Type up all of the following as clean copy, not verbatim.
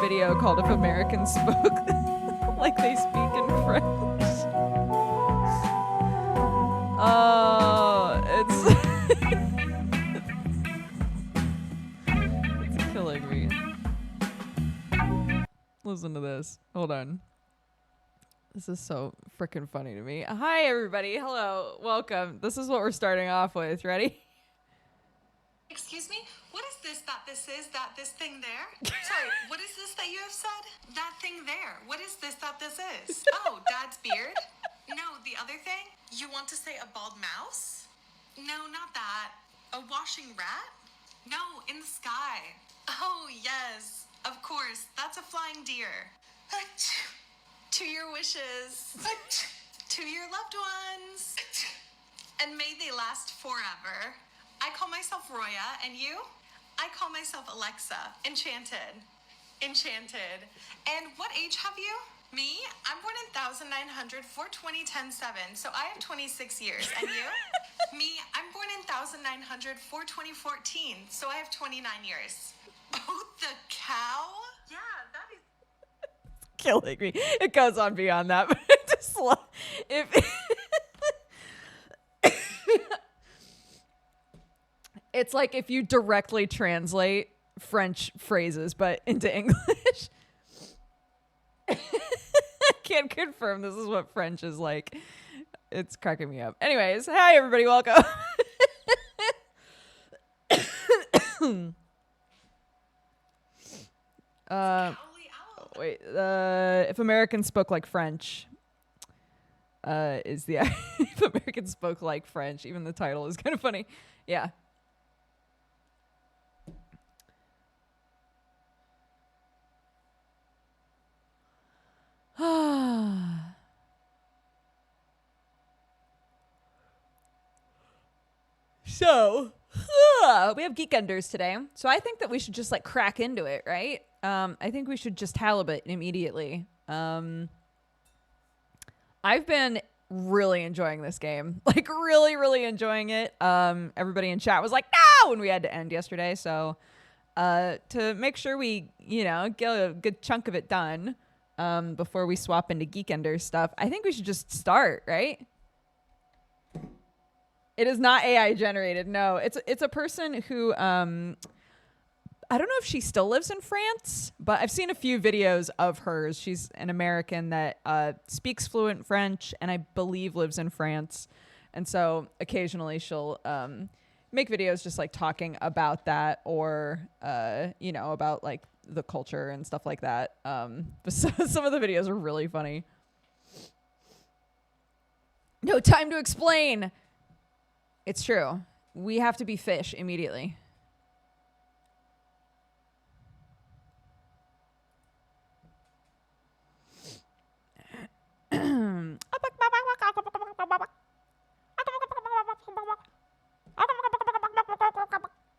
video called If Americans Spoke Like They Speak in French. It's killing me. Listen to this. Hold on. This is so freaking funny to me. Hi, everybody. Hello. Welcome. This is what we're starting off with. Ready? Excuse me? What is this this thing there? Sorry, what is this that you have said? That thing there. What is this is? Oh, Dad's beard? No, the other thing? You want to say a bald mouse? No, not that. A washing rat? No, in the sky. Oh, yes. Of course, that's a flying deer. To your wishes. To your loved ones. And may they last forever. I call myself Roya, and you? I call myself Alexa. Enchanted. Enchanted. And what age have you? Me? I'm born in 1900, 420, 10/7, so I have 26 years. And you? Me? I'm born in 1900, 420, 14, so I have 29 years. Oh, the cow? Yeah, that is... Killing me. It goes on beyond that, but just if... It's like if you directly translate French phrases, but into English. I can't confirm this is what French is like. It's cracking me up. Anyways, hi everybody, welcome. Wait, if Americans spoke like French, is the if Americans spoke like French, even the title is kind of funny. Yeah. So, we have Geek Unders today. So I think that we should just like crack into it, right? I think we should just halibut immediately. I've been really enjoying this game, like really enjoying it. Everybody in chat was like, no, when we had to end yesterday. So, to make sure we, get a good chunk of it done, before we swap into Geek Unders stuff, I think we should just start, right? It is not AI generated. No, it's a person who, I don't know if she still lives in France, but I've seen a few videos of hers. She's an American that speaks fluent French and I believe lives in France. And so occasionally she'll make videos just like talking about that or, about like the culture and stuff like that. But some of the videos are really funny. No time to explain. It's true. We have to be fish immediately.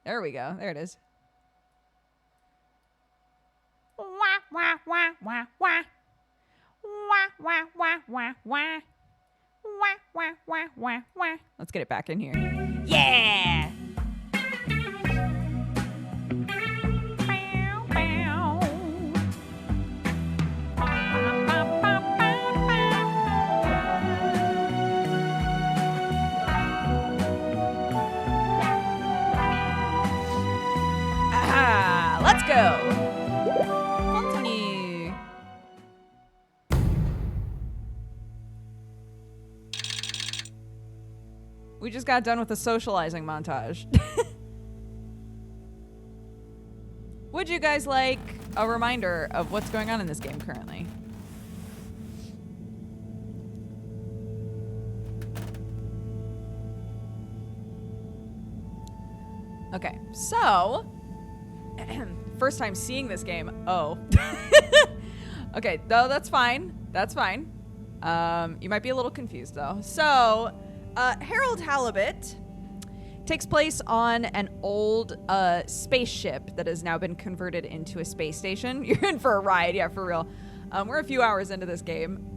There we go. There it is. Wah, wah, wah, wah, wah. Wah, wah, wah, wah, wah. Wah, wah, wah, wah, wah. Let's get it back in here. Yeah! Bow, bow. Ah, let's go. Continue. We just got done with the socializing montage. Would you guys like a reminder of what's going on in this game currently? Okay, so first time seeing this game. Oh. Okay, no, that's fine. That's fine. You might be a little confused though. So, Harold Halibut takes place on an old spaceship that has now been converted into a space station. You're in for a ride, yeah, for real. We're a few hours into this game.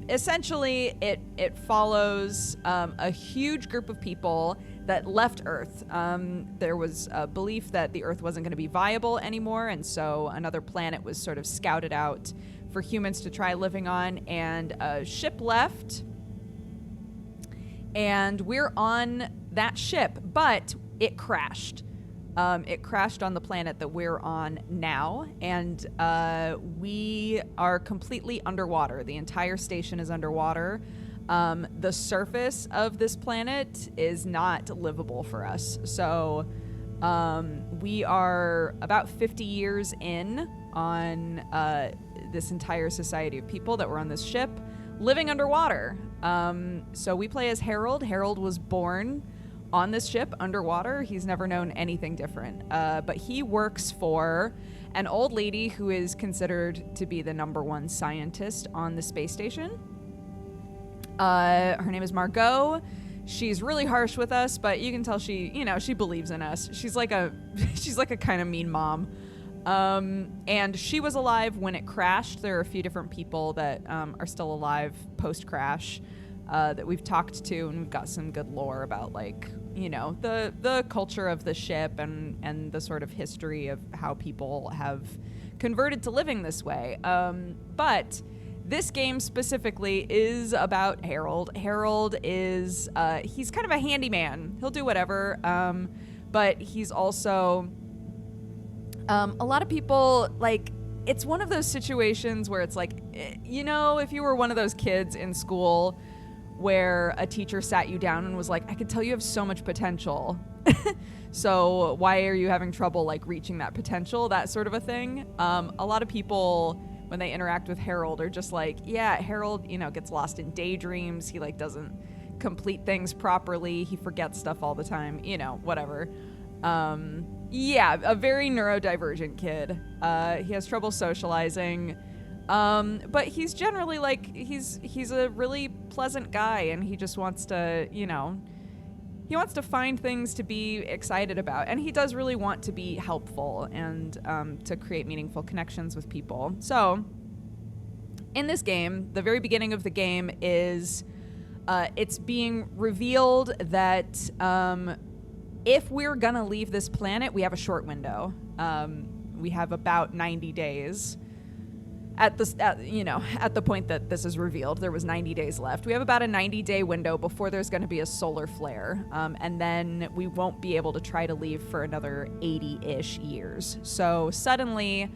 Essentially, it follows a huge group of people that left Earth. There was a belief that the Earth wasn't going to be viable anymore, and so another planet was sort of scouted out for humans to try living on, and a ship left. And we're on that ship, but it crashed. It crashed on the planet that we're on now, and we are completely underwater. The entire station is underwater. The surface of this planet is not livable for us. So We are about 50 years in on this entire society of people that were on this ship living underwater. So we play as Harold. Harold was born on this ship underwater. He's never known anything different. But he works for an old lady who is considered to be the #1 scientist on the space station. Her name is Margot. She's really harsh with us, but you can tell she believes in us. She's like a kind of mean mom. And she was alive when it crashed. There are a few different people that are still alive post-crash that we've talked to, and we've got some good lore about, like, the culture of the ship and the sort of history of how people have converted to living this way. But this game specifically is about Harold. Harold is, he's kind of a handyman. He'll do whatever, but he's also... a lot of people, like, it's one of those situations where it's like, if you were one of those kids in school where a teacher sat you down and was like, I could tell you have so much potential. So why are you having trouble, like, reaching that potential? That sort of a thing. A lot of people, when they interact with Harold, are just like, yeah, Harold, gets lost in daydreams. He, like, doesn't complete things properly. He forgets stuff all the time, whatever. Yeah, a very neurodivergent kid. He has trouble socializing. But he's generally, like, he's a really pleasant guy, and he just wants to, he wants to find things to be excited about. And he does really want to be helpful and to create meaningful connections with people. So in this game, the very beginning of the game is it's being revealed that if we're gonna leave this planet, we have a short window. We have about 90 days. At the point that this is revealed, there was 90 days left. We have about a 90-day window before there's going to be a solar flare, and then we won't be able to try to leave for another 80-ish years. So suddenly,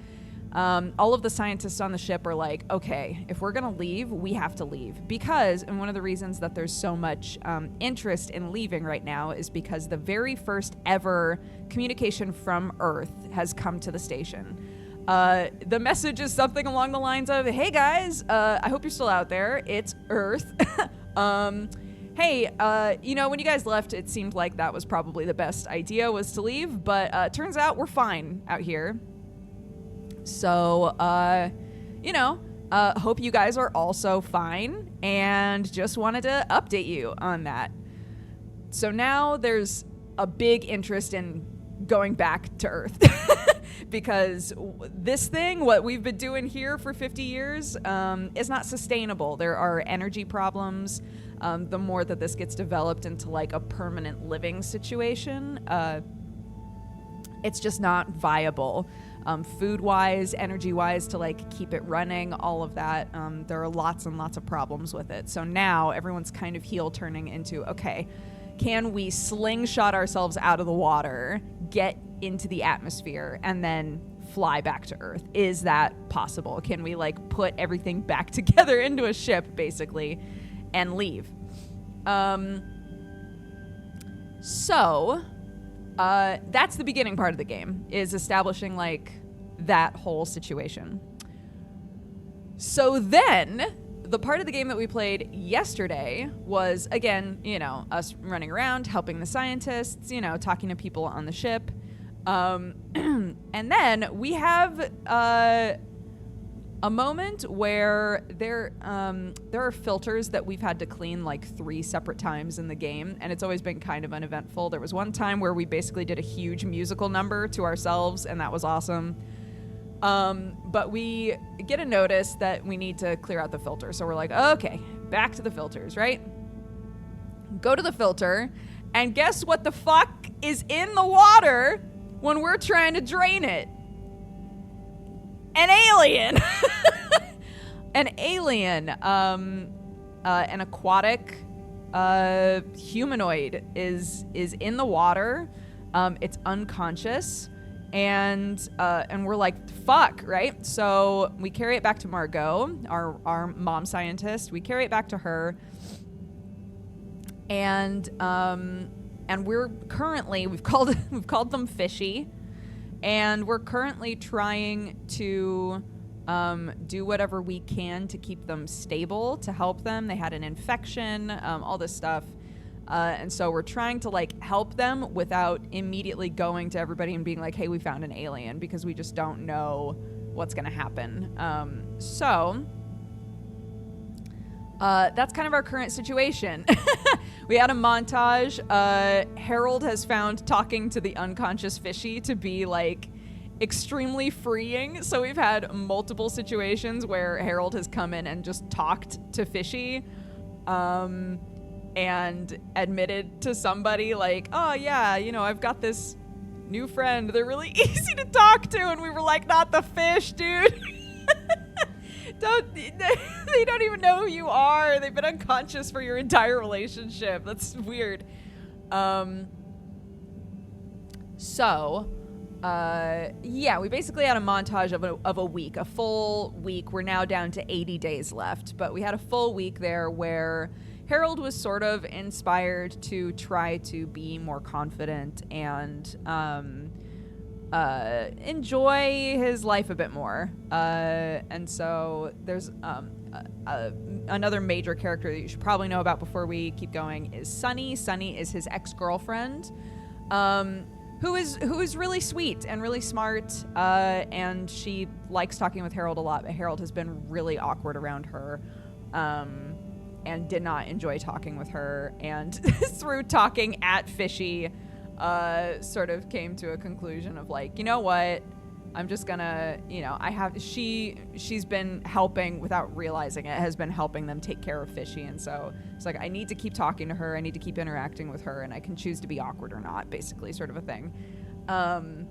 all of the scientists on the ship are like, okay, if we're going to leave, we have to leave. Because, and one of the reasons that there's so much interest in leaving right now is because the very first ever communication from Earth has come to the station. The message is something along the lines of, hey guys, I hope you're still out there. It's Earth. Hey, when you guys left, it seemed like that was probably the best idea, was to leave, but turns out we're fine out here. So, hope you guys are also fine, and just wanted to update you on that. So now there's a big interest in going back to Earth. Because this thing, what we've been doing here for 50 years, is not sustainable. There are energy problems. The more that this gets developed into, like, a permanent living situation, it's just not viable. Food-wise, energy-wise, to, like, keep it running, all of that. There are lots and lots of problems with it. So now everyone's kind of heel turning into, okay, can we slingshot ourselves out of the water, get into the atmosphere, and then fly back to Earth? Is that possible? Can we, like, put everything back together into a ship, basically, and leave? So that's the beginning part of the game, is establishing, like, that whole situation. So then the part of the game that we played yesterday was, again, us running around, helping the scientists, talking to people on the ship. And then we have a moment where there are filters that we've had to clean, like, 3 separate times in the game, and it's always been kind of uneventful. There was one time where we basically did a huge musical number to ourselves, and that was awesome. But we get a notice that we need to clear out the filter. So we're like, okay, back to the filters, right? Go to the filter, and guess what the fuck is in the water when we're trying to drain it? An alien! An alien. An aquatic humanoid is in the water. It's unconscious. And we're like, fuck, right? So we carry it back to Margot, our mom scientist. We carry it back to her. And And we've called them Fishy, and we're currently trying to do whatever we can to keep them stable, to help them. They had an infection, all this stuff. And so we're trying to like help them without immediately going to everybody and being like, hey, we found an alien, because we just don't know what's going to happen. So that's kind of our current situation. We had a montage. Harold has found talking to the unconscious Fishy to be like extremely freeing. So we've had multiple situations where Harold has come in and just talked to Fishy, and admitted to somebody like, oh yeah, you know, I've got this new friend. They're really easy to talk to. And we were like, not the fish, dude. They don't even know who you are. They've been unconscious for your entire relationship. That's weird. Yeah, we basically had a montage of a week, a full week. We're now down to 80 days left, but we had a full week there where Harold was sort of inspired to try to be more confident and enjoy his life a bit more. And so there's another major character that you should probably know about before we keep going is Sunny. Sunny is his ex-girlfriend, who is really sweet and really smart, and she likes talking with Harold a lot, but Harold has been really awkward around her, and did not enjoy talking with her, and through talking at Fishy, sort of came to a conclusion of like, you know what, I'm just gonna, you know, she's been helping without realizing it, has been helping them take care of Fishy, and so it's like, I need to keep talking to her, I need to keep interacting with her, and I can choose to be awkward or not, basically, sort of a thing. And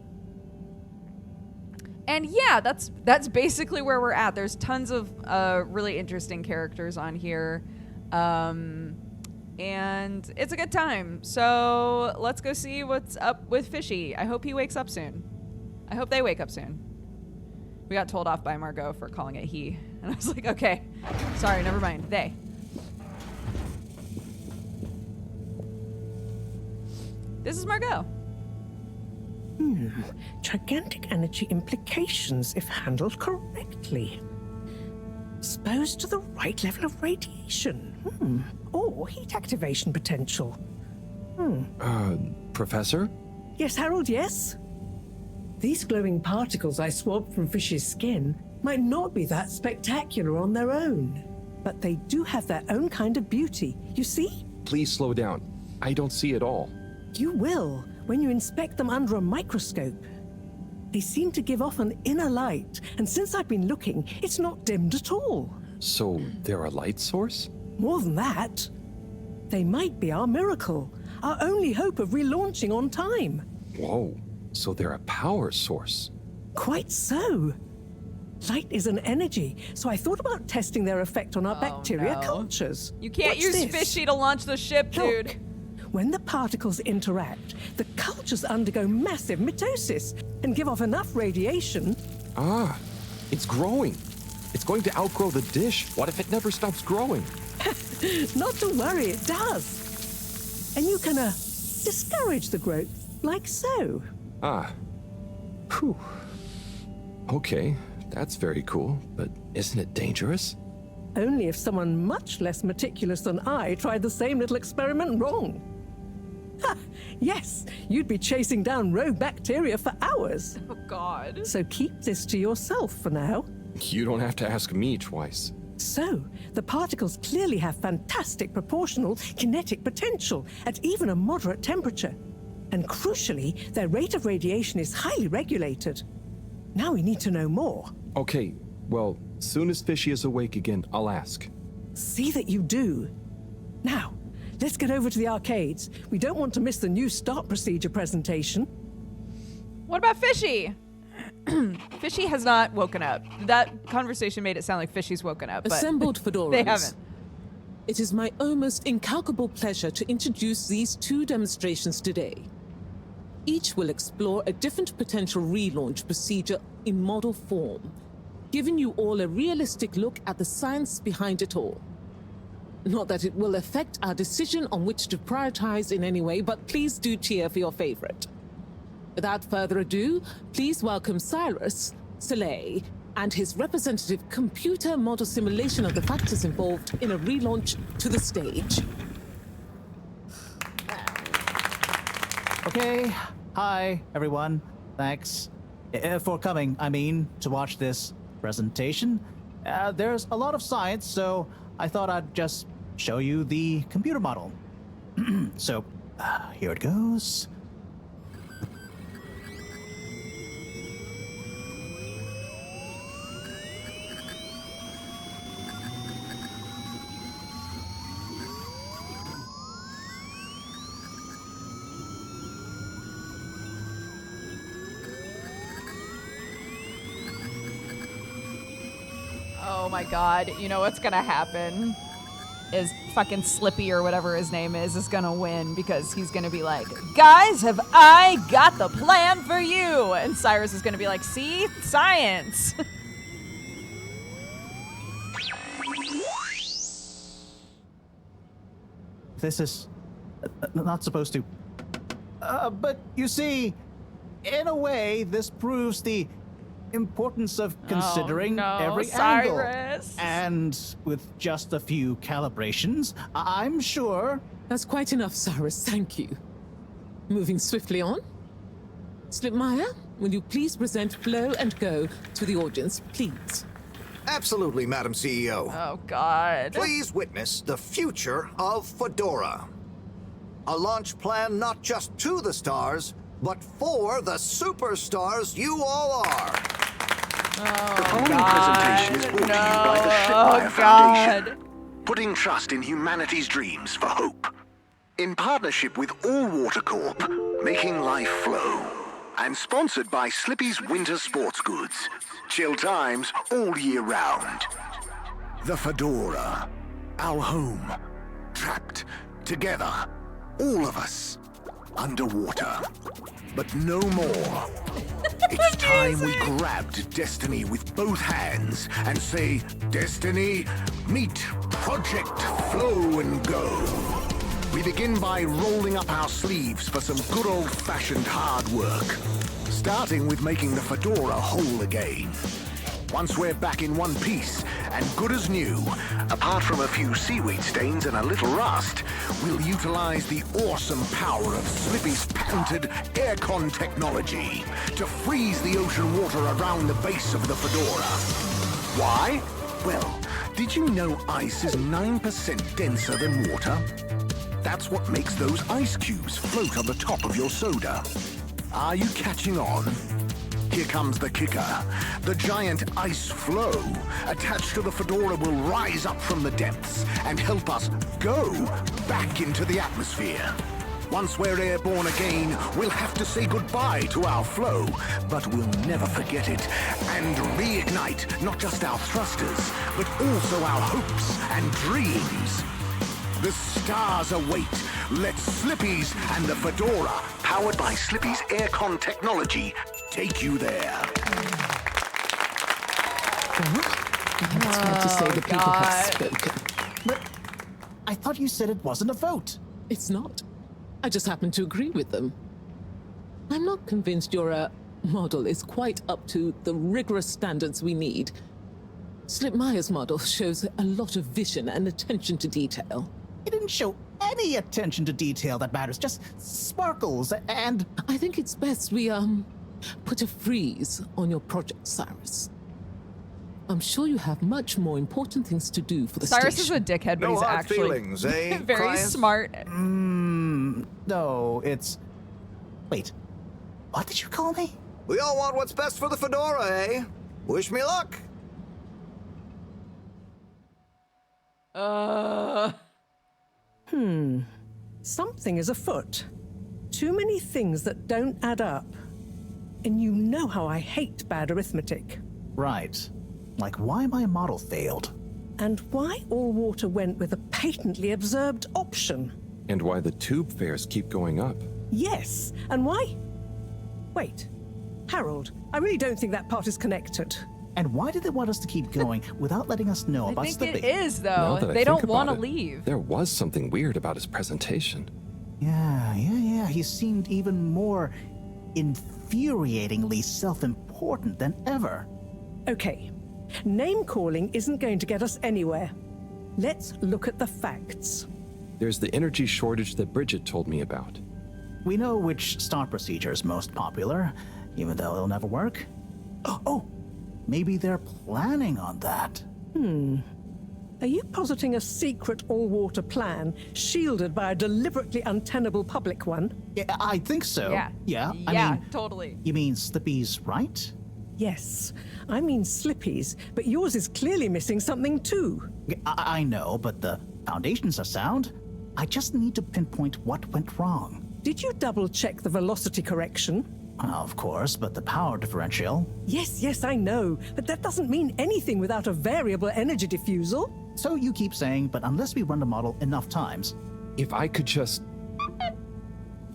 yeah, that's basically where we're at. There's tons of really interesting characters on here. And it's a good time. So let's go see what's up with Fishy. I hope he wakes up soon. I hope they wake up soon. We got told off by Margot for calling it he. And I was like, okay, sorry, never mind. They. This is Margot. Gigantic energy implications if handled correctly. Exposed to the right level of radiation. Or heat activation potential. Professor? Yes, Harold, yes? These glowing particles I swabbed from Fish's skin might not be that spectacular on their own, but they do have their own kind of beauty, you see? Please slow down. I don't see it all. You will when you inspect them under a microscope. They seem to give off an inner light, and since I've been looking, it's not dimmed at all. So they're a light source? More than that, they might be our miracle, our only hope of relaunching on time. Whoa, so they're a power source. Quite so. Light is an energy, so I thought about testing their effect on our bacteria cultures. You can't use Fishy to launch the ship, dude. Look, when the particles interact, the cultures undergo massive mitosis and give off enough radiation. Ah, it's growing. It's going to outgrow the dish. What if it never stops growing? Not to worry, it does. And you can discourage the growth, like so. Ah. Whew. Okay, that's very cool, but isn't it dangerous? Only if someone much less meticulous than I tried the same little experiment wrong. Ha! Yes, you'd be chasing down rogue bacteria for hours. Oh, God. So keep this to yourself for now. You don't have to ask me twice. So, the particles clearly have fantastic proportional kinetic potential at even a moderate temperature. And crucially, their rate of radiation is highly regulated. Now we need to know more. Okay, well, soon as Fishy is awake again, I'll ask. See that you do. Now, let's get over to the arcades. We don't want to miss the new start procedure presentation. What about Fishy? Fishy has not woken up. That conversation made it sound like Fishy's woken up, but Assembled Fedoras. they haven't. It is my almost incalculable pleasure to introduce these two demonstrations today. Each will explore a different potential relaunch procedure in model form, giving you all a realistic look at the science behind it all. Not that it will affect our decision on which to prioritize in any way, but please do cheer for your favorite. Without further ado, please welcome Cyrus, Soleil, and his representative computer model simulation of the factors involved in a relaunch to the stage. Okay, hi everyone. Thanks for coming, to watch this presentation. There's a lot of science, so I thought I'd just show you the computer model. So, here it goes. Oh my god, you know what's gonna happen? Is fucking Slippy or whatever his name is gonna win because he's gonna be like, guys, have I got the plan for you? And Cyrus is gonna be like, see? Science! This is not supposed to. But you see, in a way, this proves the importance of considering every Cyrus. angle. And with just a few calibrations, I'm sure. That's quite enough, Cyrus, thank you. Moving swiftly on. Slipmire, will you please present Flow and Go to the audience, please? Absolutely, Madam CEO. Oh god. Please witness the future of Fedora. A launch plan not just to the stars, but for the superstars you all are. Oh The following god. presentation is brought to you No. by the Oh Slipwire Foundation, god. putting trust in humanity's dreams for hope. In partnership with All Water Corp, making life flow. And sponsored by Slippy's Winter Sports Goods. Chill times all year round. The Fedora, our home. Trapped together, all of us, underwater. But no more. It's time we grabbed destiny with both hands and say, Destiny, meet Project Flow and Go. We begin by rolling up our sleeves for some good old-fashioned hard work. Starting with making the Fedora whole again. Once we're back in one piece and good as new, apart from a few seaweed stains and a little rust, we'll utilize the awesome power of Slippy's patented aircon technology to freeze the ocean water around the base of the Fedora. Why? Well, did you know ice is 9% denser than water? That's what makes those ice cubes float on the top of your soda. Are you catching on? Here comes the kicker. The giant ice flow attached to the Fedora will rise up from the depths and help us go back into the atmosphere. Once we're airborne again, we'll have to say goodbye to our flow, but we'll never forget it and reignite not just our thrusters, but also our hopes and dreams. The stars await. Let Slippy's and the Fedora, powered by Slippy's aircon technology, take you there. It's fair to say the people have spoken. But I thought you said it wasn't a vote. It's not. I just happen to agree with them. I'm not convinced your model is quite up to the rigorous standards we need. Slipmire's model shows a lot of vision and attention to detail. It didn't show any attention to detail that matters, just sparkles and... I think it's best we, put a freeze on your project, Cyrus. I'm sure you have much more important things to do for the Cyrus station. is a dickhead, but No he's hard actually feelings, eh, very client? smart. No, it's... Wait, what did you call me? We all want what's best for the Fedora, eh? Wish me luck. Something is afoot. Too many things that don't add up. And you know how I hate bad arithmetic. Right. Like why my model failed. And why all water went with a patently absurd option. And why the tube fares keep going up. Yes, and why? Wait, Harold, I really don't think that part is connected. And why did they want us to keep going without letting us know I about think Slippy? it is, Now though. that I They think don't about want to it, leave. There was something weird about his presentation. Yeah. He seemed even more infuriatingly self-important than ever. Okay, name-calling isn't going to get us anywhere. Let's look at the facts. There's the energy shortage that Bridget told me about. We know which start procedure is most popular, even though it'll never work. Oh, maybe they're planning on that. Are you positing a secret all-water plan shielded by a deliberately untenable public one? Yeah, I think so. Yeah. I mean, totally. you mean Slippy's right? Yes, I mean Slippy's, but yours is clearly missing something too. I know, but the foundations are sound. I just need to pinpoint what went wrong. Did you double-check the velocity correction? Of course, but the power differential. Yes, I know, but that doesn't mean anything without a variable energy diffusal. So you keep saying, but unless we run the model enough times. If I could just...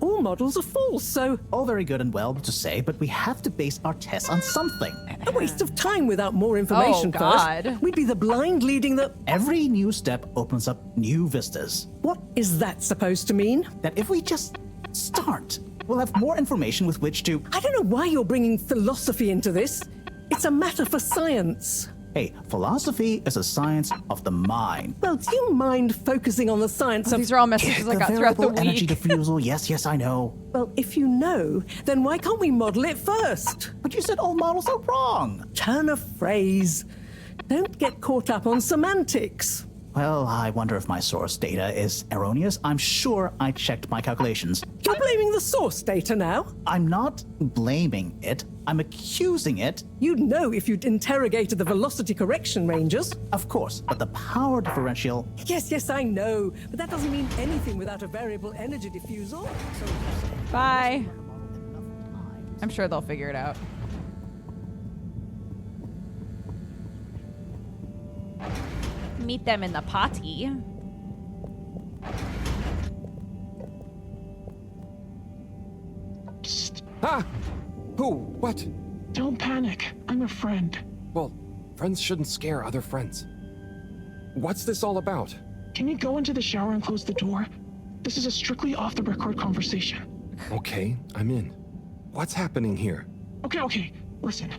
All models are false, so All very good and well to say, but we have to base our tests on something. a waste of time without more information Oh, first. God. We'd be the blind leading the... Every new step opens up new vistas. What is that supposed to mean? That if we just start, we'll have more information with which to... I don't know why you're bringing philosophy into this. It's a matter for science. Hey, philosophy is a science of the mind. Well, do you mind focusing on the science of... These are all messages I got throughout the variable energy week. diffusal, yes, I know. Well, if you know, then why can't we model it first? But you said all models are wrong. Turn a phrase. Don't get caught up on semantics. Well, I wonder if my source data is erroneous. I'm sure I checked my calculations. You're blaming the source data now? I'm not blaming it. I'm accusing it. You'd know if you'd interrogated the velocity correction ranges. Of course, but the power differential... Yes, I know. But that doesn't mean anything without a variable energy diffusal. Bye. I'm sure they'll figure it out. Meet them in the party. Ah! Who? What? Don't panic. I'm a friend. Well, friends shouldn't scare other friends. What's this all about? Can you go into the shower and close the door? This is a strictly off-the-record conversation. Okay, I'm in. What's happening here? Okay. Listen.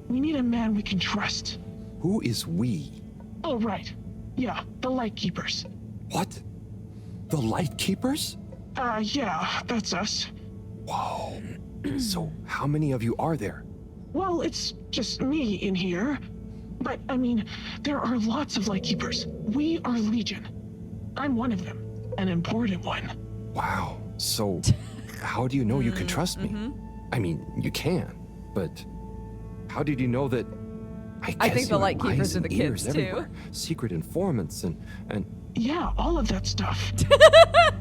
We need a man we can trust. Who is we? Oh, right. Yeah, the Lightkeepers. What? The Lightkeepers? Yeah, that's us. Whoa. So, how many of you are there? Well, it's just me in here. But, I mean, there are lots of Lightkeepers. We are Legion. I'm one of them. An important one. Wow. So, how do you know you can trust me? I mean, you can, but how did you know that? I I think guess the you light have keepers eyes are and the kids, ears too. everywhere. Secret informants and Yeah, all of that stuff.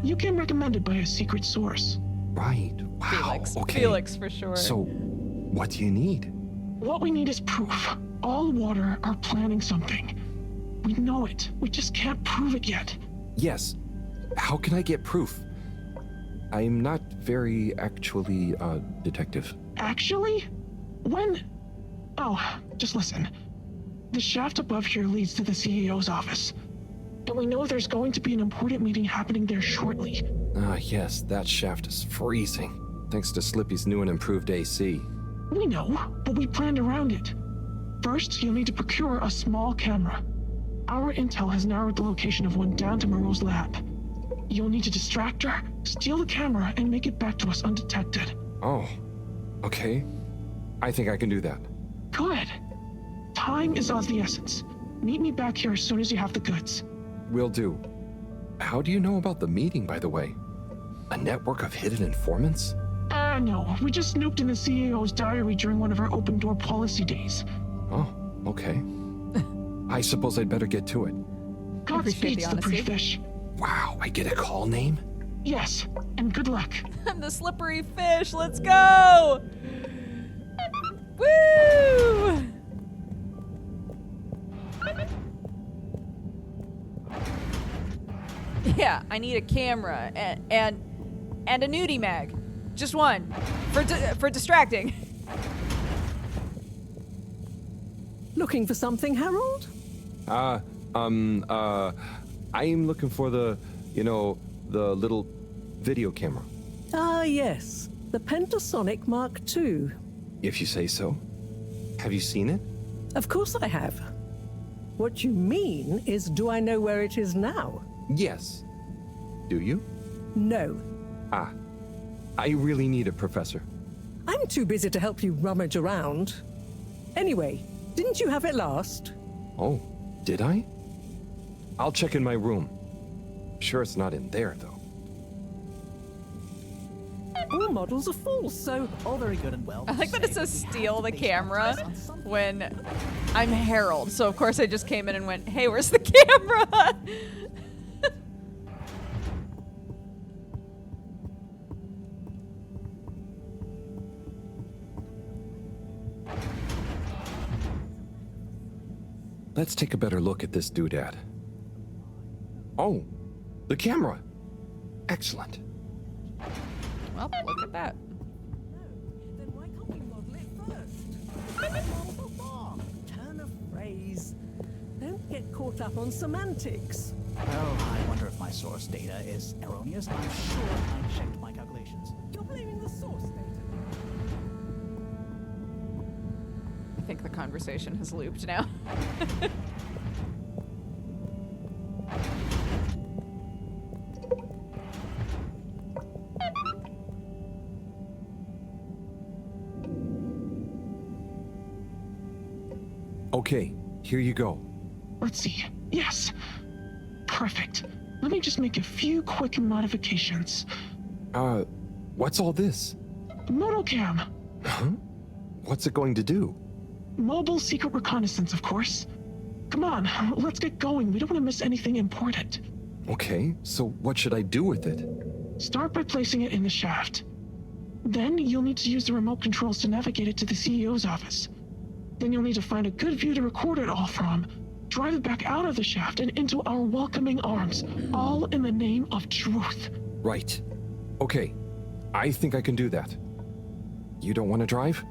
You came recommended by a secret source. right. Wow. Felix. Okay. Felix for sure. So, what do you need? What we need is proof. All water are planning something. We know it. We just can't prove it yet. Yes. How can I get proof? I'm not very actually detective. Actually, just listen. The shaft above here leads to the CEO's office. And we know there's going to be an important meeting happening there shortly. Ah, yes, that shaft is freezing. Thanks to Slippy's new and improved AC. We know, but we planned around it. First, you'll need to procure a small camera. Our intel has narrowed the location of one down to Moreau's lab. You'll need to distract her, steal the camera, and make it back to us undetected. Oh, okay. I think I can do that. Good. Time is of the essence. Meet me back here as soon as you have the goods. Will do. How do you know about the meeting, by the way? A network of hidden informants? No. We just snooped in the CEO's diary during one of our open door policy days. Oh, okay. I suppose I'd better get to it. Godspeed, the slippery honesty. fish. Wow, I get a call name? Yes, and good luck. I'm the slippery fish. Let's go. Woo! Yeah, I need a camera and a nudie mag. Just one for distracting. Looking for something, Harold? I'm looking for the little video camera. Ah, yes. The Pentasonic Mark II. If you say so. Have you seen it? Of course I have. What you mean is, do I know where it is now? Yes. Do you? No. Ah. I really need it, Professor. I'm too busy to help you rummage around. Anyway, didn't you have it last? Oh, did I? I'll check in my room. Sure it's not in there, though. All models are full, so... All very good and well. I like that it says steal the camera when I'm Harold. So of course I just came in and went, hey, where's the camera? Let's take a better look at this doodad. Oh, the camera. Excellent. Well, look at that. Then why can't we model it first? Turn of phrase. Don't get caught up on semantics. Oh, I wonder if my source data is erroneous. I'm sure I checked my calculations. You're blaming the source data. I think the conversation has looped now. Okay, here you go. Let's see. Yes. Perfect. Let me just make a few quick modifications. What's all this? Modal cam. Huh? What's it going to do? Mobile secret reconnaissance, of course. Come on, let's get going. We don't want to miss anything important. Okay, so what should I do with it? Start by placing it in the shaft. Then you'll need to use the remote controls to navigate it to the CEO's office. Then you'll need to find a good view to record it all from. Drive it back out of the shaft and into our welcoming arms, all in the name of truth. Right. Okay, I think I can do that. You don't want to drive?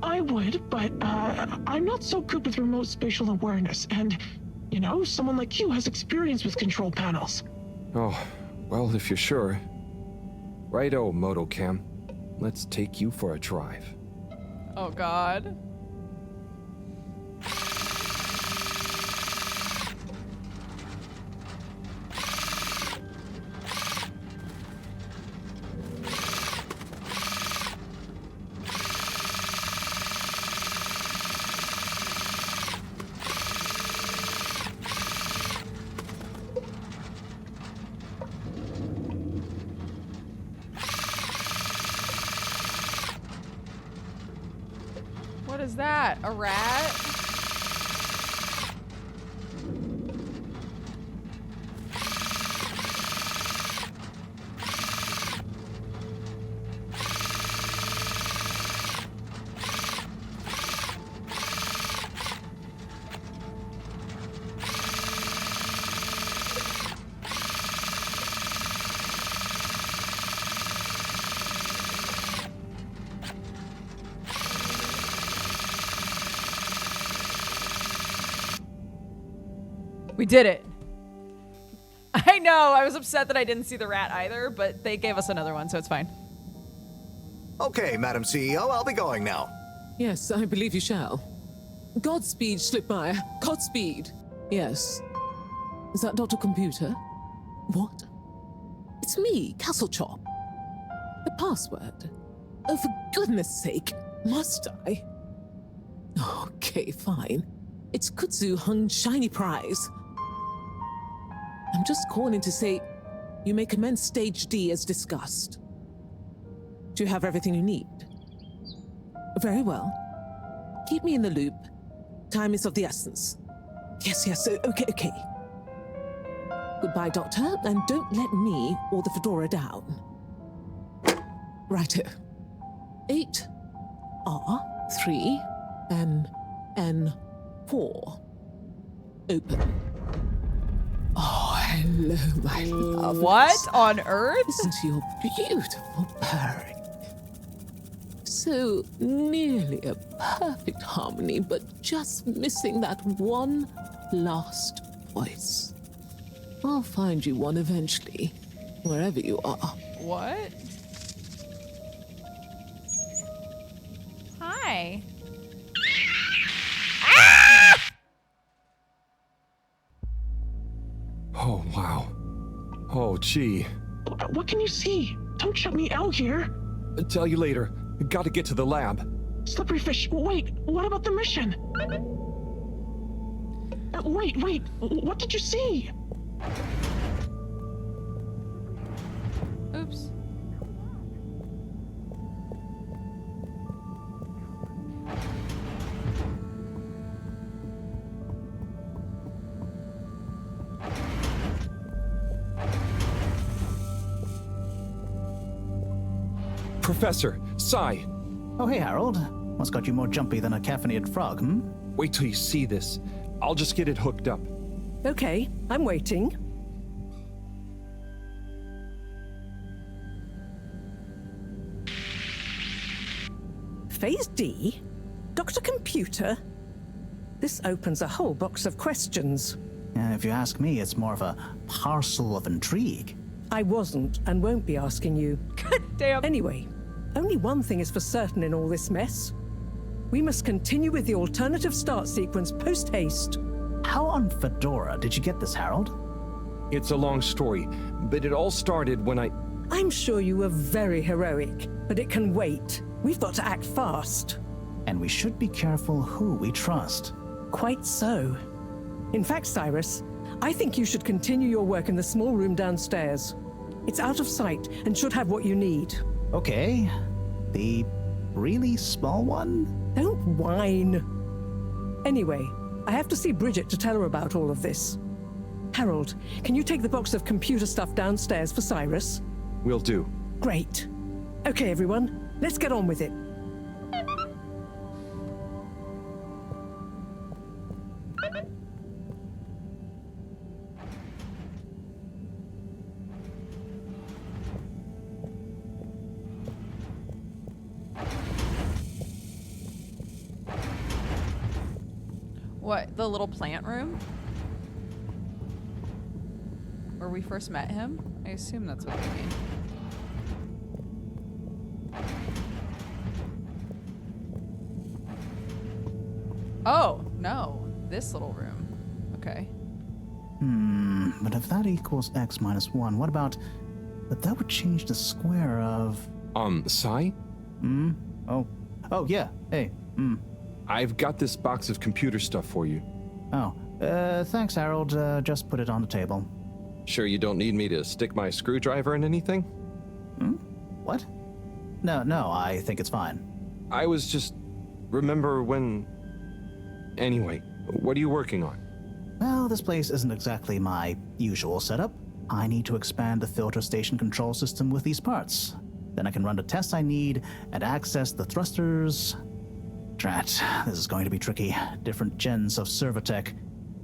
I would, but, I'm not so good with remote spatial awareness, and, someone like you has experience with control panels. Oh, well, if you're sure. Righto, Motocam. Let's take you for a drive. Oh God. What is that? A rat? We did it. I know, I was upset that I didn't see the rat either, but they gave us another one, so it's fine. Okay, Madam CEO, I'll be going now. Yes, I believe you shall. Godspeed, Schlipmeyer. Godspeed. Yes. Is that Dr. Computer? What? It's me, Castlechop. The password. Oh, for goodness sake, must I? Okay, fine. It's Kutsu Hung Shiny Prize. I'm just calling to say you may commence Stage D as discussed. Do you have everything you need? Very well. Keep me in the loop. Time is of the essence. Yes, okay. Goodbye, Doctor, and don't let me or the Fedora down. Righto. 8R3 N4. Open. Oh, hello, my love. What on earth? Listen to your beautiful purring. so nearly a perfect harmony, but just missing that one last voice. I'll find you one eventually, wherever you are. What? Hi. Oh, wow. Oh, gee. What can you see? Don't shut me out here. Tell you later. Gotta get to the lab. Slippery fish, wait, what about the mission? Wait, what did you see? Oops. Professor, Sai. Oh, hey, Harold. What's got you more jumpy than a caffeinated frog, hmm? Wait till you see this. I'll just get it hooked up. Okay, I'm waiting. Phase D? Dr. Computer? This opens a whole box of questions. If you ask me, it's more of a parcel of intrigue. I wasn't and won't be asking you. God damn. Anyway, only one thing is for certain in all this mess. We must continue with the alternative start sequence post-haste. How on Fedora did you get this, Harold? It's a long story, but it all started when I... I'm sure you were very heroic, but it can wait. We've got to act fast. And we should be careful who we trust. Quite so. In fact, Cyrus, I think you should continue your work in the small room downstairs. It's out of sight and should have what you need. Okay. The really small one? Don't whine. Anyway, I have to see Bridget to tell her about all of this. Harold, can you take the box of computer stuff downstairs for Cyrus? Will do. Great. Okay, everyone, let's get on with it. What, the little plant room? Where we first met him? I assume that's what they mean. Oh, no. This little room. Okay. But if that equals x minus 1, what about... But that would change the square of... Sai? Oh, yeah. Hey, I've got this box of computer stuff for you. Oh, thanks, Harold. Just put it on the table. Sure you don't need me to stick my screwdriver in anything? What? No, I think it's fine. I was just... Remember when... Anyway, what are you working on? Well, this place isn't exactly my usual setup. I need to expand the filter station control system with these parts. Then I can run the tests I need and access the thrusters. Drat, this is going to be tricky. Different gens of server tech.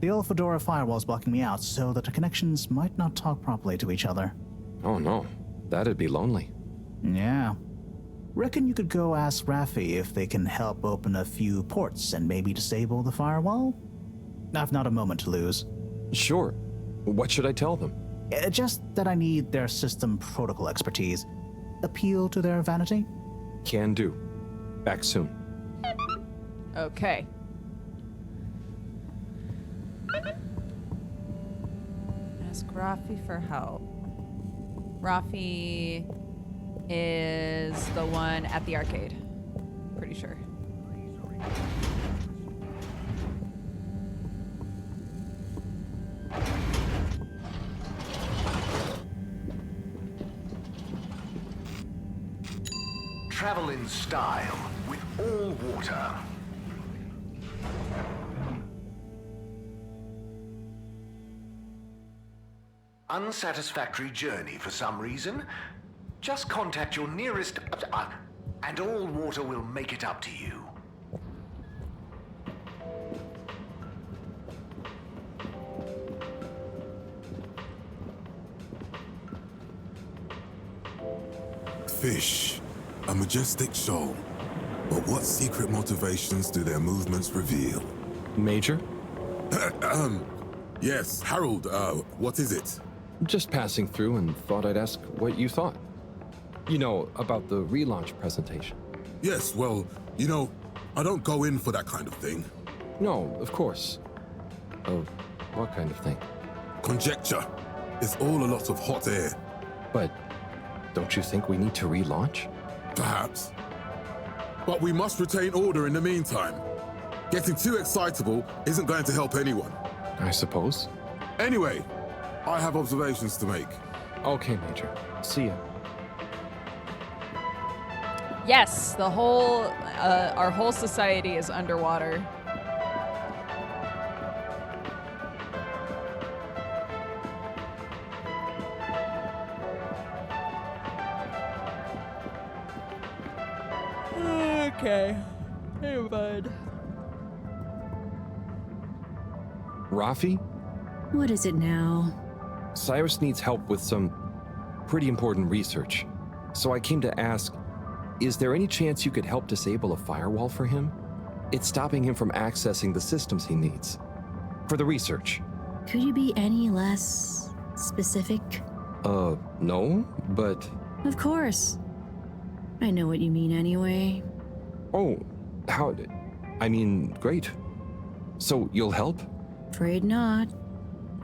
The old Fedora firewall's blocking me out so that the connections might not talk properly to each other. Oh no, that'd be lonely. Yeah. Reckon you could go ask Raffi if they can help open a few ports and maybe disable the firewall? I've not a moment to lose. Sure. What should I tell them? Just that I need their system protocol expertise. Appeal to their vanity? Can do. Back soon. Okay. Ask Rafi for help. Rafi is the one at the arcade. Pretty sure. Travel in style with all water. Unsatisfactory journey for some reason? Just contact your nearest... and all water will make it up to you. Fish, a majestic shoal, But what secret motivations do their movements reveal? Major? Yes, Harold, what is it? Just passing through and thought I'd ask what you thought. You know, about the relaunch presentation. Yes, well, you know, I don't go in for that kind of thing. No, of course. Oh, what kind of thing? Conjecture. It's all a lot of hot air. But don't you think we need to relaunch? Perhaps. But we must retain order in the meantime. Getting too excitable isn't going to help anyone. I suppose. Anyway, I have observations to make. Okay, Major. See ya. Yes, the whole, our whole society is underwater. Okay. Hey, bud. Rafi? What is it now? Cyrus needs help with some pretty important research. So I came to ask, is there any chance you could help disable a firewall for him? It's stopping him from accessing the systems he needs. For the research. Could you be any less specific? No, but... Of course. I know what you mean anyway. Oh, how... I mean, great. So you'll help? Afraid not.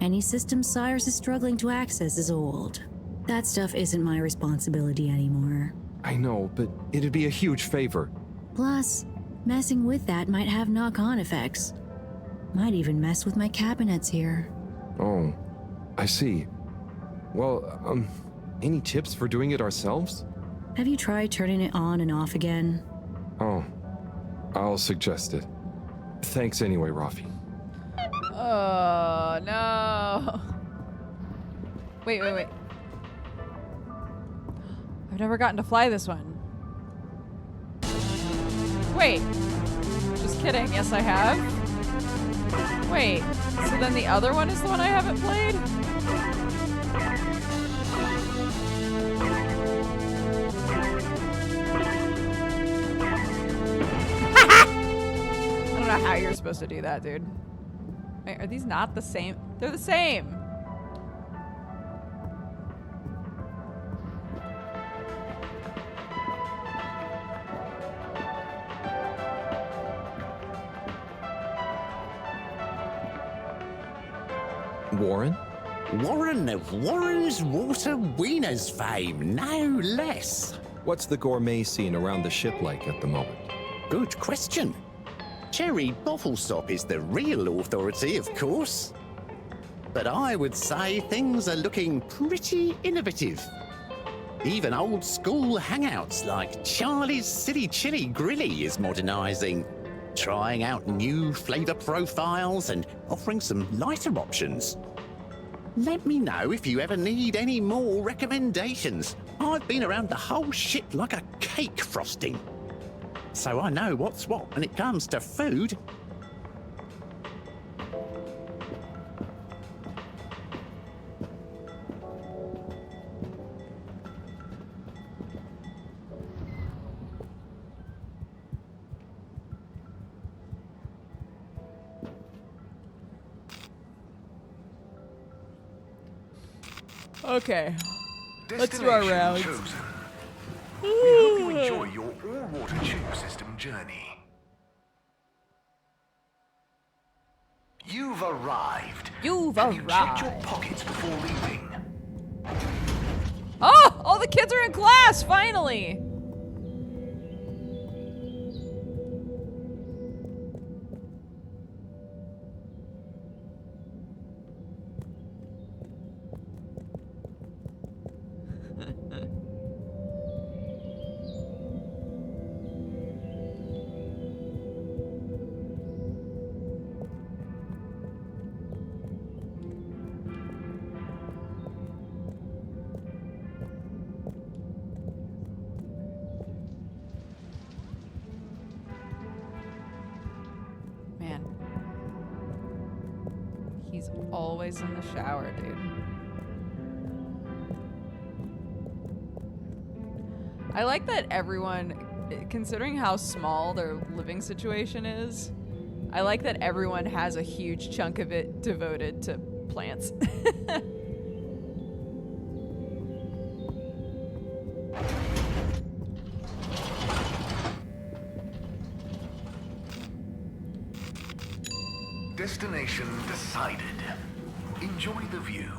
Any system Cyrus is struggling to access is old. That stuff isn't my responsibility anymore. I know, but it'd be a huge favor. Plus, messing with that might have knock-on effects. Might even mess with my cabinets here. Oh, I see. Well, any tips for doing it ourselves? Have you tried turning it on and off again? Oh, I'll suggest it. Thanks anyway, Rafi. Oh, no. Wait. I've never gotten to fly this one. Wait. Just kidding. Yes, I have. Wait. So then the other one is the one I haven't played? I don't know how you're supposed to do that, dude. Wait, are these not the same? They're the same. Warren? Warren of Warren's Water Wieners fame, no less. What's the gourmet scene around the ship like at the moment? Good question. Cherry Bottlesopp is the real authority, of course. But I would say things are looking pretty innovative. Even old school hangouts like Charlie's Silly Chili Grilly is modernising, trying out new flavour profiles and offering some lighter options. Let me know if you ever need any more recommendations. I've been around the whole ship like a cake frosting. So I know what's what when it comes to food. Okay. Let's do our rounds. Chosen. We hope you enjoy your all-water tube system journey. You've arrived. You've Have you checked your arrived. pockets before leaving? Oh, all the kids are in class, finally. Man. He's always in the shower, dude. I like that everyone considering how small their living situation is, I like that everyone has a huge chunk of it devoted to plants. Destination decided. Enjoy the view.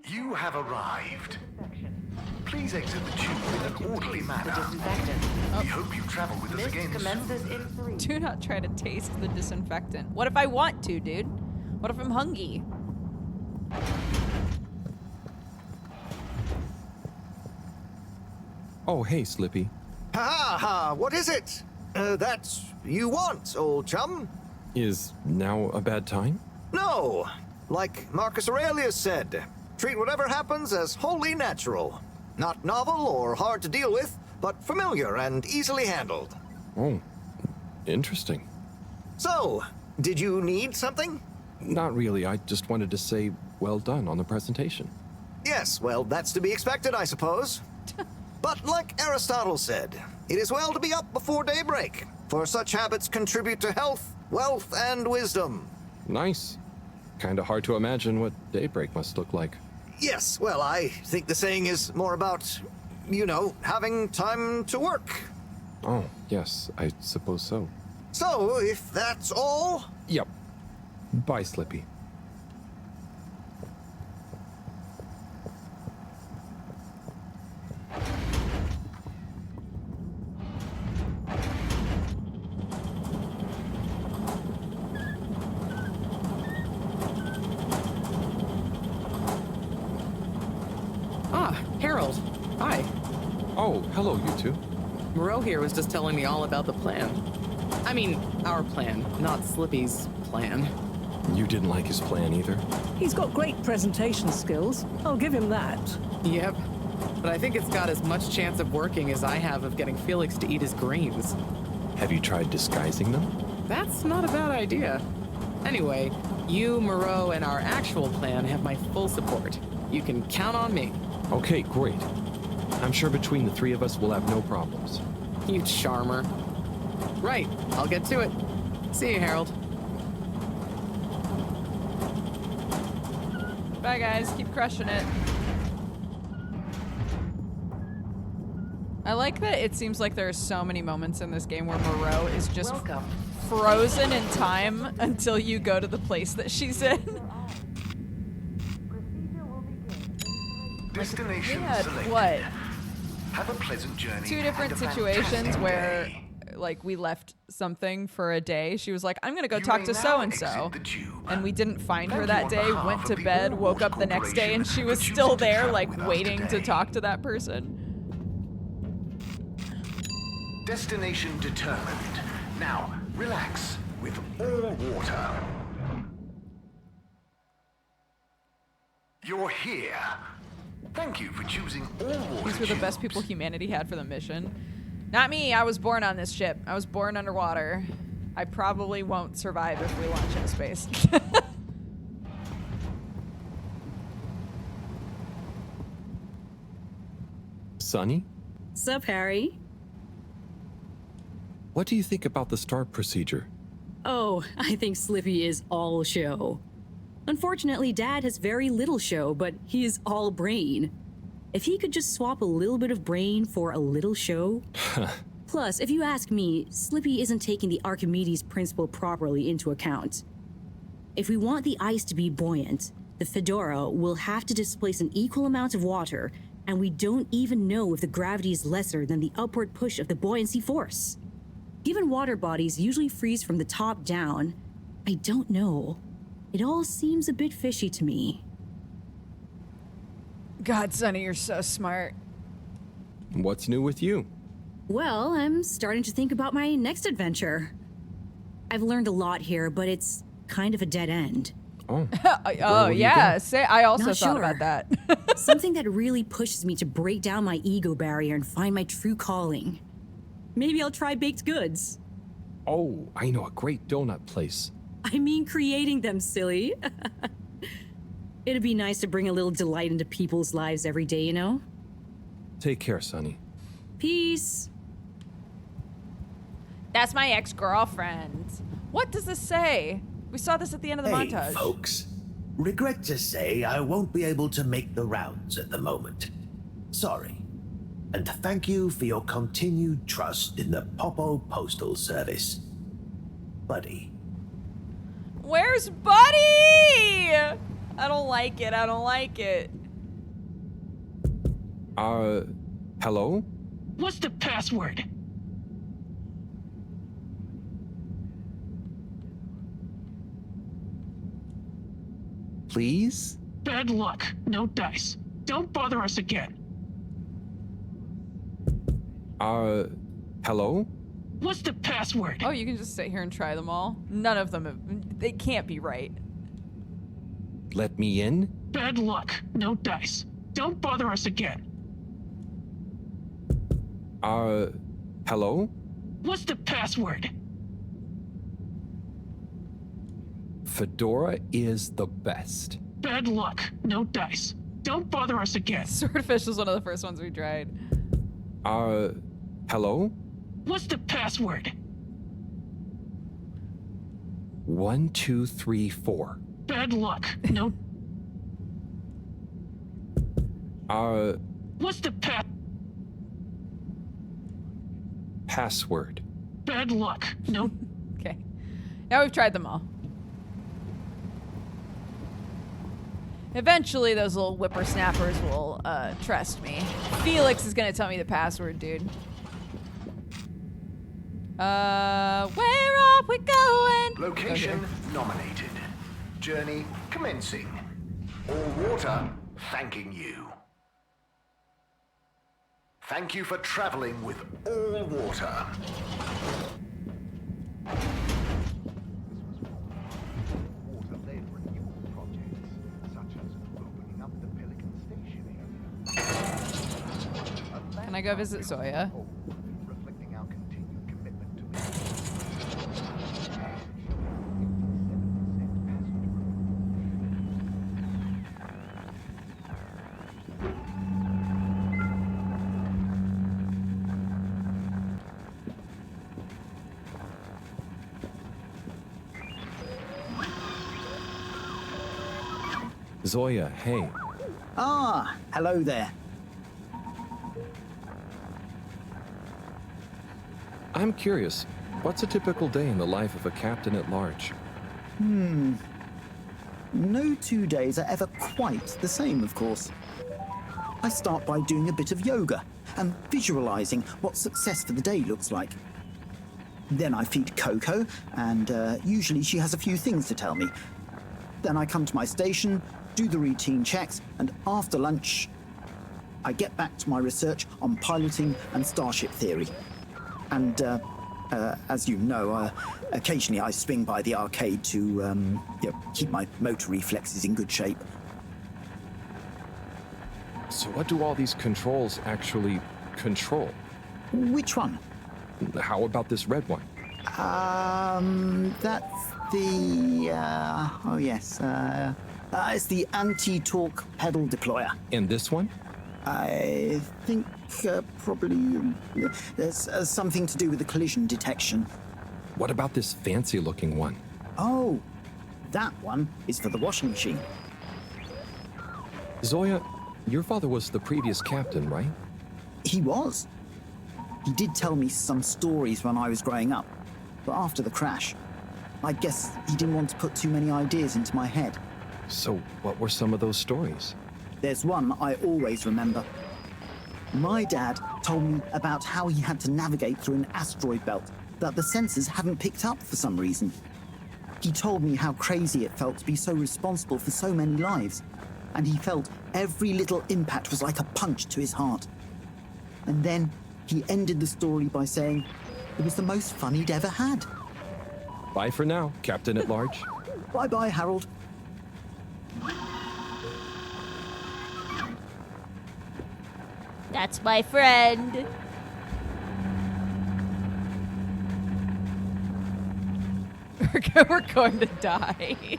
You have arrived. Please exit the tube in an orderly manner. We hope you travel with us again soon. Do not try to taste the disinfectant. What if I want to, dude? What if I'm hungry? Oh, hey, Slippy. Ha ha! What is it? That you want, old chum? Is now a bad time? No! Like Marcus Aurelius said, treat whatever happens as wholly natural. Not novel or hard to deal with, but familiar and easily handled. Oh, interesting. So, did you need something? Not really. I just wanted to say well done on the presentation. Yes, well, that's to be expected, I suppose. But like Aristotle said, it is well to be up before daybreak, for such habits contribute to health, wealth, and wisdom. Nice. Kinda hard to imagine what daybreak must look like. Yes, well, I think the saying is more about, you know, having time to work. Oh, yes, I suppose so. So, if that's all... Yep. Bye, Slippy. Harold, hi. Oh, hello, you two. Moreau here was just telling me all about the plan. I mean, our plan, not Slippy's plan. You didn't like his plan either? He's got great presentation skills. I'll give him that. Yep. But I think it's got as much chance of working as I have of getting Felix to eat his greens. Have you tried disguising them? That's not a bad idea. Anyway, you, Moreau, and our actual plan have my full support. You can count on me. Okay, great. I'm sure between the three of us we'll have no problems. You charmer. Right, I'll get to it. See you, Harold. Bye, guys. Keep crushing it. I like that it seems like there are so many moments in this game where Moreau is just frozen in time until you go to the place that she's in. Destination selected. What? Have a pleasant journey. Two different and a situations fantastic where, day. like, we left something for a day. She was like, I'm gonna go You talk may to now so-and-so. exit the tube. And we didn't find her Thank that you on day, behalf went of to the bed, All woke Water up the next day, and she Corporation was for still choosing to there, travel like, with us waiting to today. talk to that person. Destination determined. Now, relax with all water. You're here. Thank you for choosing all water. These were the best people humanity had for the mission. Not me, I was born on this ship. I was born underwater. I probably won't survive if we launch into space. Sunny? Sup, Harry? What do you think about the start procedure? Oh, I think Slippy is all show. Unfortunately, Dad has very little show, but he is all brain. If he could just swap a little bit of brain for a little show. Plus, if you ask me, Slippy isn't taking the Archimedes principle properly into account. If we want the ice to be buoyant, the Fedora will have to displace an equal amount of water, and we don't even know if the gravity is lesser than the upward push of the buoyancy force. Given water bodies usually freeze from the top down, I don't know. It all seems a bit fishy to me. God, Sonny, you're so smart. What's new with you? Well, I'm starting to think about my next adventure. I've learned a lot here, but it's kind of a dead end. Oh. Oh, yeah. Say, I also Not thought sure. about that. Something that really pushes me to break down my ego barrier and find my true calling. Maybe I'll try baked goods. Oh, I know a great donut place. I mean creating them, silly. It'd be nice to bring a little delight into people's lives every day, you know? Take care, Sonny. Peace. That's my ex-girlfriend. What does this say? We saw this at the end of the Hey, montage. folks. Regret to say I won't be able to make the rounds at the moment. Sorry. And thank you for your continued trust in the Popo Postal Service. Buddy. Where's Buddy? I don't like it. I don't like it. Hello? What's the password? Please? Bad luck. No dice. Don't bother us again. Hello? What's the password? Oh, you can just sit here and try them all. None of them, they can't be right. Let me in? Bad luck. No dice. Don't bother us again. Hello? What's the password? Fedora is the best. Bad luck. No dice. Don't bother us again. Swordfish was one of the first ones we tried. Hello? What's the password? 1, 2, 3, 4. Bad luck. No. What's the Password. Bad luck. No. Okay. Now we've tried them all. Eventually, those little whippersnappers will trust me. Felix is gonna tell me the password, dude. Where are we going? Location Okay. nominated. Journey commencing. All water thanking you. Thank you for traveling with all water. Can I go visit Zoya? Zoya, hey. Ah, hello there. I'm curious, what's a typical day in the life of a captain at large? No 2 days are ever quite the same, of course. I start by doing a bit of yoga and visualizing what success for the day looks like. Then I feed Coco, and usually she has a few things to tell me. Then I come to my station, do the routine checks, and after lunch, I get back to my research on piloting and starship theory. And as you know, occasionally I swing by the arcade to keep my motor reflexes in good shape. So what do all these controls actually control? Which one? How about this red one? That's the... oh yes, it's the anti-torque pedal deployer. And this one? I think probably there's something to do with the collision detection. What about this fancy-looking one? Oh, that one is for the washing machine. Zoya, your father was the previous captain, right? He was. He did tell me some stories when I was growing up, but after the crash, I guess he didn't want to put too many ideas into my head. So what were some of those stories? There's one I always remember. My dad told me about how he had to navigate through an asteroid belt that the sensors hadn't picked up for some reason. He told me how crazy it felt to be so responsible for so many lives, and he felt every little impact was like a punch to his heart. And then he ended the story by saying it was the most fun he'd ever had. Bye for now, Captain at Large. Bye-bye, Harold. That's my friend. We're going to die.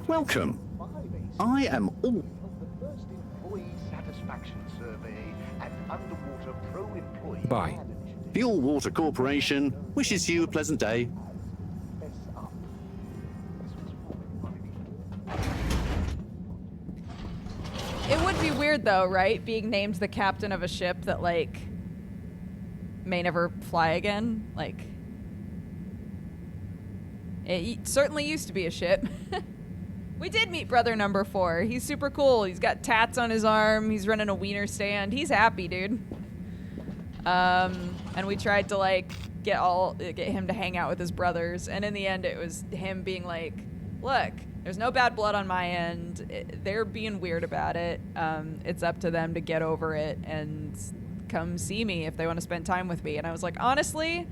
Welcome. I am all... The first employee satisfaction survey and underwater pro-employee... Bye. Fuel Water Corporation wishes you a pleasant day. It would be weird though, right? Being named the captain of a ship that like may never fly again. Like, it certainly used to be a ship. We did meet brother number 4. He's super cool. He's got tats on his arm. He's running a wiener stand. He's happy, dude. And we tried to like get him to hang out with his brothers, and in the end it was him being like, look, there's no bad blood on my end. They're being weird about it. It's up to them to get over it and come see me if they want to spend time with me. And I was like, honestly,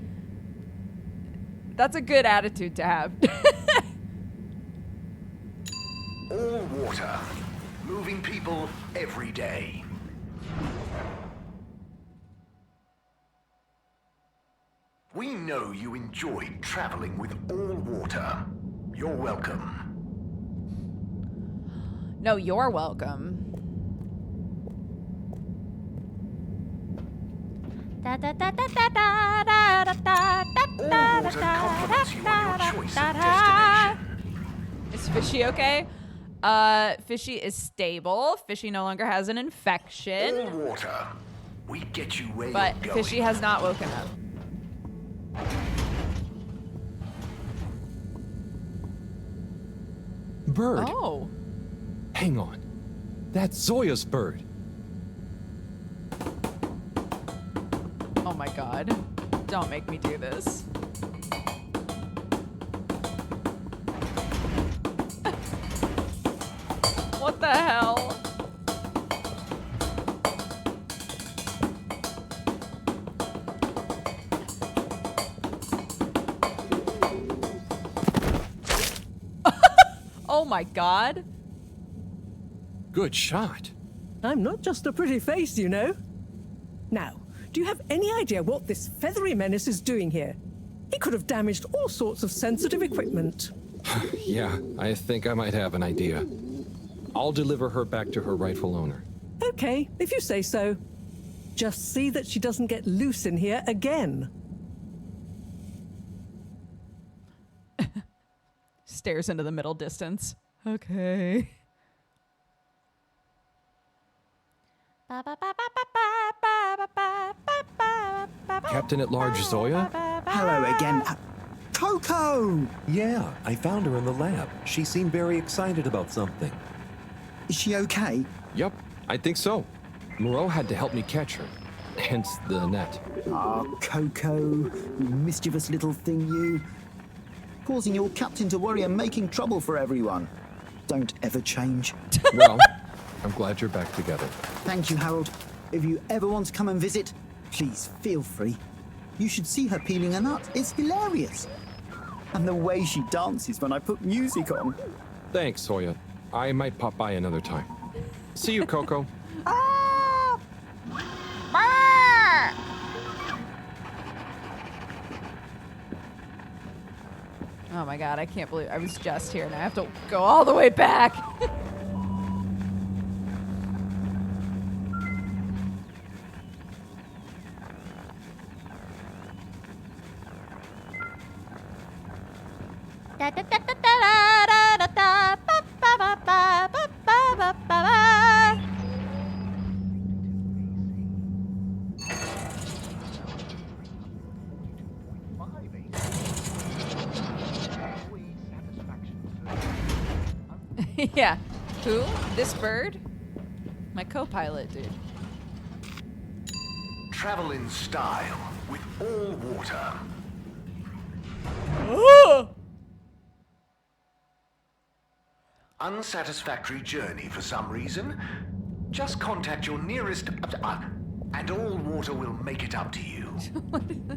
that's a good attitude to have. All water. Moving people every day. We know you enjoyed traveling with all water. You're welcome. No, you're welcome. All water compliments you on your choice of destination. Is Fishy okay? Fishy is stable. Fishy no longer has an infection. All water. We get you where But you're going. Fishy has not woken up. Bird. Oh. Hang on. That's Zoya's bird. Oh my god. Don't make me do this. What the hell? Oh my god. Good shot. I'm not just a pretty face, you know. Now, do you have any idea what this feathery menace is doing here? He could have damaged all sorts of sensitive equipment. Yeah, I think I might have an idea. I'll deliver her back to her rightful owner. Okay, if you say so. Just see that she doesn't get loose in here again. Stares into the middle distance. Okay. Captain at Large Zoya? Hello again. Coco! Yeah, I found her in the lab. She seemed very excited about something. Is she okay? Yup, I think so. Moreau had to help me catch her. Hence the net. Ah, Coco, you mischievous little thing, you. Causing your captain to worry and making trouble for everyone. Don't ever change. Well, I'm glad you're back together. Thank you, Harold. If you ever want to come and visit, please feel free. You should see her peeling a nut. It's hilarious. And the way she dances when I put music on. Thanks, Zoya. I might pop by another time. See you, Coco. Oh my god, I can't believe I was just here and I have to go all the way back. Yeah. Who? This bird? My co-pilot, dude. Travel in style with all water. Unsatisfactory journey for some reason? Just contact your nearest and all water will make it up to you.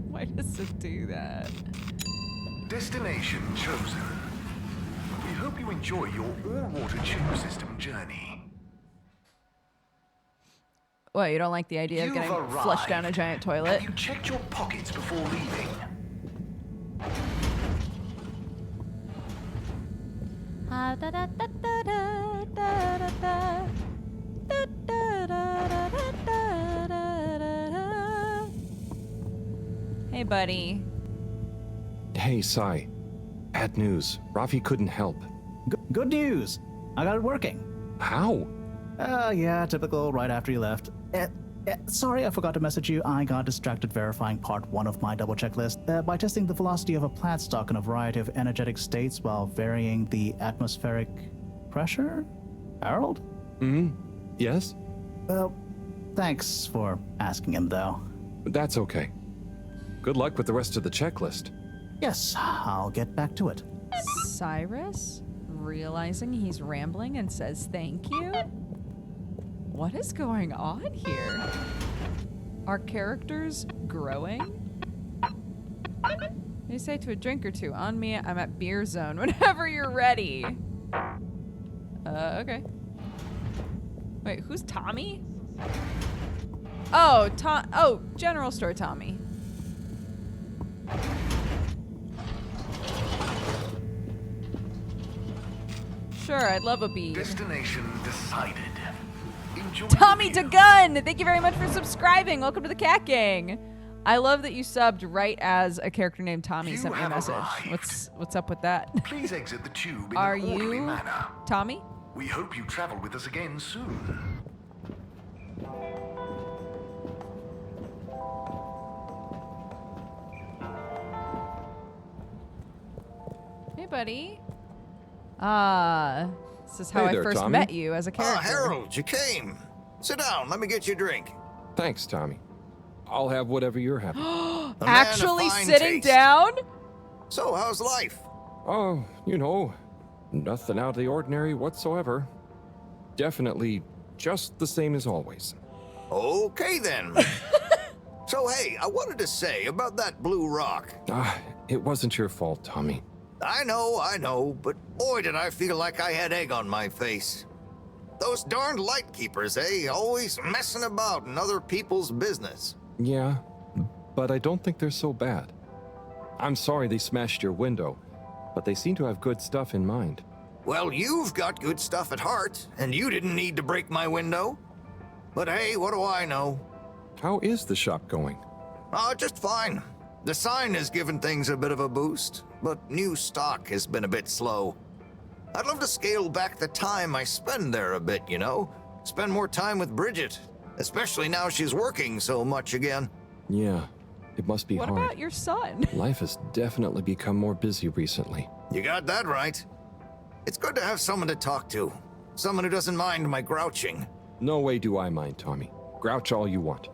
Why does it do that? Destination chosen. We hope you enjoy your all-water tube system journey. What, you don't like the idea of getting flushed down a giant toilet? Have you checked your pockets before leaving? Da, da, da, da, da, da, da, da, da. Da, da, da, da, da, da, da, da. Hey, buddy. Hey, Sai. Bad news. Rafi couldn't help. Good news. I got it working. How? Yeah, typical right after you left. Sorry, I forgot to message you. I got distracted verifying part 1 of my double checklist by testing the velocity of a plant stock in a variety of energetic states while varying the atmospheric pressure? Harold? Yes? Well, thanks for asking him, though. That's okay. Good luck with the rest of the checklist. Yes, I'll get back to it. Cyrus, realizing he's rambling and says thank you? What is going on here? Are characters growing? They say to a drink or two. On me, I'm at beer zone whenever you're ready. Okay. Wait, who's Tommy? Oh, General Store Tommy. Sure, I'd love a bead. Destination decided. Enjoy Tommy DeGun! Thank you very much for subscribing. Welcome to the Cat Gang. I love that you subbed right as a character named Tommy sent me a message. What's up with that? Please exit the tube in Are an orderly you manner. Tommy? We hope you travel with us again soon. Hey, buddy. This is how Hey I there, first Tommy. met you as a character. Harold, you came. Sit down, let me get you a drink. Thanks, Tommy. I'll have whatever you're having. Actually sitting down? So, how's life? Oh, nothing out of the ordinary whatsoever. Definitely just the same as always. Okay, then. So, hey, I wanted to say about that blue rock. It wasn't your fault, Tommy. I know, but boy did I feel like I had egg on my face. Those darned light keepers, always messing about in other people's business. Yeah, but I don't think they're so bad. I'm sorry they smashed your window, but they seem to have good stuff in mind. Well, you've got good stuff at heart, and you didn't need to break my window. But hey, what do I know? How is the shop going? Just fine. The sign has given things a bit of a boost, but new stock has been a bit slow. I'd love to scale back the time I spend there a bit, Spend more time with Bridget, especially now she's working so much again. Yeah, it must be What hard. about your son? Life has definitely become more busy recently. You got that right. It's good to have someone to talk to. Someone who doesn't mind my grouching. No way do I mind, Tommy. Grouch all you want.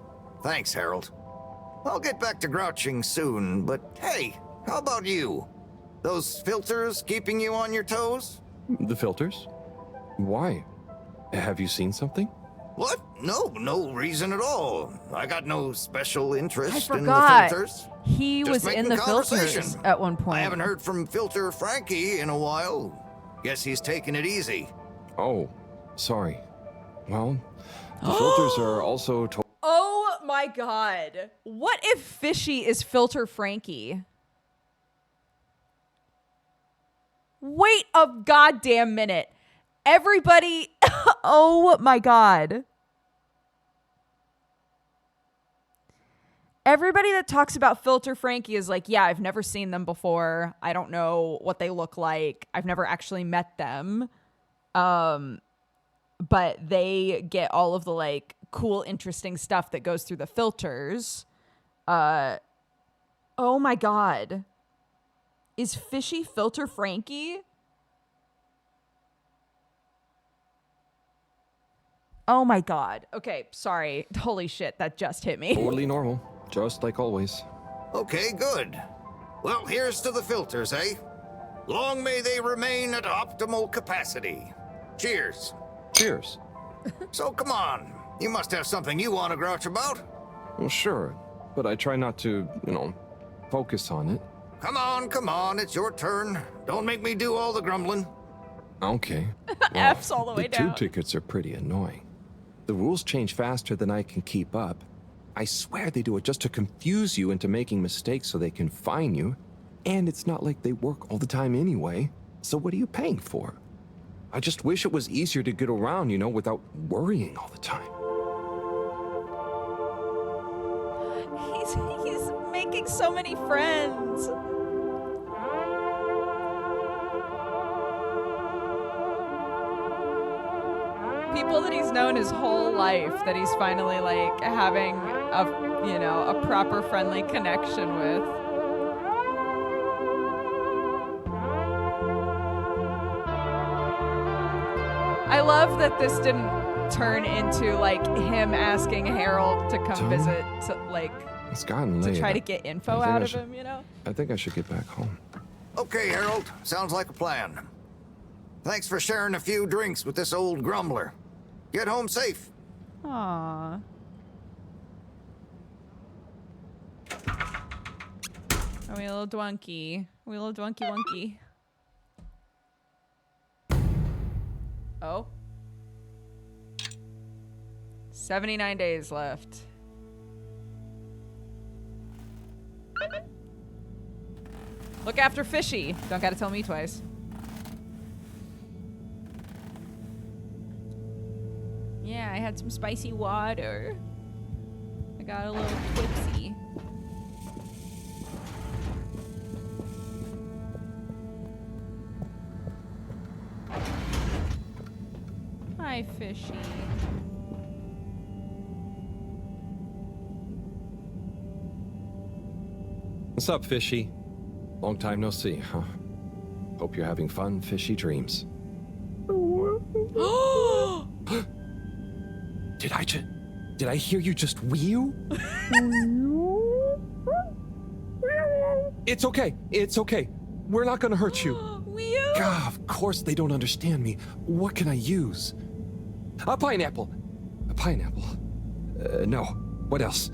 Thanks, Harold. I'll get back to grouching soon, but hey, how about you? Those filters keeping you on your toes? The filters? Why? Have you seen something? What? No reason at all. I got no special interest I in the forgot. filters. He Just was in making the conversation. filters at one point. I haven't heard from Filter Frankie in a while. Guess he's taking it easy. Oh, sorry. Well, the filters are also Oh my god. What if Fishy is Filter Frankie? Wait a goddamn minute. Everybody, oh my god. Everybody that talks about Filter Frankie is like, yeah, I've never seen them before. I don't know what they look like. I've never actually met them. But they get all of the like cool, interesting stuff that goes through the filters. Oh my god. Is Fishy Filter Frankie? Oh my god. Okay, sorry. Holy shit, that just hit me. totally normal, just like always. Okay, good. Well, here's to the filters, Long may they remain at optimal capacity. Cheers. Cheers. So come on. You must have something you want to grouch about. Well, sure, but I try not to, focus on it. Come on. It's your turn. Don't make me do all the grumbling. Okay. F's all the way The down. tube tickets are pretty annoying. The rules change faster than I can keep up. I swear they do it just to confuse you into making mistakes so they can fine you. And it's not like they work all the time anyway. So what are you paying for? I just wish it was easier to get around, you know, without worrying all the time. He's making so many friends. People that he's known his whole life, that he's finally like having a, you know, a proper friendly connection with. I love that this didn't turn into like him asking Harold to come visit to like It's gotten late. to try to get info out of him, you know? I think I should get back home. Okay, Harold. Sounds like a plan. Thanks for sharing a few drinks with this old grumbler. Get home safe. Aww. Oh, we little dwunky. We little dwunky wunky. Oh. 79 days left. Look after Fishy. Don't gotta tell me twice. Yeah, I had some spicy water. I got a little tipsy. Hi, Fishy. What's up, Fishy? Long time no see, huh? Hope you're having fun, fishy dreams. Did I hear you just wee-oo? It's okay. It's okay. We're not gonna hurt you. God, of course they don't understand me. What can I use? A pineapple. A pineapple. No. What else?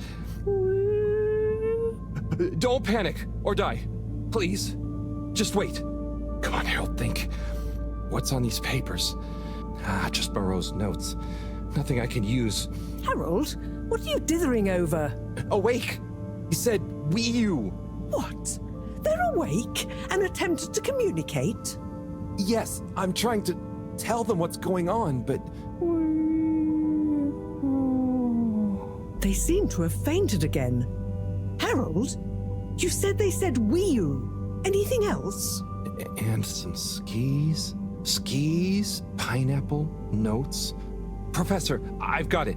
Don't panic or die. Please. Just wait. Come on, Harold, think. What's on these papers? Just Moreau's notes. Nothing I can use. Harold, what are you dithering over? Awake! He said, wee-oo. What? They're awake and attempted to communicate? Yes, I'm trying to tell them what's going on, but... They seem to have fainted again. Harold, you said they said wee-oo. Anything else? And some skis? Skis? Pineapple? Notes? Professor, I've got it.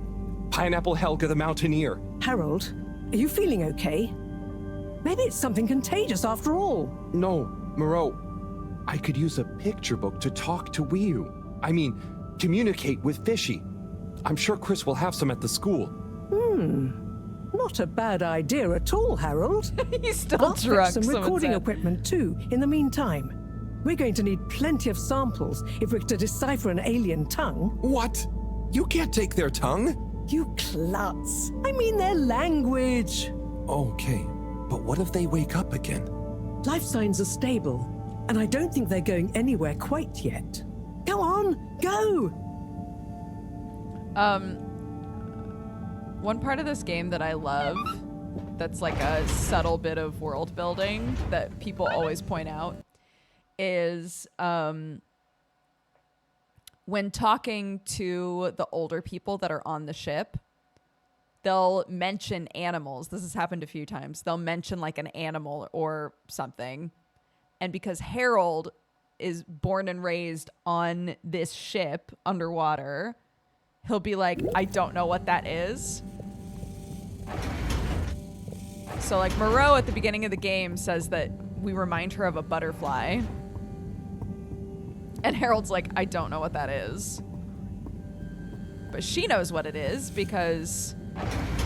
Pineapple Helga the Mountaineer. Harold, are you feeling okay? Maybe it's something contagious after all. No, Moreau. I could use a picture book to talk to wee-oo. I mean, communicate with Fishy. I'm sure Chris will have some at the school. Not a bad idea at all, Harold. He's still I'll drunk. fetch some someone recording said. equipment too, in the meantime. We're going to need plenty of samples if we're to decipher an alien tongue. What? You can't take their tongue? You klutz. I mean their language. Okay, but what if they wake up again? Life signs are stable, and I don't think they're going anywhere quite yet. Go on, go! One part of this game that I love, that's like a subtle bit of world building that people always point out, is when talking to the older people that are on the ship, they'll mention animals. This has happened a few times. They'll mention like an animal or something. And because Harold is born and raised on this ship underwater, he'll be like, I don't know what that is. So like Moreau at the beginning of the game says that we remind her of a butterfly. And Harold's like, I don't know what that is. But she knows what it is because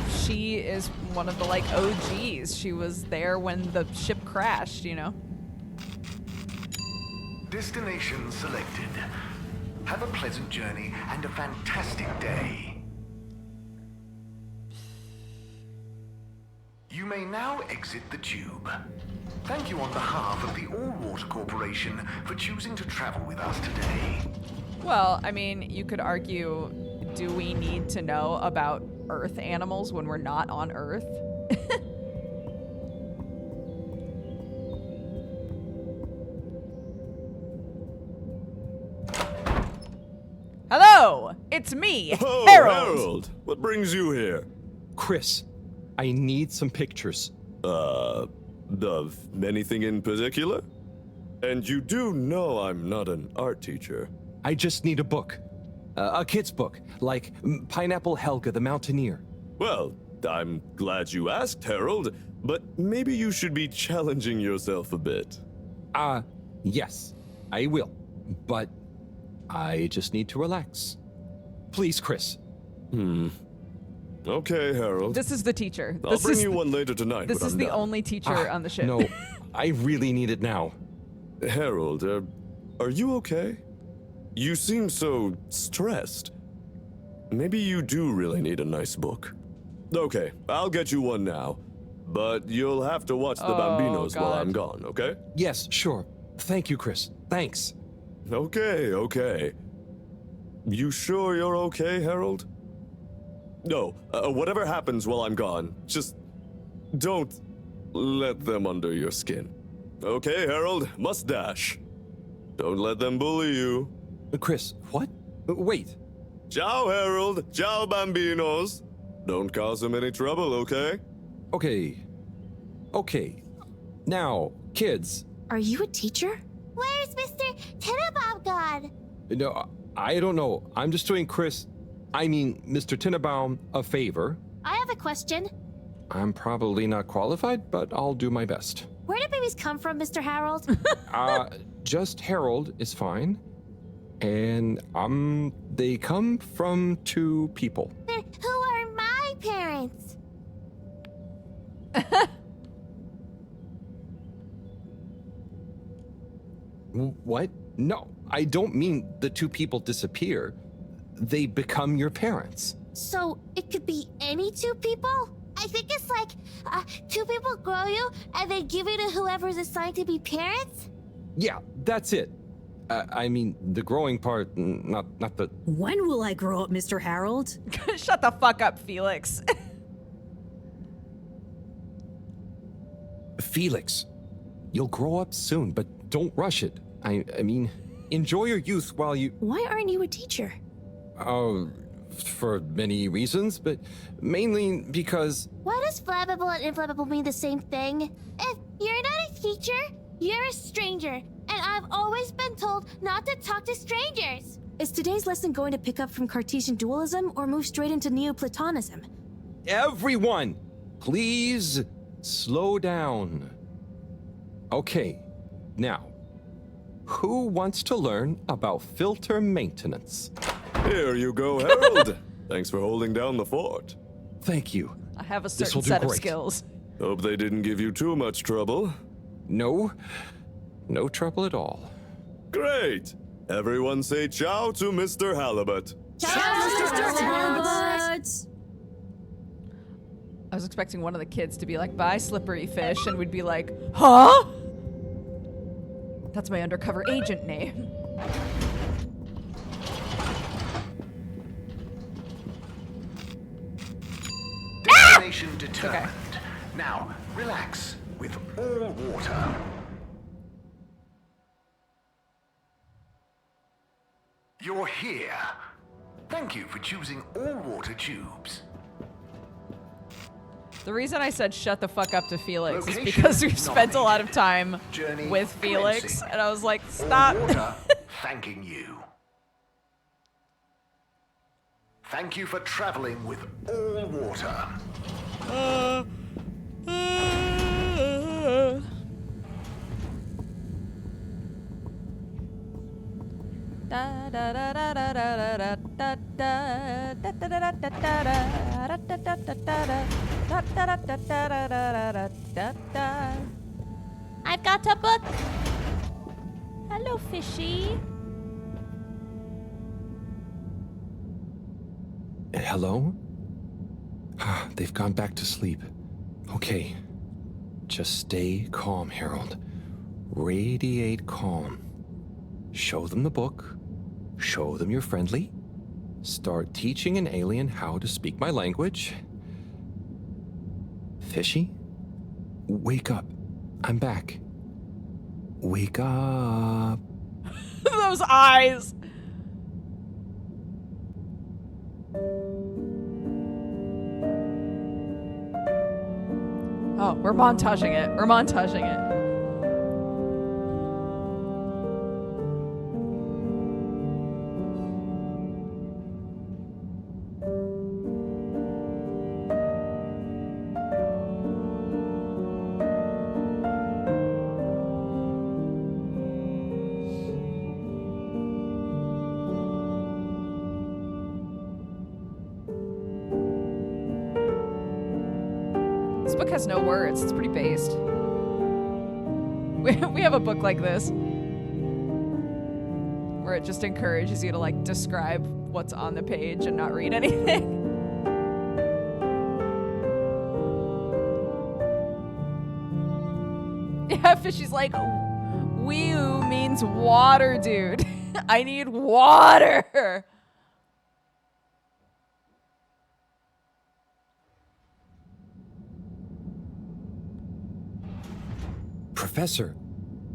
she is one of the like OGs. She was there when the ship crashed, you know? Destination selected. Have a pleasant journey and a fantastic day. You may now exit the tube. Thank you on behalf of the All-Water Corporation for choosing to travel with us today. Well, I mean, you could argue, do we need to know about Earth animals when we're not on Earth? Hello, it's me, Oh, Harold. What brings you here? Chris, I need some pictures. Of anything in particular? And you do know I'm not an art teacher. I just need a book. A kid's book, like Pineapple Helga the Mountaineer. Well, I'm glad you asked, Harold, but maybe you should be challenging yourself a bit. Yes, I will. But I just need to relax. Please, Chris. Okay, Harold. This is the teacher. I'll bring you one later tonight. This when is I'm the done. only teacher on the ship. No, I really need it now. Harold, are you okay? You seem so stressed. Maybe you do really need a nice book. Okay, I'll get you one now. But you'll have to watch the Bambinos while I'm gone, okay? Yes, sure. Thank you, Chris. Thanks. Okay. You sure you're okay, Harold? No, whatever happens while I'm gone, just don't let them under your skin. Okay, Harold? Mustache. Don't let them bully you. Chris, what? Wait. Ciao, Harold. Ciao, Bambinos. Don't cause them any trouble, okay? Okay. Now, kids. Are you a teacher? Where's Mr. Tenenbaum gone? No, I don't know. I'm just doing Mr. Tenenbaum, a favor. I have a question. I'm probably not qualified, but I'll do my best. Where do babies come from, Mr. Harold? Just Harold is fine. And, they come from 2 people. Who are my parents? What? No, I don't mean the 2 people disappear. They become your parents. So it could be any 2 people? I think it's like 2 people grow you and they give you to whoever's assigned to be parents? Yeah, that's it. The growing part, not the... When will I grow up, Mr. Harold? Shut the fuck up, Felix. Felix, you'll grow up soon, but don't rush it. Enjoy your youth while you... Why aren't you a teacher? For many reasons, but mainly because... Why does flammable and inflammable mean the same thing? If you're not a teacher, you're a stranger, and I've always been told not to talk to strangers. Is today's lesson going to pick up from Cartesian dualism or move straight into Neoplatonism? Everyone, please slow down. Okay, now, who wants to learn about filter maintenance? Here you go, Harold. Thanks for holding down the fort. Thank you. I have a certain set of skills. Hope they didn't give you too much trouble. No trouble at all. Great. Everyone say ciao to Mr. Halibut. Ciao, Mr. Halibut. I was expecting one of the kids to be like, bye, slippery fish, and we'd be like, huh? That's my undercover agent name. Destination determined. Okay. Now, relax with all water. You're here. Thank you for choosing all water tubes. The reason I said shut the fuck up to Felix is because we've spent a lot of time with Felix, and I was like, stop. All water thanking you. Thank you for traveling with all water. I've got a book. Hello, fishy. Hello? They've gone back to sleep. Okay. Just stay calm, Harold. Radiate calm. Show them the book. Show them you're friendly. Start teaching an alien how to speak my language. Fishy? Wake up. I'm back. Wake up. Those eyes. Oh, we're montaging it. We're montaging it. This book has no words. It's pretty based. We have a book like this where it just encourages you to like describe what's on the page and not read anything. Yeah, Fishy's like, Wee-oo means water, dude. I need water. Professor,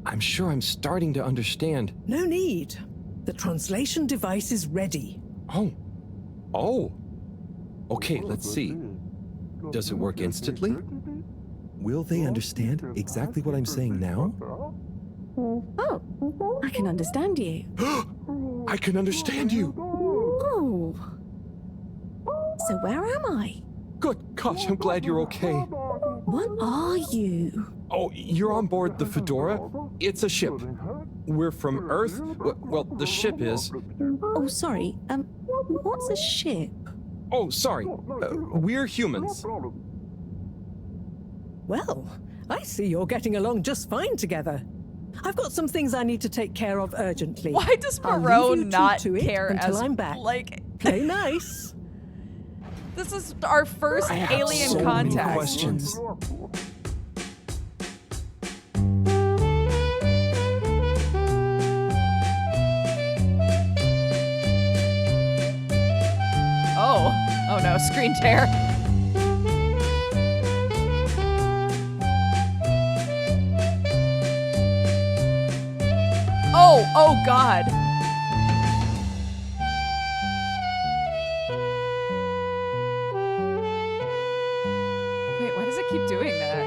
I'm sure I'm starting to understand. No need. The translation device is ready. Oh. Oh. Okay, let's see. Does it work instantly? Will they understand exactly what I'm saying now? Oh, I can understand you. I can understand you. Oh. So where am I? Good gosh, I'm glad you're okay. What are you? Oh, you're on board the Fedora? It's a ship. We're from Earth. Well, the ship is. Oh, sorry. What's a ship? Oh, sorry. We're humans. Well, I see you're getting along just fine together. I've got some things I need to take care of urgently. Why does I'll Moreau leave you two not to it care until as I'm back? like Play nice. This is our first I have alien so contact. many questions. Oh no, screen tear. Oh God. Wait, why does it keep doing that?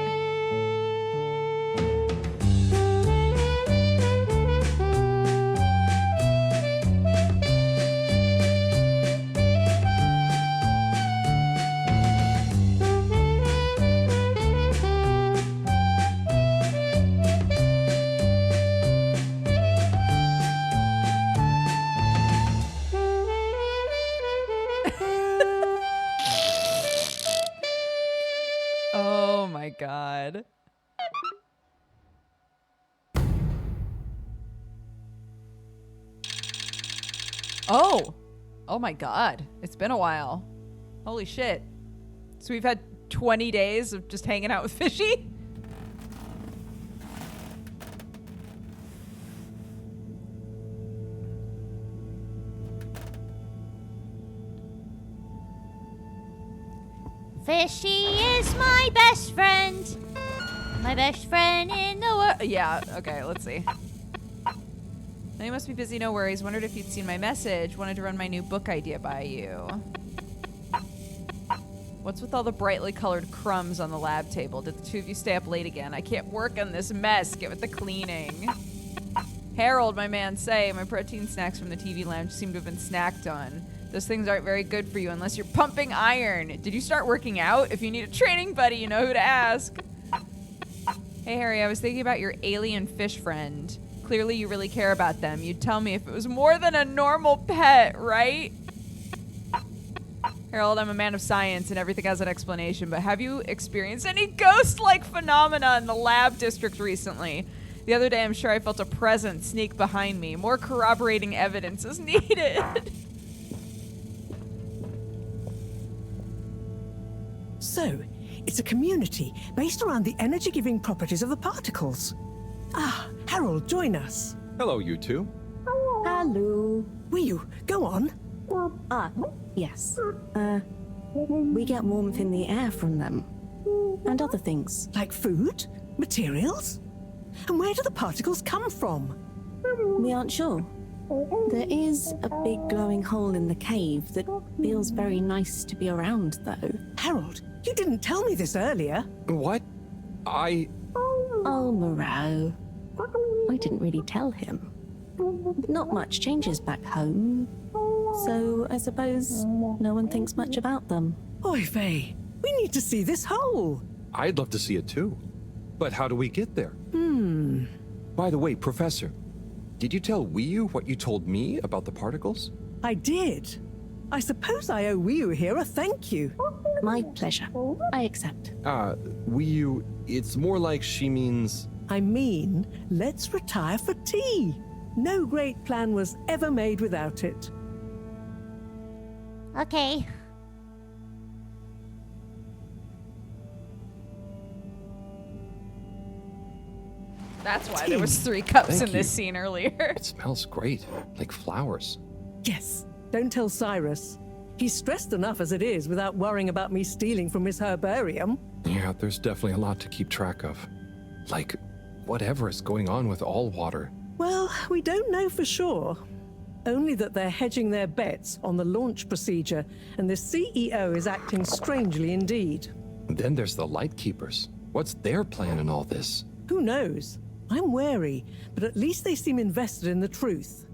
Oh my God. Oh my God. It's been a while. Holy shit. So we've had 20 days of just hanging out with Fishy? Fishy is my best friend. My best friend in the world. Yeah, okay, let's see. Now you must be busy, no worries. Wondered if you'd seen my message. Wanted to run my new book idea by you. What's with all the brightly colored crumbs on the lab table? Did the two of you stay up late again? I can't work on this mess. Get with the cleaning. Harold, my man, say, my protein snacks from the TV lounge seem to have been snacked on. Those things aren't very good for you unless you're pumping iron. Did you start working out? If you need a training buddy, you know who to ask. Hey, Harry, I was thinking about your alien fish friend. Clearly you really care about them. You'd tell me if it was more than a normal pet, right? Harold, I'm a man of science and everything has an explanation, but have you experienced any ghost-like phenomena in the lab district recently? The other day, I'm sure I felt a presence sneak behind me. More corroborating evidence is needed. So, it's a community based around the energy-giving properties of the particles. Ah, Harold, join us. Hello, you two. Hello. Will you? Go on. Yes. We get warmth in the air from them. And other things. Like food? Materials? And where do the particles come from? We aren't sure. There is a big glowing hole in the cave that feels very nice to be around, though. Harold, you didn't tell me this earlier. What? Oh, Moreau. I didn't really tell him. Not much changes back home. So I suppose no one thinks much about them. Oy vey, we need to see this hole. I'd love to see it too. But how do we get there? By the way, Professor, did you tell Wiyu what you told me about the particles? I did. I suppose I owe Wiyu here a thank you. My pleasure. I accept. Wiyu, it's more like she means... I mean, let's retire for tea. No great plan was ever made without it. Okay. That's why there was 3 cups Thank in this you. scene earlier. It smells great, like flowers. Yes, don't tell Cyrus. He's stressed enough as it is without worrying about me stealing from his herbarium. Yeah, there's definitely a lot to keep track of. Like, whatever is going on with all water. Well, we don't know for sure. Only that they're hedging their bets on the launch procedure, and the CEO is acting strangely indeed. Then there's the Lightkeepers. What's their plan in all this? Who knows? I'm wary, but at least they seem invested in the truth.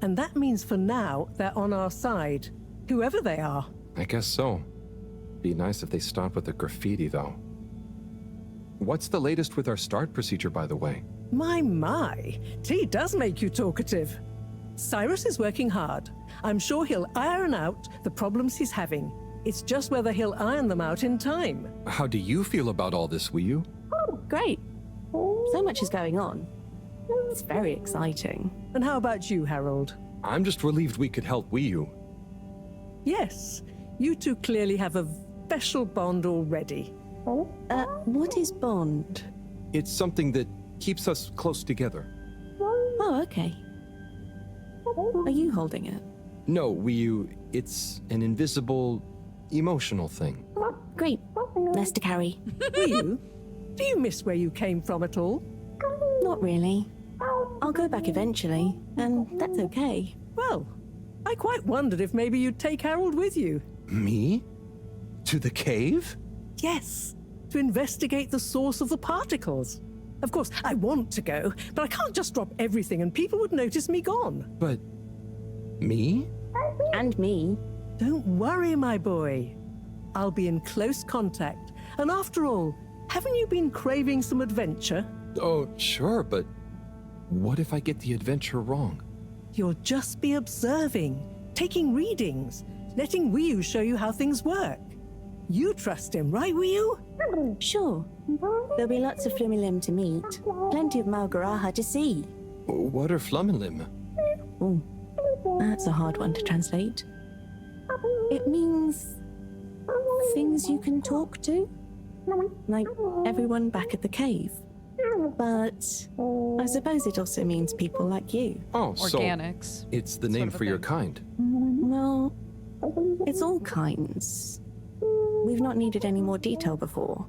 And that means for now, they're on our side. Whoever they are. I guess so. Be nice if they stopped with the graffiti, though. What's the latest with our start procedure, by the way? My. Tea does make you talkative. Cyrus is working hard. I'm sure he'll iron out the problems he's having. It's just whether he'll iron them out in time. How do you feel about all this, Wiyu? Great. So much is going on. It's very exciting. And how about you, Harold? I'm just relieved we could help Wiyu. Yes, you two clearly have a special bond already. What is bond? It's something that keeps us close together. Oh, okay. Are you holding it? No, Wiyu, it's an invisible, emotional thing. Great. Less to carry. Wiyu, do you miss where you came from at all? Not really. I'll go back eventually, and that's okay. Well, I quite wondered if maybe you'd take Harold with you. Me? To the cave? Yes, to investigate the source of the particles. Of course, I want to go, but I can't just drop everything and people would notice me gone. But... me? And me. Don't worry, my boy. I'll be in close contact. And after all, haven't you been craving some adventure? Oh, sure, but what if I get the adventure wrong? You'll just be observing, taking readings, letting Wiyu show you how things work. You trust him, right, Wiyu? Sure. There'll be lots of Flumilim to meet. Plenty of Malgaraha to see. What are Flumilim? Oh, that's a hard one to translate. It means things you can talk to. Like everyone back at the cave. But I suppose it also means people like you. Oh, Organics. So it's the name for your kind. No, it's all kinds. We've not needed any more detail before.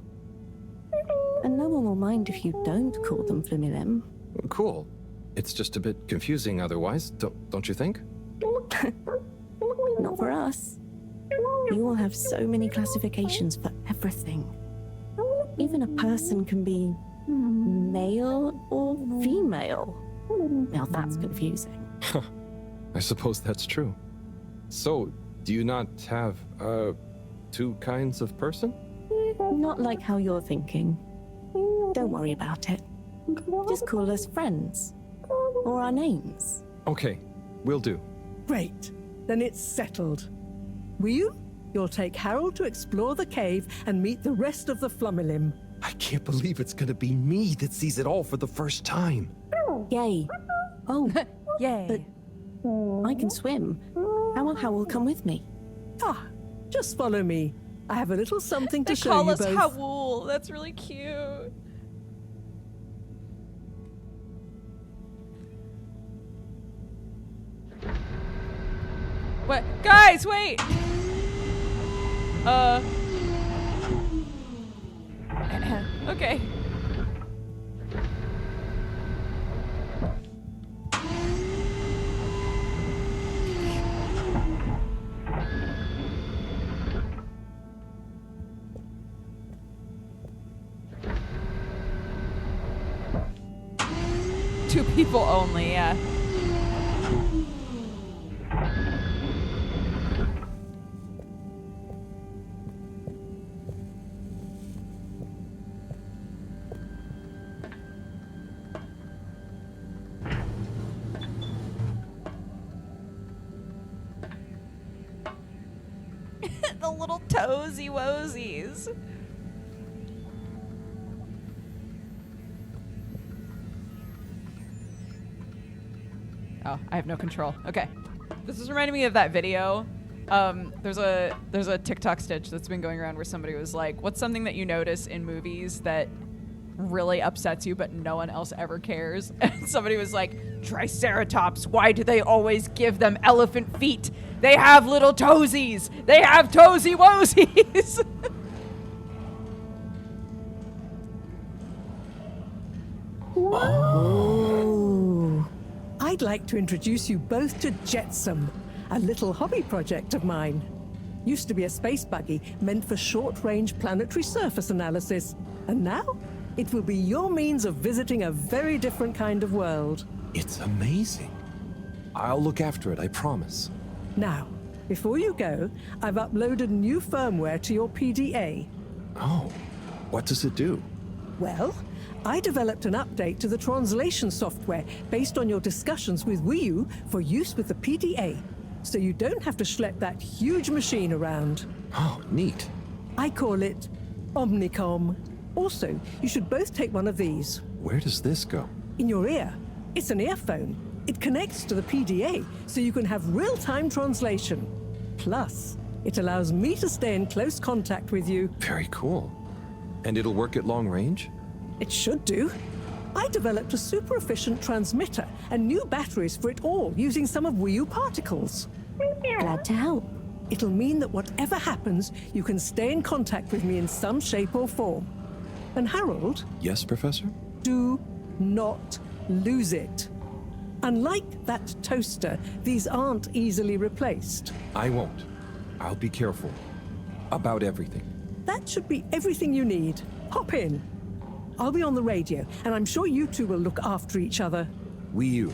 And no one will mind if you don't call them Flumilim. Cool. It's just a bit confusing otherwise, don't you think? Not for us. You all have so many classifications for everything. Even a person can be male or female. Now that's confusing. I suppose that's true. So, do you not have, two kinds of person? Not like how you're thinking. Don't worry about it. Just call us friends. Or our names. Okay, will do. Great. Then it's settled. Wiyu, you'll take Harold to explore the cave and meet the rest of the Flumilim. I can't believe it's gonna be me that sees it all for the first time. Yay. Oh, yay. But I can swim. How will come with me? Ah, just follow me. I have a little something to They show call you us both. Hawul. That's really cute. What? Guys, wait! Okay. People only, yeah. The little toesy woesies. Oh, I have no control. Okay. This is reminding me of that video. There's a TikTok stitch that's been going around where somebody was like, what's something that you notice in movies that really upsets you but no one else ever cares? And somebody was like, Triceratops, why do they always give them elephant feet? They have little toesies. They have toesy woesies. Oh. I'd like to introduce you both to Jetsam, a little hobby project of mine. Used to be a space buggy meant for short-range planetary surface analysis. And now, it will be your means of visiting a very different kind of world. It's amazing. I'll look after it, I promise. Now, before you go, I've uploaded new firmware to your PDA. Oh, what does it do? Well, I developed an update to the translation software based on your discussions with Wii U for use with the PDA, so you don't have to schlep that huge machine around. Oh, neat. I call it Omnicom. Also, you should both take one of these. Where does this go? In your ear. It's an earphone. It connects to the PDA, so you can have real-time translation. Plus, it allows me to stay in close contact with you. Very cool. And it'll work at long range? It should do. I developed a super efficient transmitter and new batteries for it all using some of Wii U particles. Glad to help. It'll mean that whatever happens, you can stay in contact with me in some shape or form. And Harold? Yes, Professor? Do not lose it. Unlike that toaster, these aren't easily replaced. I won't. I'll be careful. About everything. That should be everything you need. Hop in. I'll be on the radio, and I'm sure you two will look after each other. Wii U.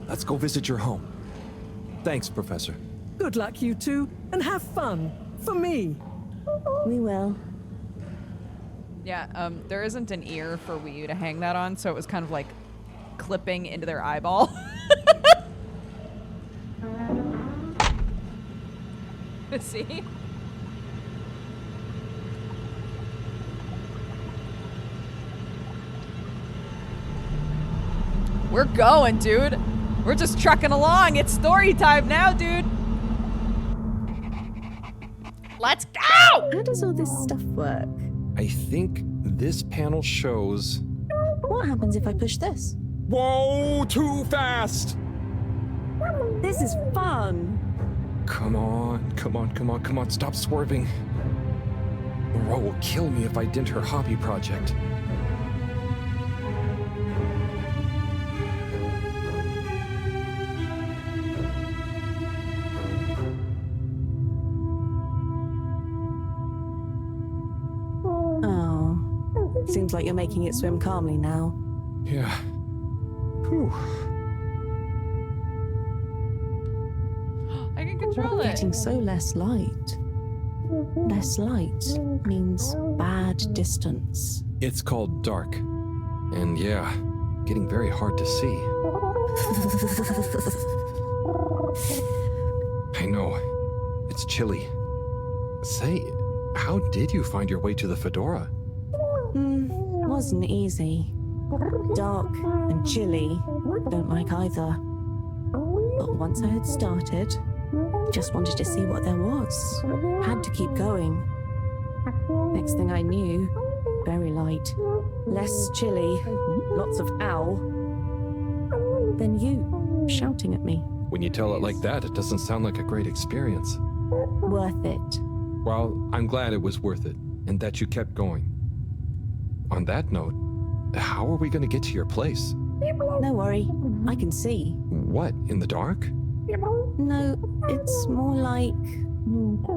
Let's go visit your home. Thanks, Professor. Good luck, you two, and have fun. For me. We will. Yeah, there isn't an ear for Wii U to hang that on, so it was kind of like clipping into their eyeball. See? We're going, dude. We're just trucking along. It's story time now, dude. Let's go! How does all this stuff work? I think this panel shows... What happens if I push this? Whoa, too fast! This is fun. Come on, come on, come on, come on, stop swerving. Ro will kill me if I dent her hobby project. Oh, seems like you're making it swim calmly now. Yeah. Whew. I can control it. Getting so less light. Less light means bad distance. It's called dark. And yeah, getting very hard to see. I know. It's chilly. Say, how did you find your way to the Fedora? Wasn't easy. Dark and chilly. Don't like either. But once I had started, just wanted to see what there was. Had to keep going. Next thing I knew, very light. Less chilly. Lots of owl. Then you, shouting at me. When you tell it like that, it doesn't sound like a great experience. Worth it. Well, I'm glad it was worth it, and that you kept going. On that note, how are we going to get to your place? No worry, I can see. What, in the dark? No, it's more like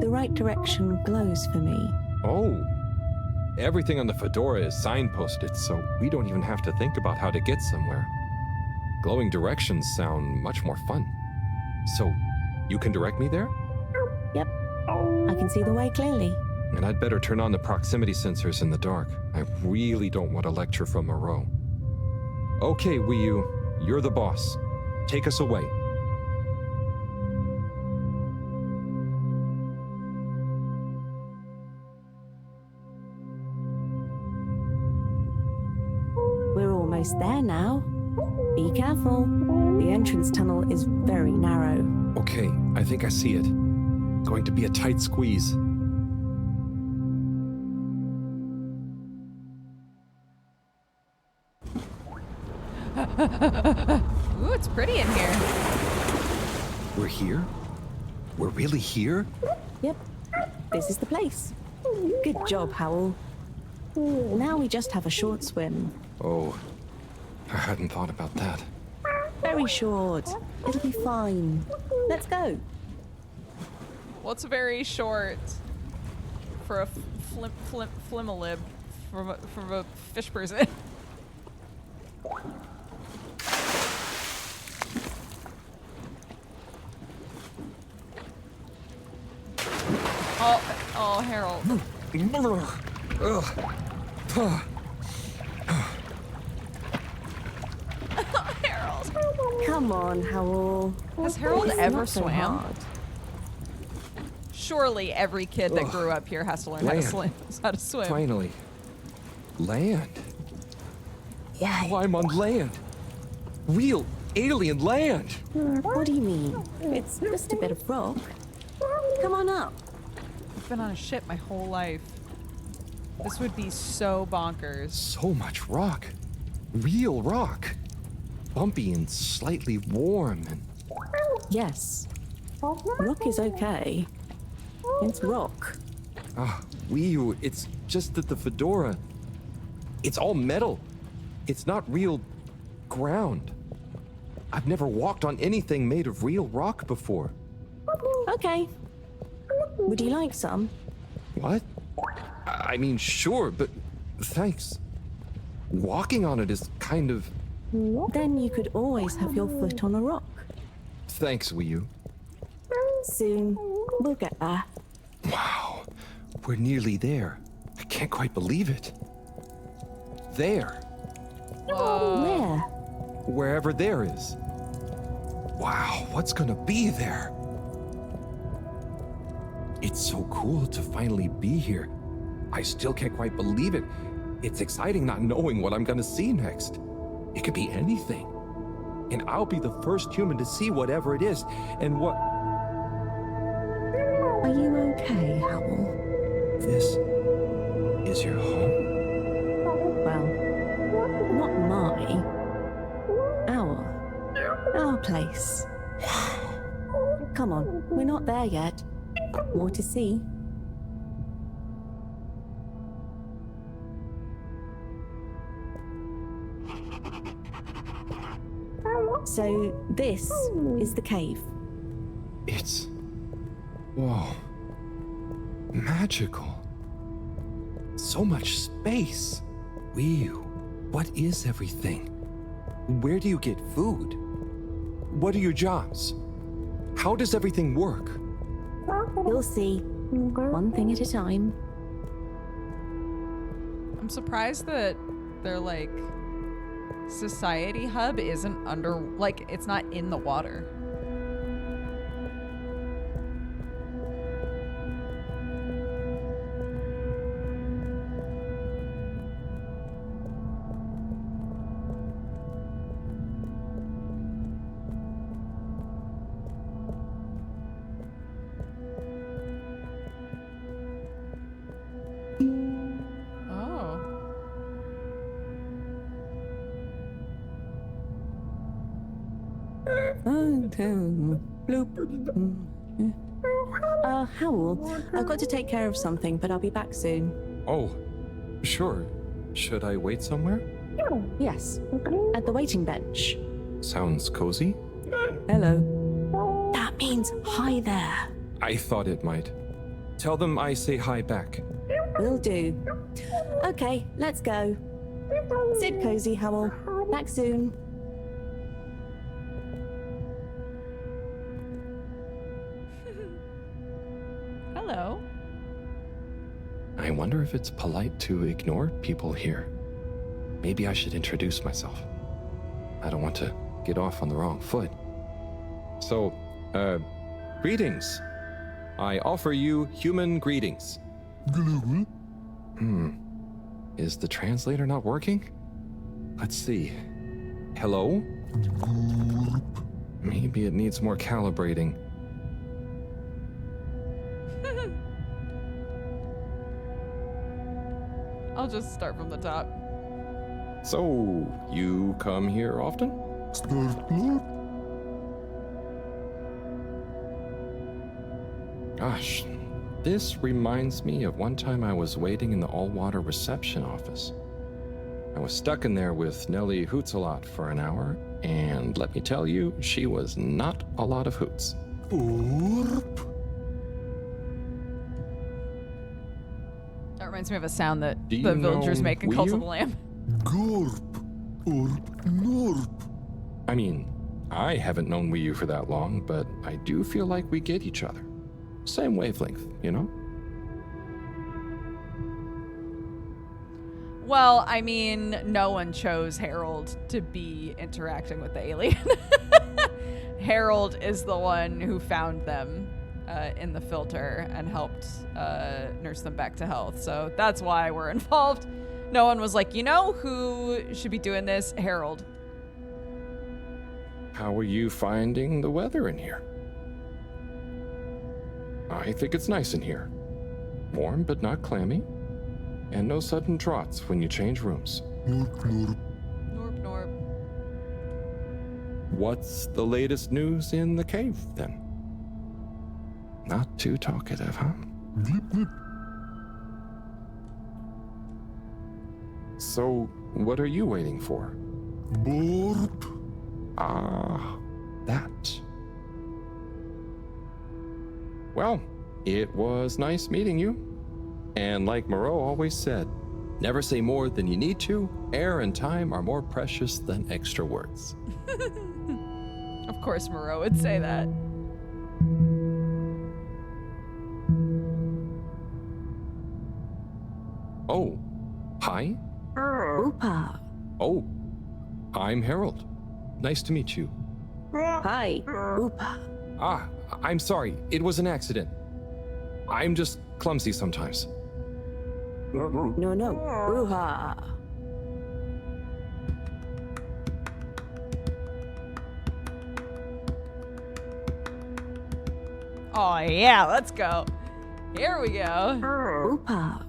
the right direction glows for me. Oh. Everything on the Fedora is signposted, so we don't even have to think about how to get somewhere. Glowing directions sound much more fun. So, you can direct me there? Yep. I can see the way clearly. And I'd better turn on the proximity sensors in the dark. I really don't want a lecture from Moreau. Okay, Wii U, you're the boss. Take us away. We're almost there now. Be careful. The entrance tunnel is very narrow. Okay, I think I see it. Going to be a tight squeeze. Ooh, it's pretty in here. We're here? We're really here? Yep. This is the place. Good job, Howell. Now we just have a short swim. Oh, I hadn't thought about that. Very short. It'll be fine. Let's go. What's very short for a flimmalib from a fish person? Oh, Harold. Harold. Come on, Howell. Has Harold It's ever not so swam? hard. Surely every kid that grew up here has to learn how to swim. Finally. Land. Yeah. Oh, I'm on land. Real alien land. What do you mean? It's just a bit of rock. Come on up. I've been on a ship my whole life. This would be so bonkers. So much rock. Real rock. Bumpy and slightly warm and... Yes. Rock is okay. It's rock. Ah, Wii U, it's just that the Fedora... It's all metal. It's not real ground. I've never walked on anything made of real rock before. Okay. Would you like some? What? I mean, sure, but thanks. Walking on it is kind of... Then you could always have your foot on a rock. Thanks, Wii U. Soon, we'll get there. Wow, we're nearly there. I can't quite believe it. There. Where? Wherever there is. Wow, what's gonna be there? It's so cool to finally be here. I still can't quite believe it. It's exciting not knowing what I'm gonna see next. It could be anything. And I'll be the first human to see whatever it is, and what... Are you okay, Howell? This is your home? Well, not my. Our place. Come on, we're not there yet. More to see. So, this is the cave. It's... whoa. Magical. So much space. Wii U, what is everything? Where do you get food? What are your jobs? How does everything work? You'll see. One thing at a time. I'm surprised that their like society hub isn't under, like, it's not in the water. Howell, I've got to take care of something, but I'll be back soon. Oh, sure. Should I wait somewhere? Yes, at the waiting bench. Sounds cozy. Hello. That means hi there. I thought it might. Tell them I say hi back. Will do. Okay, let's go. Sit cozy, Howell. Back soon. Hello. I wonder if it's polite to ignore people here. Maybe I should introduce myself. I don't want to get off on the wrong foot. So, greetings. I offer you human greetings. Is the translator not working? Let's see. Hello? Maybe it needs more calibrating. I'll just start from the top. So, you come here often? Gosh, this reminds me of one time I was waiting in the all-water reception office. I was stuck in there with Nellie Hoots-a-lot for an hour, and let me tell you, she was not a lot of hoots. That reminds me of a sound that Do you the villagers know make in Cult of the Wii Lamb. I mean, I haven't known Wii U for that long, but I do feel like we get each other. Same wavelength, you know? Well, I mean, no one chose Harold to be interacting with the alien. Harold is the one who found them in the filter and helped nurse them back to health. So that's why we're involved. No one was like, you know who should be doing this? Harold. How are you finding the weather in here? I think it's nice in here. Warm but not clammy. And no sudden draughts when you change rooms. Norp, norp. What's the latest news in the cave, then? Not too talkative, huh? So, what are you waiting for? Ah, that. Well, it was nice meeting you. And like Moreau always said, never say more than you need to. Air and time are more precious than extra words. Of course Moreau would say that. Oh, hi? Oopa. Oh, I'm Harold. Nice to meet you. Hi, Oopa. Ah, I'm sorry. It was an accident. I'm just clumsy sometimes. No. Ruha. Oh yeah, let's go. Here we go. Oopa.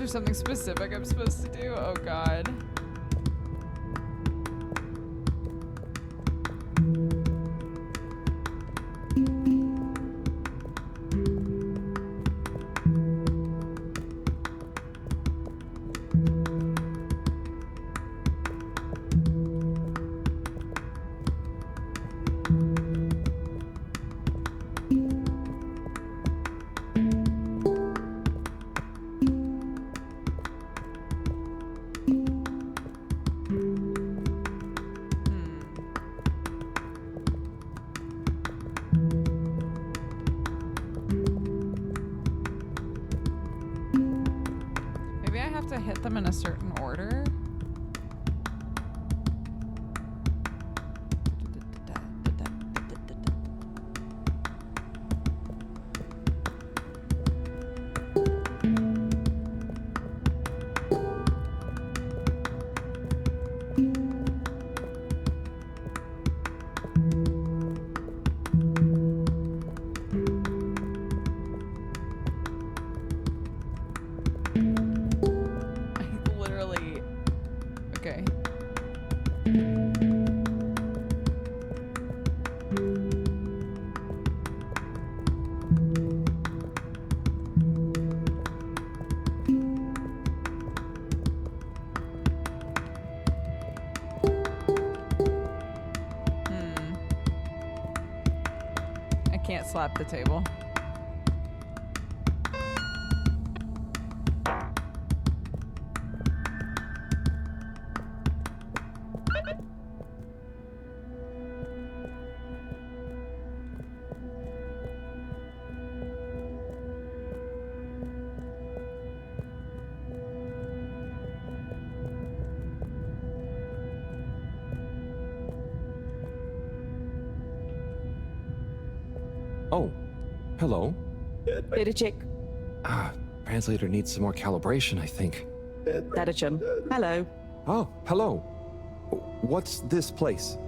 Something specific I'm supposed to do? Oh god. To hit them in a certain order. can't slap the table. Oh, hello. Chick. Translator needs some more calibration, I think. Dadachum. Hello. Oh, hello. What's this place?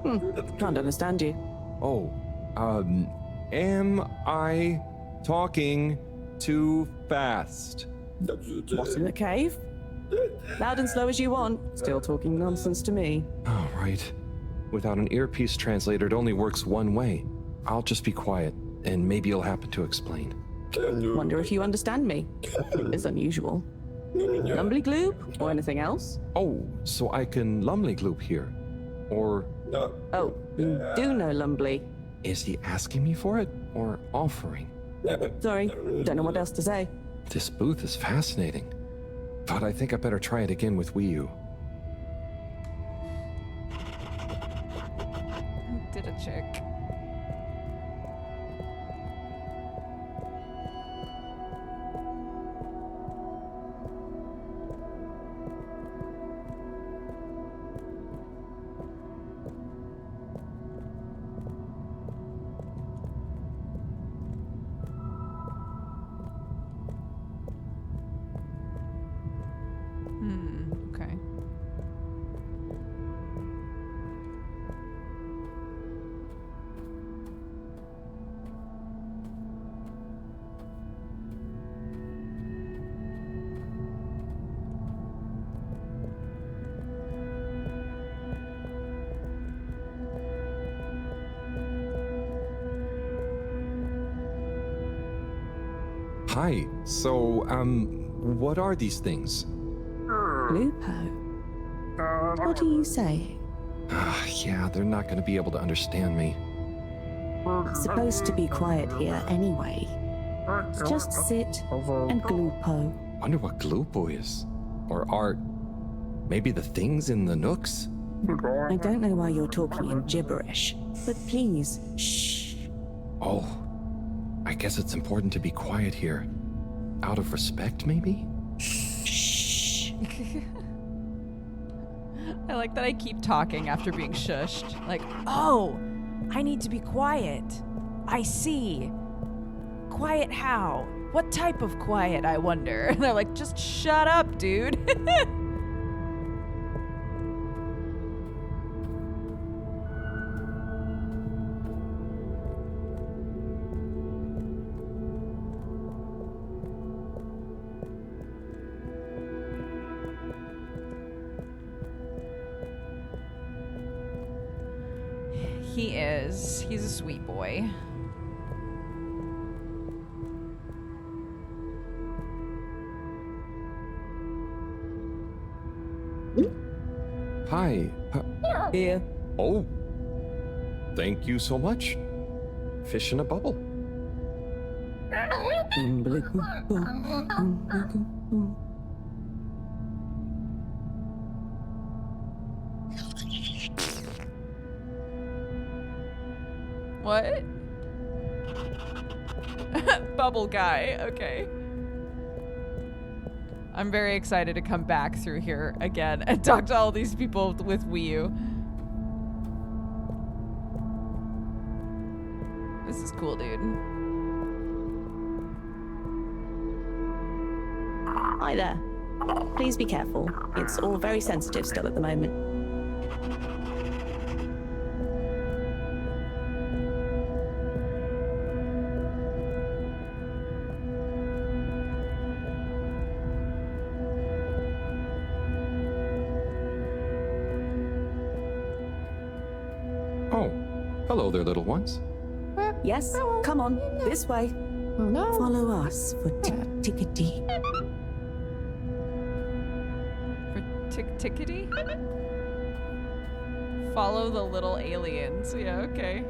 Can't understand you. Oh, am I talking too fast? What's in the cave? Loud and slow as you want. Still talking nonsense to me. Oh, right. Without an earpiece translator, it only works one way. I'll just be quiet, and maybe you'll happen to explain. Wonder if you understand me. It's unusual. Lumbly gloop or anything else? Oh, so I can Lumley Gloop here. Or... Oh, you do know Lumbly. Is he asking me for it, or offering? Sorry, don't know what else to say. This booth is fascinating. But I think I better try it again with Wii U. Did a chick. Okay. Hi, so, what are these things? Lupo. What do you say? Yeah, they're not gonna be able to understand me. Supposed to be quiet here anyway. Just sit and glupo. Wonder what Glupo is. Or art. Maybe the things in the nooks? I don't know why you're talking in gibberish, but please, shh. Oh, I guess it's important to be quiet here. Out of respect, maybe? Shh. I like that I keep talking after being shushed. Like, oh, I need to be quiet. I see. Quiet how? What type of quiet, I wonder? And they're like, just shut up, dude. He is. He's a sweet boy. Hi. Here. Oh. Thank you so much. Fish in a bubble. What? Bubble guy, okay. I'm very excited to come back through here again and talk to all these people with Wii U. This is cool, dude. Hi there. Please be careful. It's all very sensitive still at the moment. Oh, hello there, little ones. Yes, come on, this way. Oh no. Follow us for tickety. For tickety? Follow the little aliens. Yeah, okay.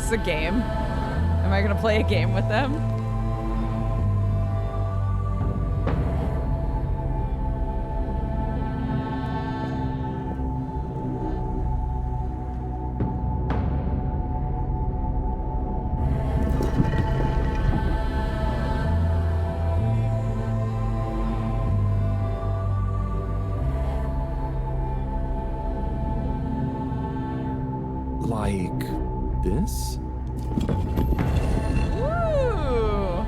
this a game? Am I gonna play a game with them? Like this? Woo!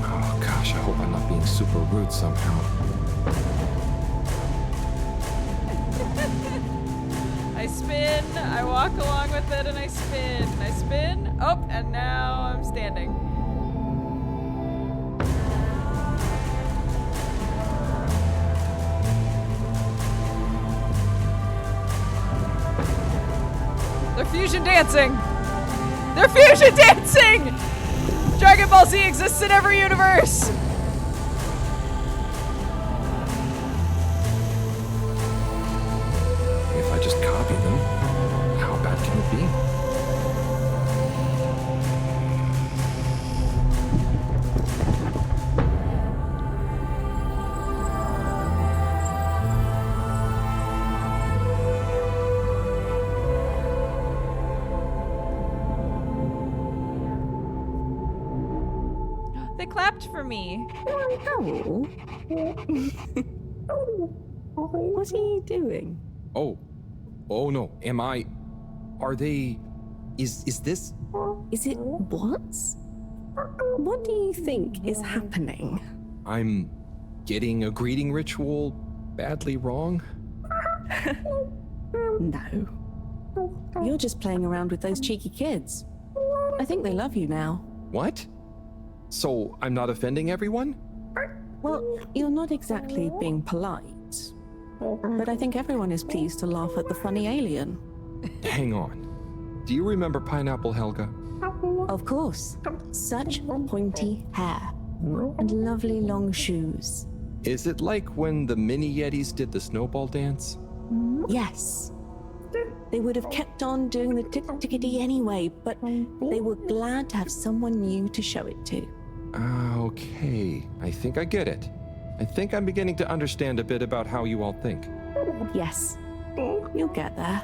Oh gosh, I hope I'm not being super rude somehow. I spin, I walk along with it, and I spin. I spin. Oh, and now I'm standing. They're fusion dancing! They're fusion dancing! Dragon Ball Z exists in every universe! If I just copy them, how bad can it be? They clapped for me. Oh. What are you doing? Oh. Oh no. Am I... Are they... Is this... Is it what? What do you think is happening? I'm getting a greeting ritual badly wrong? No. You're just playing around with those cheeky kids. I think they love you now. What? So I'm not offending everyone? Well, you're not exactly being polite. But I think everyone is pleased to laugh at the funny alien. Hang on. Do you remember Pineapple Helga? Of course. Such pointy hair. And lovely long shoes. Is it like when the mini Yetis did the snowball dance? Yes. They would have kept on doing the tick-tickety anyway, but they were glad to have someone new to show it to. Okay. I think I get it. I think I'm beginning to understand a bit about how you all think. Yes. You'll get there.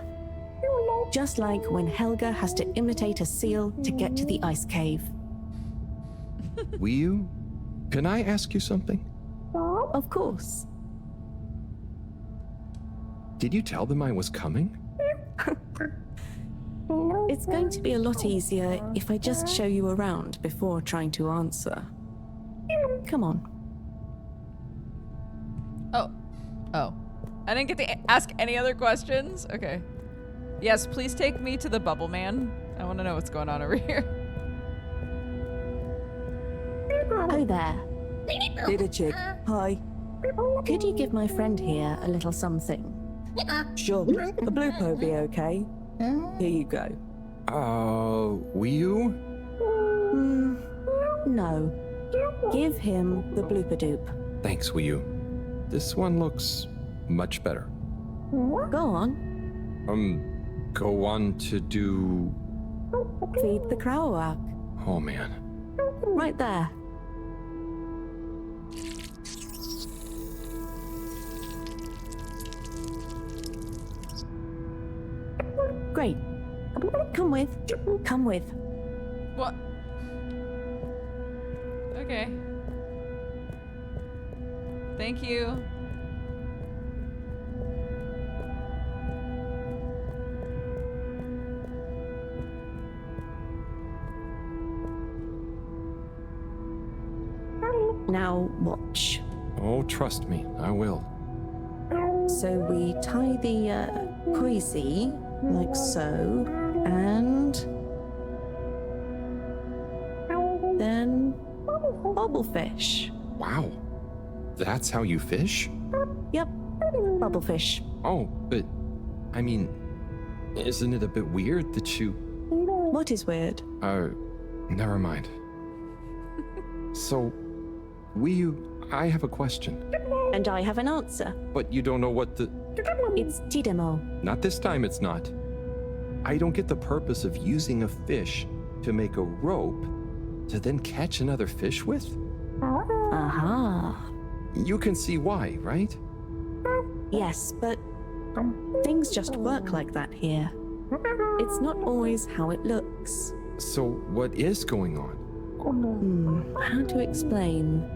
Just like when Helga has to imitate a seal to get to the ice cave. Wiyu, can I ask you something? Of course. Did you tell them I was coming? It's going to be a lot easier if I just show you around before trying to answer. Come on. Oh. I didn't get to ask any other questions? Okay. Yes, please take me to the Bubble Man. I want to know what's going on over here. Oh there. Little chick. Hi. Could you give my friend here a little something? Sure. The blooper will be okay. Here you go. Wiyu? No. Give him the blooper doop. Thanks, Wiyu. This one looks much better. Go on. Go on to do... Feed the Crowak. Oh, man. Right there. Great. Come with. Come with. What? Okay. Thank you. Now watch. Oh, trust me, I will. So we tie the koizi like so, and then bubblefish. Wow. That's how you fish? Yep, bubblefish. Oh, but, I mean, isn't it a bit weird that you... What is weird? Never mind. So, I have a question. And I have an answer. But you don't know what the... It's tidemo. Not this time, it's not. I don't get the purpose of using a fish to make a rope to then catch another fish with? Aha. You can see why, right? Yes, but things just work like that here. It's not always how it looks. So, what is going on? How to explain?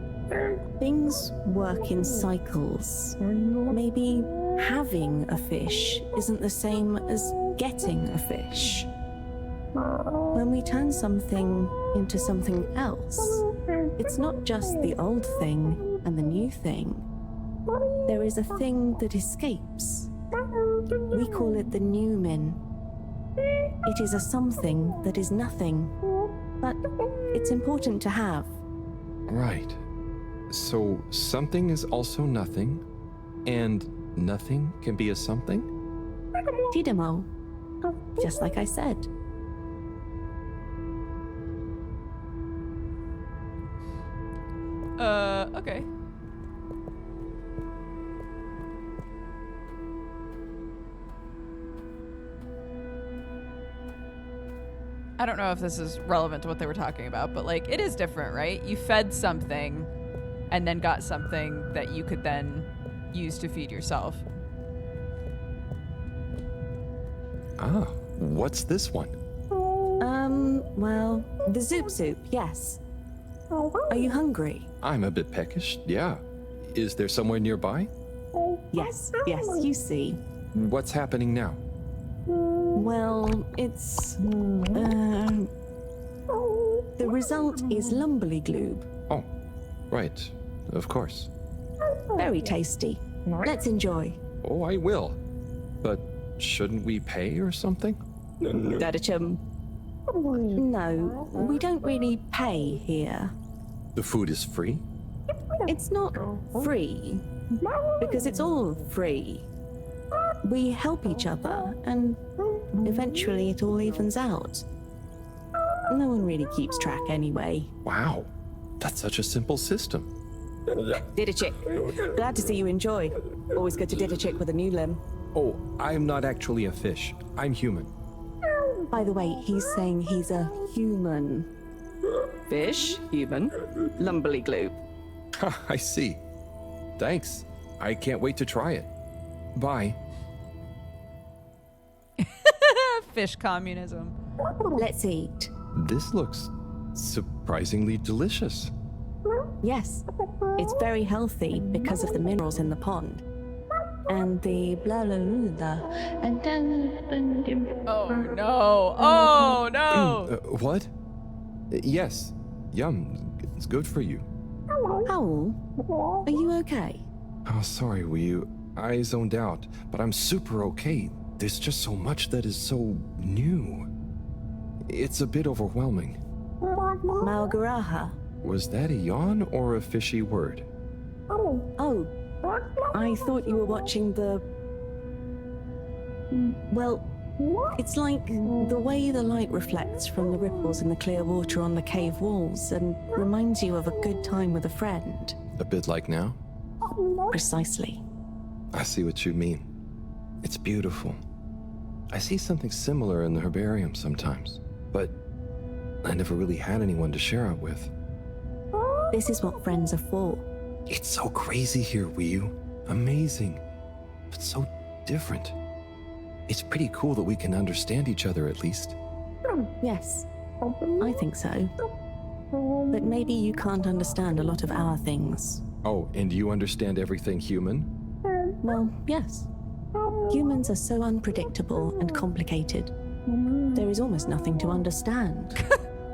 Things work in cycles. Maybe having a fish isn't the same as getting a fish. When we turn something into something else, it's not just the old thing and the new thing. There is a thing that escapes. We call it the Newman. It is a something that is nothing, but it's important to have. Right. So, something is also nothing, and nothing can be a something? Tidemo. Just like I said. Okay. I don't know if this is relevant to what they were talking about, but like, it is different, right? You fed something and then got something that you could then use to feed yourself. Ah, what's this one? Well, the Zoop Soup, yes. Are you hungry? I'm a bit peckish, yeah. Is there somewhere nearby? Yes, you see. What's happening now? Well, it's... the result is Lumberly Gloob. Oh, right. Of course. Very tasty. Let's enjoy. Oh, I will. But shouldn't we pay or something? Dadachum. No, we don't really pay here. The food is free? It's not free, because it's all free. We help each other, and eventually it all evens out. No one really keeps track anyway. Wow, that's such a simple system. Didachick, glad to see you enjoy. Always good to Didachick with a new limb. Oh, I'm not actually a fish. I'm human. By the way, he's saying he's a human. Fish, human, Lumberly Gloob. I see. Thanks. I can't wait to try it. Bye. Fish communism. Let's eat. This looks surprisingly delicious. Yes, it's very healthy because of the minerals in the pond. And the blah blah blah. And then. Oh no! Oh no! What? Yes. Yum. It's good for you. Owl, are you okay? Oh, sorry, I zoned out, but I'm super okay. There's just so much that is so new. It's a bit overwhelming. Malgaraha. Was that a yawn or a fishy word? Oh, I thought you were watching the... Well, it's like the way the light reflects from the ripples in the clear water on the cave walls and reminds you of a good time with a friend. A bit like now? Precisely. I see what you mean. It's beautiful. I see something similar in the herbarium sometimes, but I never really had anyone to share it with. This is what friends are for. It's so crazy here, Wii. Amazing, but so different. It's pretty cool that we can understand each other at least. Yes, I think so. But maybe you can't understand a lot of our things. Oh, and you understand everything human? Well, yes. Humans are so unpredictable and complicated. There is almost nothing to understand.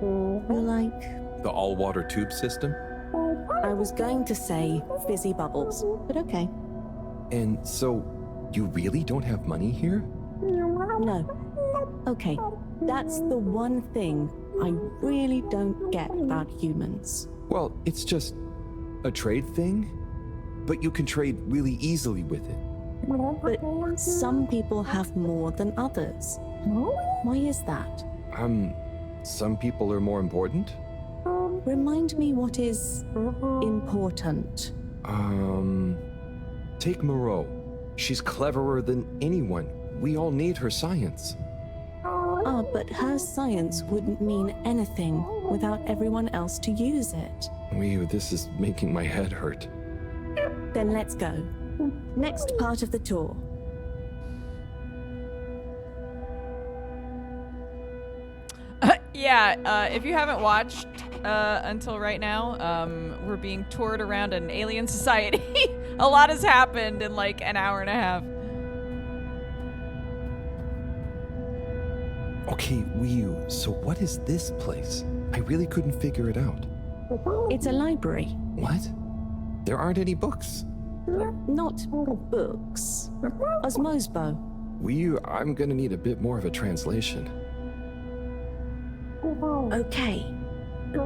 We're like... The all-water tube system? I was going to say fizzy bubbles, but okay. And so, you really don't have money here? No. Okay, that's the one thing I really don't get about humans. Well, it's just a trade thing, but you can trade really easily with it. But some people have more than others. Why is that? Some people are more important? Remind me what is important. Take Moreau. She's cleverer than anyone. We all need her science. But her science wouldn't mean anything without everyone else to use it. This is making my head hurt. Then let's go. Next part of the tour. Yeah, if you haven't watched until right now, we're being toured around an alien society. A lot has happened in like an hour and a half. Okay, Wiyu, so what is this place? I really couldn't figure it out. It's a library. What? There aren't any books. Not books. Osmosbo. Wiyu, I'm gonna need a bit more of a translation. Okay.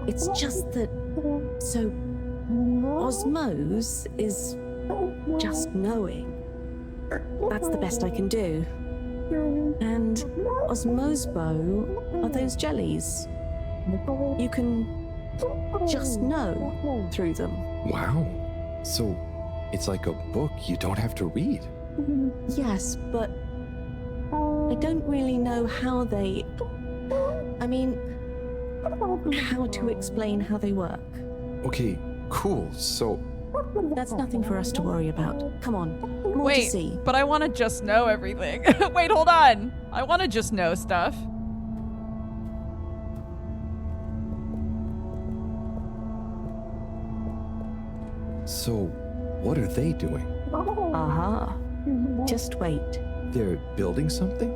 It's just that... So... Osmose is... just knowing. That's the best I can do. And Osmosbo are those jellies. You can just know through them. Wow. So, it's like a book you don't have to read. Yes, but I don't really know how they... I mean, how to explain how they work. Okay, cool. So... That's nothing for us to worry about. Come on, more to see. Wait, but I want to just know everything. Wait, hold on. I want to just know stuff. So, what are they doing? Aha. Just wait. They're building something?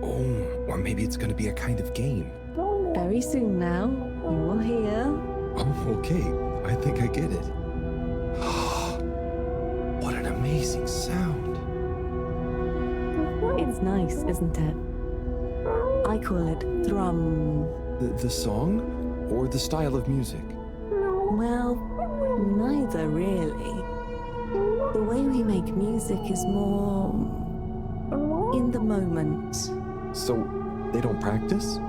Oh, or maybe it's gonna be a kind of game. Very soon now, you will hear. Oh, okay. I think I get it. What an amazing sound. It's nice, isn't it? I call it thrum. The song? Or the style of music? Well, neither really. The way we make music is more... in the moment. So, they don't practice?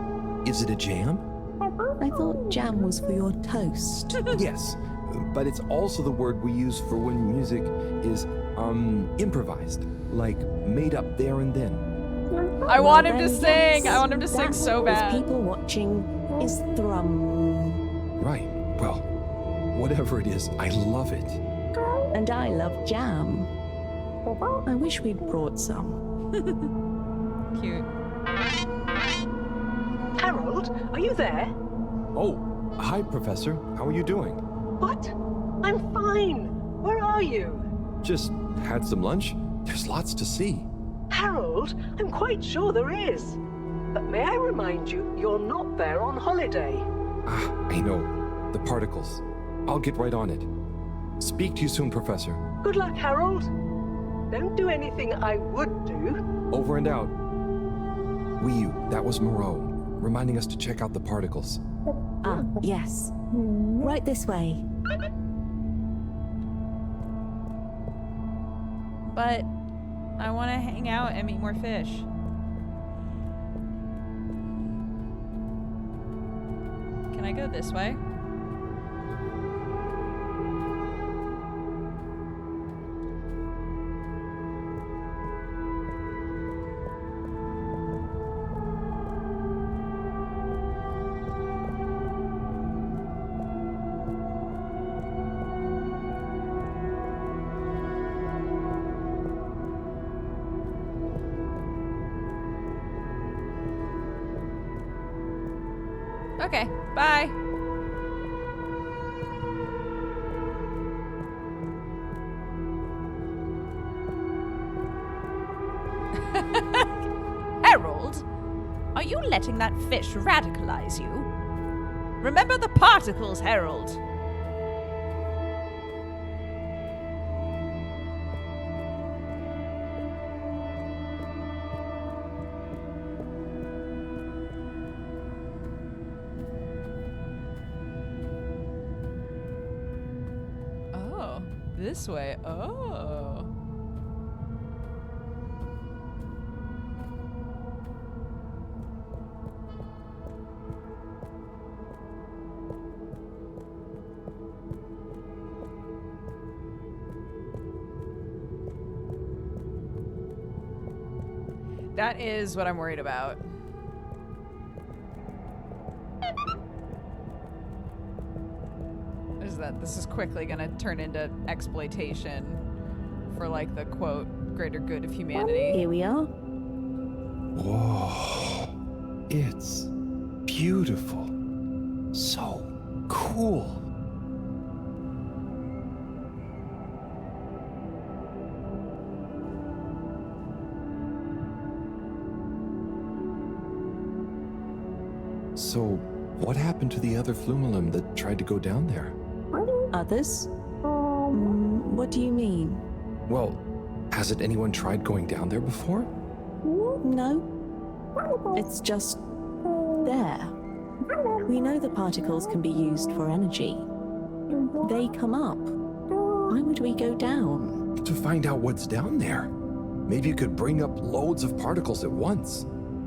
Is it a jam? I thought jam was for your toast. Yes, but it's also the word we use for when music is, improvised. Like, made up there and then. I want him to sing! I want him to sing so bad. People watching is thrum. Right. Well, whatever it is, I love it. And I love jam. I wish we'd brought some. Cute. Harold, are you there? Oh, hi, Professor. How are you doing? What? I'm fine. Where are you? Just had some lunch. There's lots to see. Harold, I'm quite sure there is. But may I remind you, you're not there on holiday. I know. The particles. I'll get right on it. Speak to you soon, Professor. Good luck, Harold. Don't do anything I would do. Over and out. Wiyu, that was Moreau, reminding us to check out the particles. Ah, yes. Right this way. But I want to hang out and meet more fish. Can I go this way? Okay, bye. Harold, are you letting that fish radicalize you? Remember the particles, Harold. this way. Oh. That is what I'm worried about. Is that this is quickly gonna turn into exploitation for like the quote greater good of humanity. Here we are. Whoa. It's beautiful. So cool. So, what happened to the other Flumelum that tried to go down there? Others? What do you mean? Well, hasn't anyone tried going down there before? No. It's just there. We know the particles can be used for energy. They come up. Why would we go down? To find out what's down there. Maybe you could bring up loads of particles at once.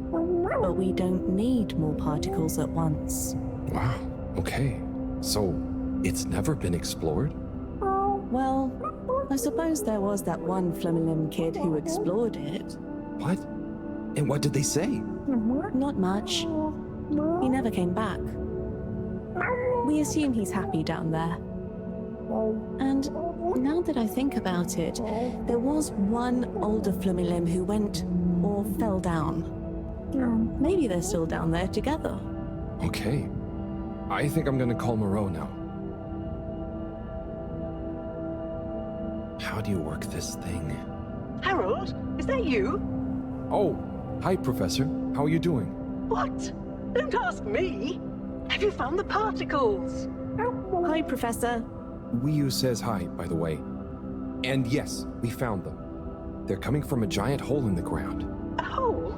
But we don't need more particles at once. Wow, okay. So, it's never been explored? Well, I suppose there was that one Flumelum kid who explored it. What? And what did they say? Not much. He never came back. We assume he's happy down there. And now that I think about it, there was one older Flumelum who went or fell down. Maybe they're still down there together. Okay. I think I'm gonna call Moreau now. How do you work this thing? Harold, is that you? Oh, hi, Professor. How are you doing? What? Don't ask me. Have you found the particles? Hi, Professor. Wiyu says hi, by the way. And yes, we found them. They're coming from a giant hole in the ground. A hole?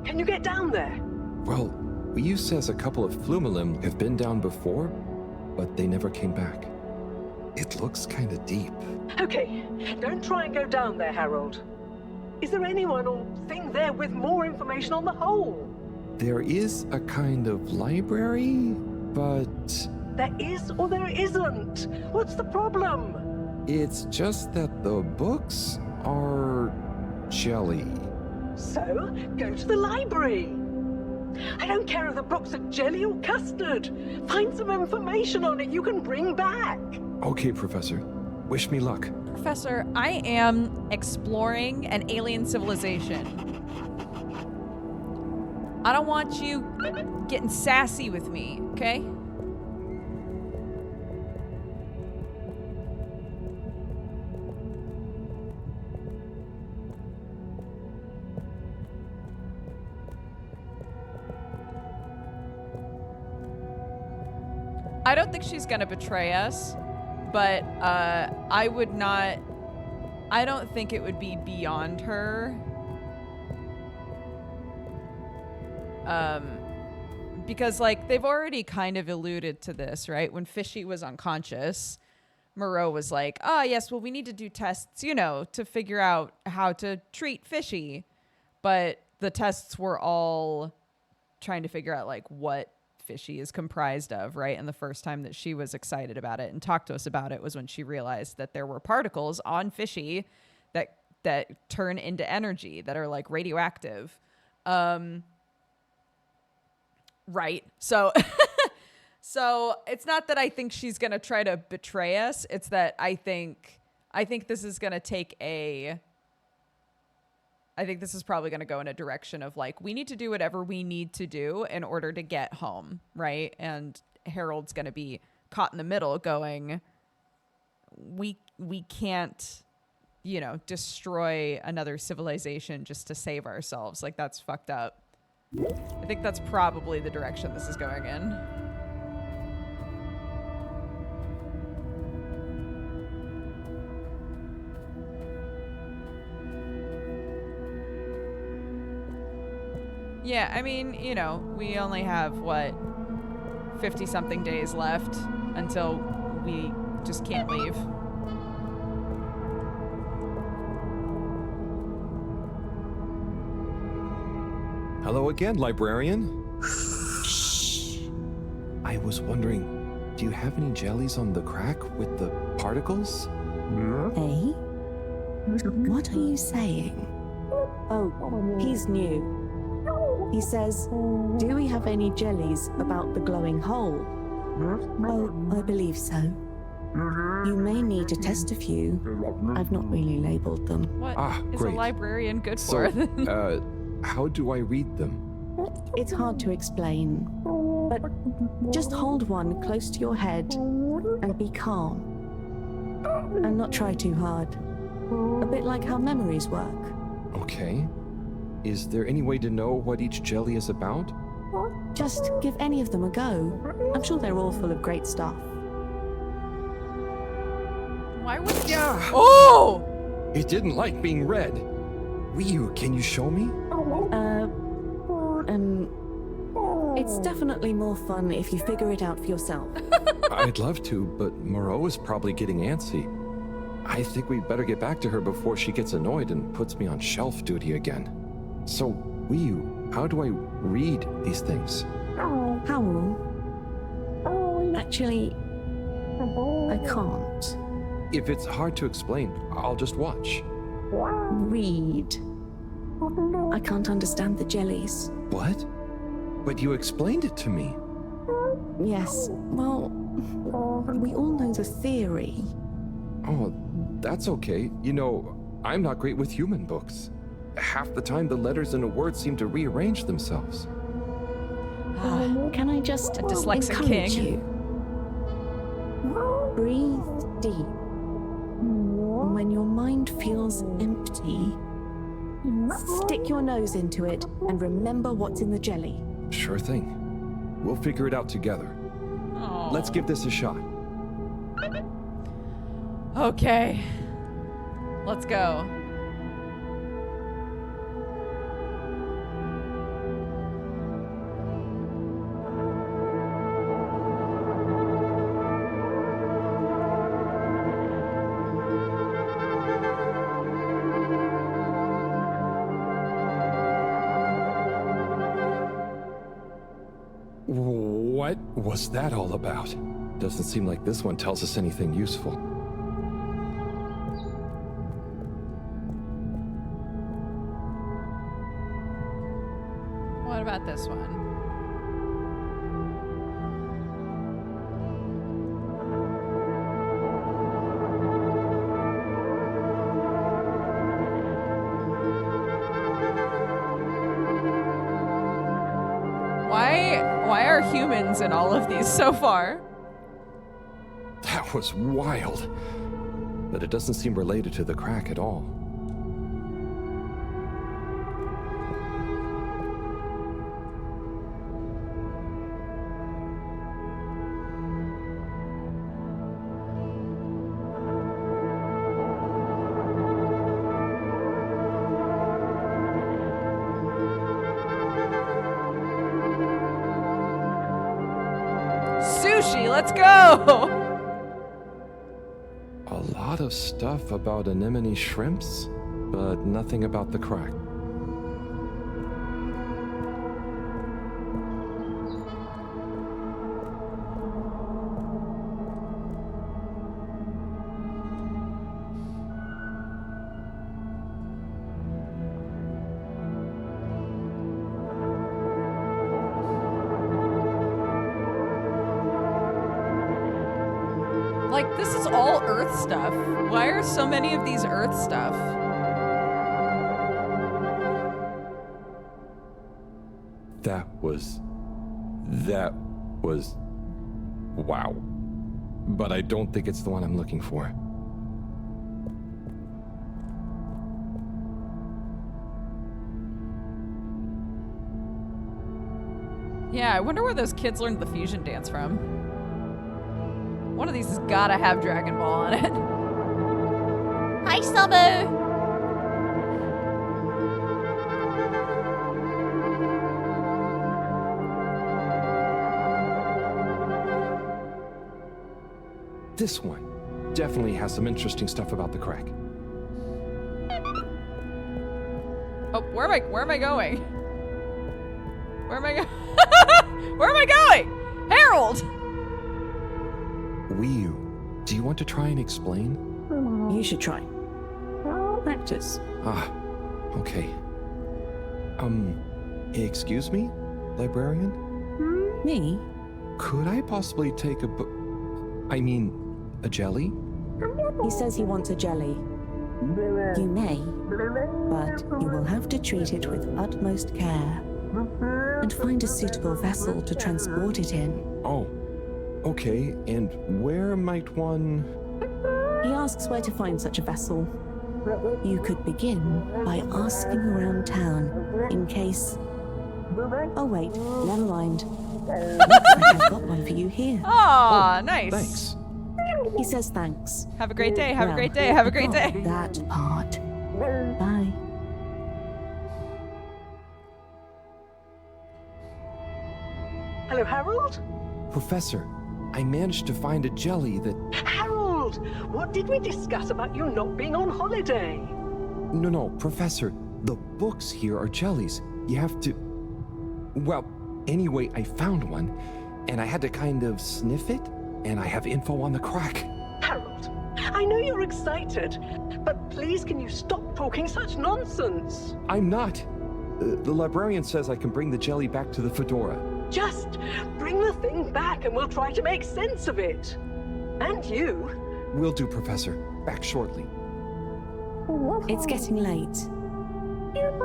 Can you get down there? Well, Wiyu says a couple of Flumelum have been down before, but they never came back. It looks kind of deep. Okay, don't try and go down there, Harold. Is there anyone or thing there with more information on the hole? There is a kind of library, but... There is or there isn't? What's the problem? It's just that the books are jelly. So, go to the library. I don't care if the books are jelly or custard. Find some information on it you can bring back. Okay, Professor. Wish me luck. Professor, I am exploring an alien civilization. I don't want you getting sassy with me, okay? I don't think she's gonna betray us, but I don't think it would be beyond her. Because like they've already kind of alluded to this, right? When Fishy was unconscious, Moreau was like, oh yes, well we need to do tests, you know, to figure out how to treat Fishy. But the tests were all trying to figure out like what Fishy is comprised of, right? And the first time that she was excited about it and talked to us about it was when she realized that there were particles on Fishy that turn into energy, that are like radioactive. Right. So so it's not that I think she's going to try to betray us. It's that I think this is going to take I think this is probably going to go in a direction of like, we need to do whatever we need to do in order to get home, right? And Harold's going to be caught in the middle going, we can't, you know, destroy another civilization just to save ourselves. Like, that's fucked up. I think that's probably the direction this is going in. Yeah, I mean, you know, we only have, what, 50-something days left until we just can't leave. Hello again, librarian. Shh. I was wondering, do you have any jellies on the crack with the particles? Eh? What are you saying? Oh, he's new. He says, do we have any jellies about the glowing hole? Oh, I believe so. You may need to test a few. I've not really labeled them. What is great. a librarian good So, for? how do I read them? It's hard to explain, but just hold one close to your head and be calm. And not try too hard. A bit like how memories work. Okay. Is there any way to know what each jelly is about? Just give any of them a go. I'm sure they're all full of great stuff. Why would Oh! It didn't like being read. Ryu, can you show me? It's definitely more fun if you figure it out for yourself. I'd love to, but Moreau is probably getting antsy. I think we'd better get back to her before she gets annoyed and puts me on shelf duty again. So, Ryu, how do I read these things? How? Actually, I can't. If it's hard to explain, I'll just watch. Read. I can't understand the jellies. What? But you explained it to me. Yes, well, we all know the theory. Oh, that's okay. You know, I'm not great with human books. Half the time, the letters in a word seem to rearrange themselves. Can I just A dyslexic encourage king. you? Breathe deep. When your mind feels empty, stick your nose into it and remember what's in the jelly. Sure thing. We'll figure it out together. Let's give this a shot. Okay. Let's go. What was that all about? Doesn't seem like this one tells us anything useful. What about this one? Why are humans in all of these so far? That was wild. But it doesn't seem related to the crack at all. Sushi, let's go! A lot of stuff about anemone shrimps, but nothing about the crack. Like, this is all Earth stuff. Why are so many of these Earth stuff? That was... wow. But I don't think it's the one I'm looking for. Yeah, I wonder where those kids learned the fusion dance from. One of these has gotta have Dragon Ball on it. Hi, Summer! This one definitely has some interesting stuff about the crack. Oh, where am I going? Where am I going? Where am I going? Harold! Wii, do you want to try and explain? You should try. Practice. Ah, okay. Excuse me, librarian? Me? Could I possibly take a a jelly? He says he wants a jelly. You may, but you will have to treat it with utmost care and find a suitable vessel to transport it in. Oh, okay. And where might one... He asks where to find such a vessel. You could begin by asking around town in case... Oh wait, never mind. I've got one for you here. Aw, nice. Thanks. He says thanks. Have a great day, have a great day, have a great day. That part. Bye. Hello, Harold? Professor, I managed to find a jelly that... Harold! What did we discuss about you not being on holiday? No, Professor. The books here are jellies. You have to... Well, anyway, I found one, and I had to kind of sniff it, and I have info on the crack. Harold, I know you're excited, but please can you stop talking such nonsense? I'm not. The librarian says I can bring the jelly back to the Fedora. Just bring the thing back and we'll try to make sense of it. And you. Will do, Professor. Back shortly. It's getting late.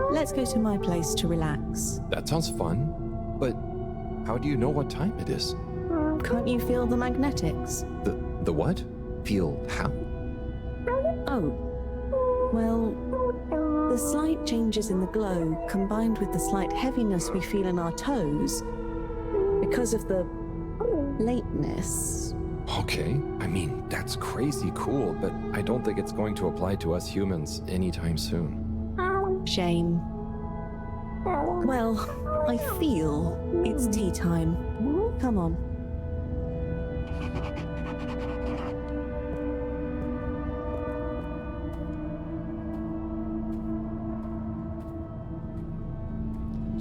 Let's go to my place to relax. That sounds fun, but how do you know what time it is? Can't you feel the magnetics? The what? Feel how? Oh. Well, the slight changes in the glow combined with the slight heaviness we feel in our toes because of the lateness. Okay, I mean, that's crazy cool, but I don't think it's going to apply to us humans anytime soon. Shame. Well, I feel it's tea time. Come on.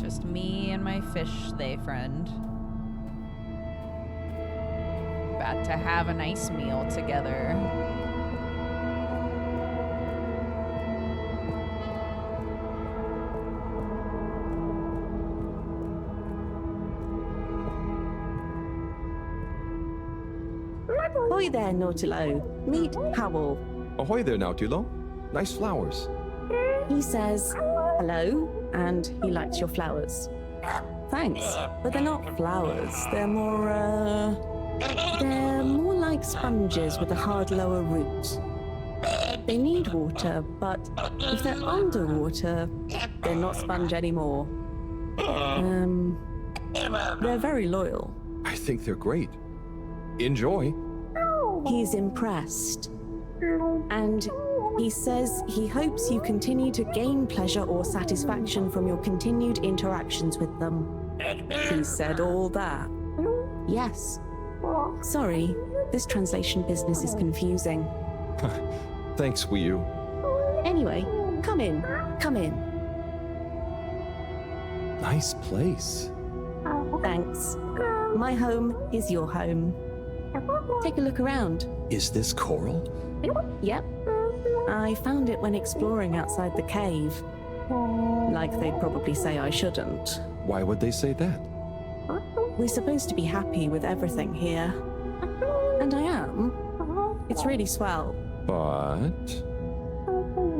Just me and my fish they friend. About to have a nice meal together. Ahoy there, Nautilo. Meet Howell. Ahoy there, Nautilo. Nice flowers. He says hello, and he likes your flowers. Thanks, but they're not flowers. They're more like sponges with a hard lower root. They need water, but if they're underwater, they're not sponge anymore. They're very loyal. I think they're great. Enjoy. He's impressed. And he says he hopes you continue to gain pleasure or satisfaction from your continued interactions with them. He said all that. Yes. Sorry, this translation business is confusing. Thanks, Wii U. Anyway, come in. Come in. Nice place. Thanks. My home is your home. Take a look around. Is this coral? Yep. I found it when exploring outside the cave. Like they'd probably say I shouldn't. Why would they say that? We're supposed to be happy with everything here. And I am. It's really swell. But...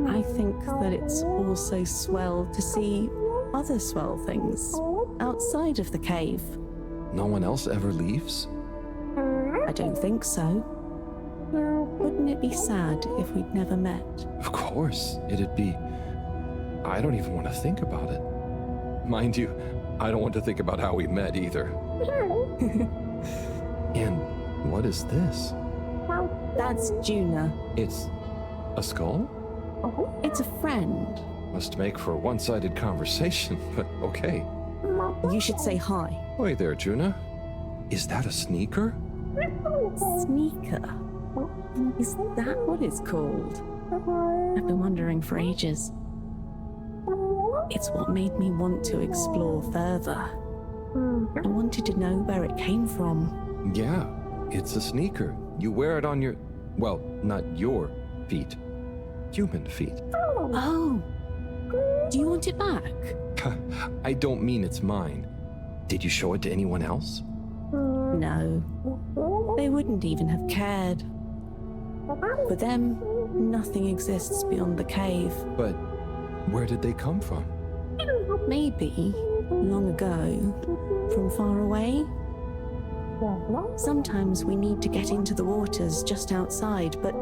I think that it's also swell to see other swell things outside of the cave. No one else ever leaves? I don't think so. Wouldn't it be sad if we'd never met? Of course, it'd be... I don't even want to think about it. Mind you, I don't want to think about how we met either. And what is this? That's Juna. It's a skull? It's a friend. Must make for a one-sided conversation, but okay. You should say hi. Hi there, Juna. Is that a sneaker? Sneaker? Is that what it's called? I've been wondering for ages. It's what made me want to explore further. I wanted to know where it came from. Yeah, it's a sneaker. You wear it on your, well, not your feet, human feet. Oh, do you want it back? I don't mean it's mine. Did you show it to anyone else? No, they wouldn't even have cared. For them, nothing exists beyond the cave. But where did they come from? Maybe, long ago, from far away. Sometimes we need to get into the waters just outside, but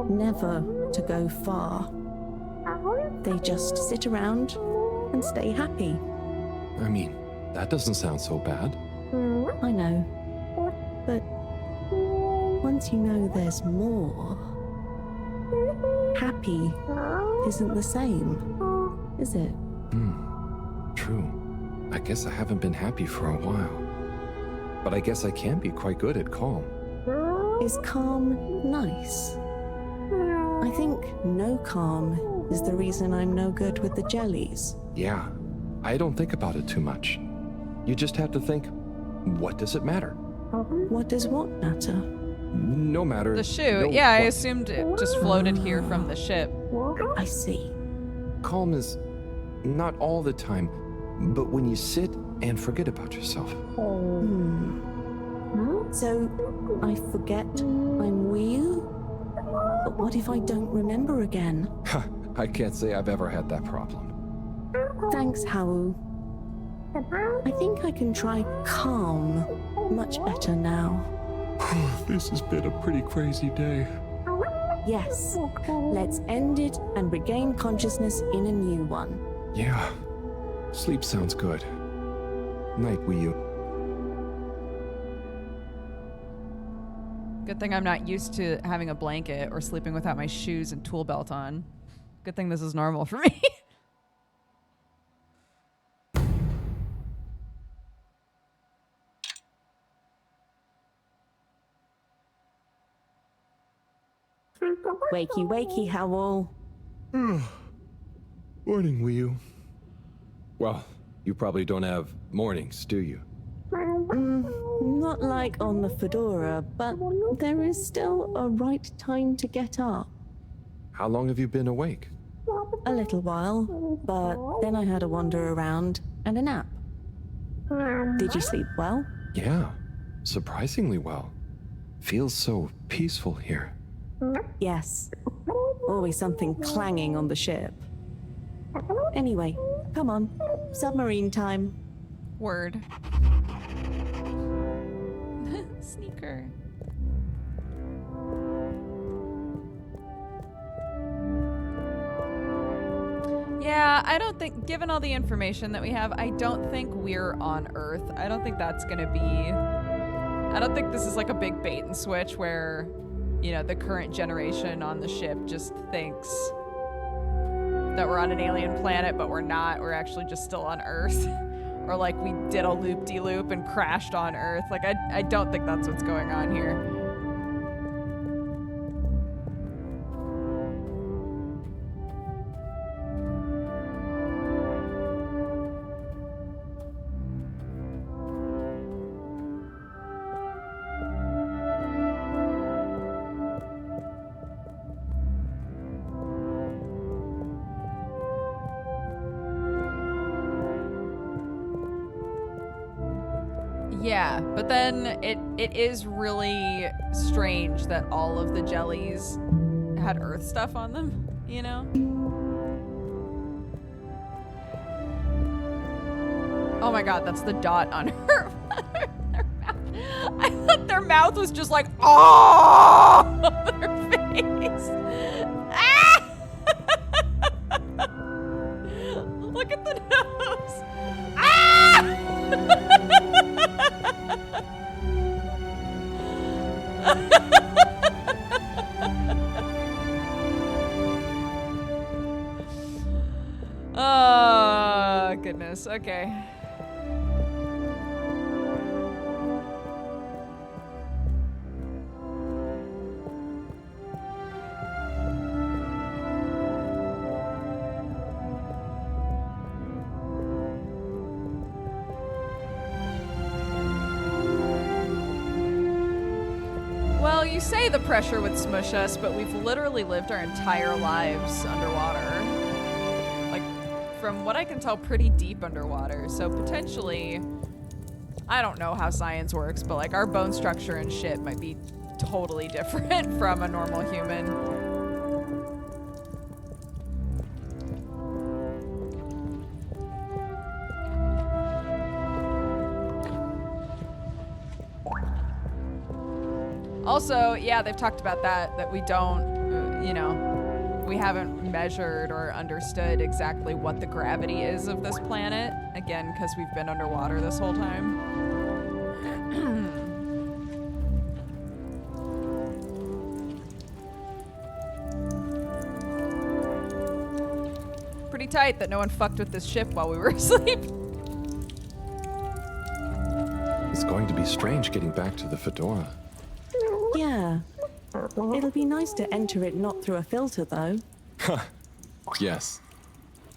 never to go far. They just sit around and stay happy. I mean, that doesn't sound so bad. I know, but once you know there's more, happy isn't the same, is it? True. I guess I haven't been happy for a while. But I guess I can be quite good at calm. Is calm nice? I think no calm is the reason I'm no good with the jellies. Yeah, I don't think about it too much. You just have to think, what does it matter? What does what matter? No matter. The shoe. No Yeah, I what. assumed it just floated here from the ship. I see. Calm is not all the time, but when you sit and forget about yourself. So, I forget I'm real? But what if I don't remember again? I can't say I've ever had that problem. Thanks, Hao. I think I can try calm much better now. This has been a pretty crazy day. Yes, let's end it and regain consciousness in a new one. Yeah, sleep sounds good. Night, Wii. Good thing I'm not used to having a blanket or sleeping without my shoes and tool belt on. Good thing this is normal for me. Wakey, wakey, Howl. Morning, Wii. Well, you probably don't have mornings, do you? Not like on the Fedora, but there is still a right time to get up. How long have you been awake? A little while, but then I had a wander around and a nap. Did you sleep well? Yeah, surprisingly well. Feels so peaceful here. Yes. Always something clanging on the ship. Anyway, come on. Submarine time. Word. Sneaker. Yeah, I don't think, given all the information that we have, I don't think we're on Earth. I don't think that's gonna be... I don't think this is like a big bait and switch where, you know, the current generation on the ship just thinks that we're on an alien planet, but we're not. We're actually just still on Earth. Or like we did a loop-de-loop and crashed on Earth. Like, I don't think that's what's going on here. Yeah, but then it is really strange that all of the jellies had Earth stuff on them, you know? Oh my god, that's the dot on her mouth. I thought their mouth was just like, oh, on their face. Ah! Look at the nose. Ah! Oh, goodness. Okay. you say the pressure would smush us, but we've literally lived our entire lives underwater. Like, from what I can tell, pretty deep underwater. So potentially, I don't know how science works, but like our bone structure and shit might be totally different from a normal human. Also, yeah, they've talked about that we don't, you know, we haven't measured or understood exactly what the gravity is of this planet. Again, because we've been underwater this whole time. Pretty tight that no one fucked with this ship while we were asleep. It's going to be strange getting back to the Fedora. Yeah. It'll be nice to enter it not through a filter, though. Yes.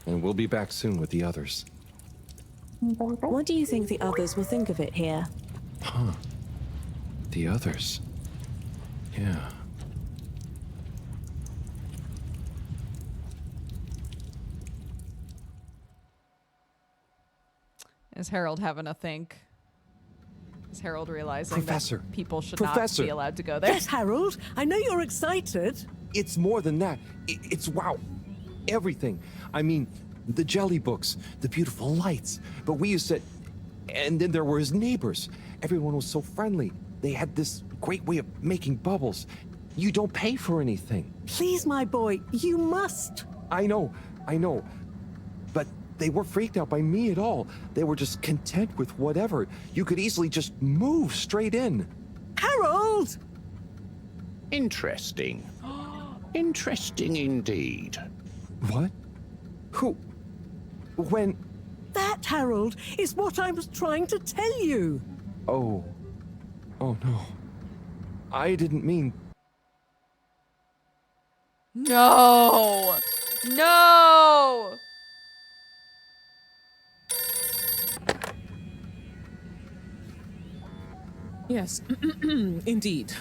And we'll be back soon with the others. What do you think the others will think of it here? Huh. The others. Yeah. Is Harold having a think? Is Harold realizing Professor, that people should Professor. not be allowed to go there? Yes, Harold. I know you're excited. It's more than that. It's wow. Everything. I mean, the jelly books, the beautiful lights. But we used to... And then there were his neighbors. Everyone was so friendly. They had this great way of making bubbles. You don't pay for anything. Please, my boy, you must. I know. But they weren't freaked out by me at all. They were just content with whatever. You could easily just move straight in. Harold! Interesting. Interesting indeed. What? Who? When? That, Harold, is what I was trying to tell you. Oh. Oh no. I didn't mean... No! No! Yes, indeed.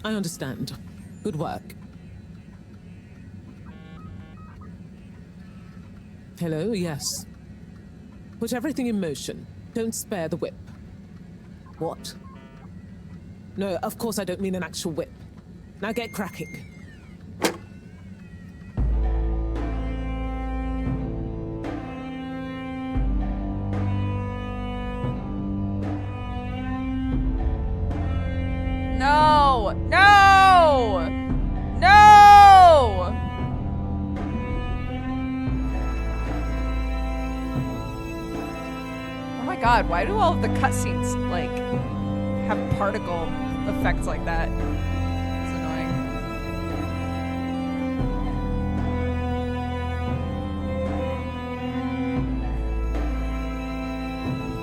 I understand. Good work. Hello, yes. Put everything in motion. Don't spare the whip. What? No, of course I don't mean an actual whip. Now get cracking. No! No! No! Oh my god, why do all of the cutscenes, like, have particle effects like that? It's annoying.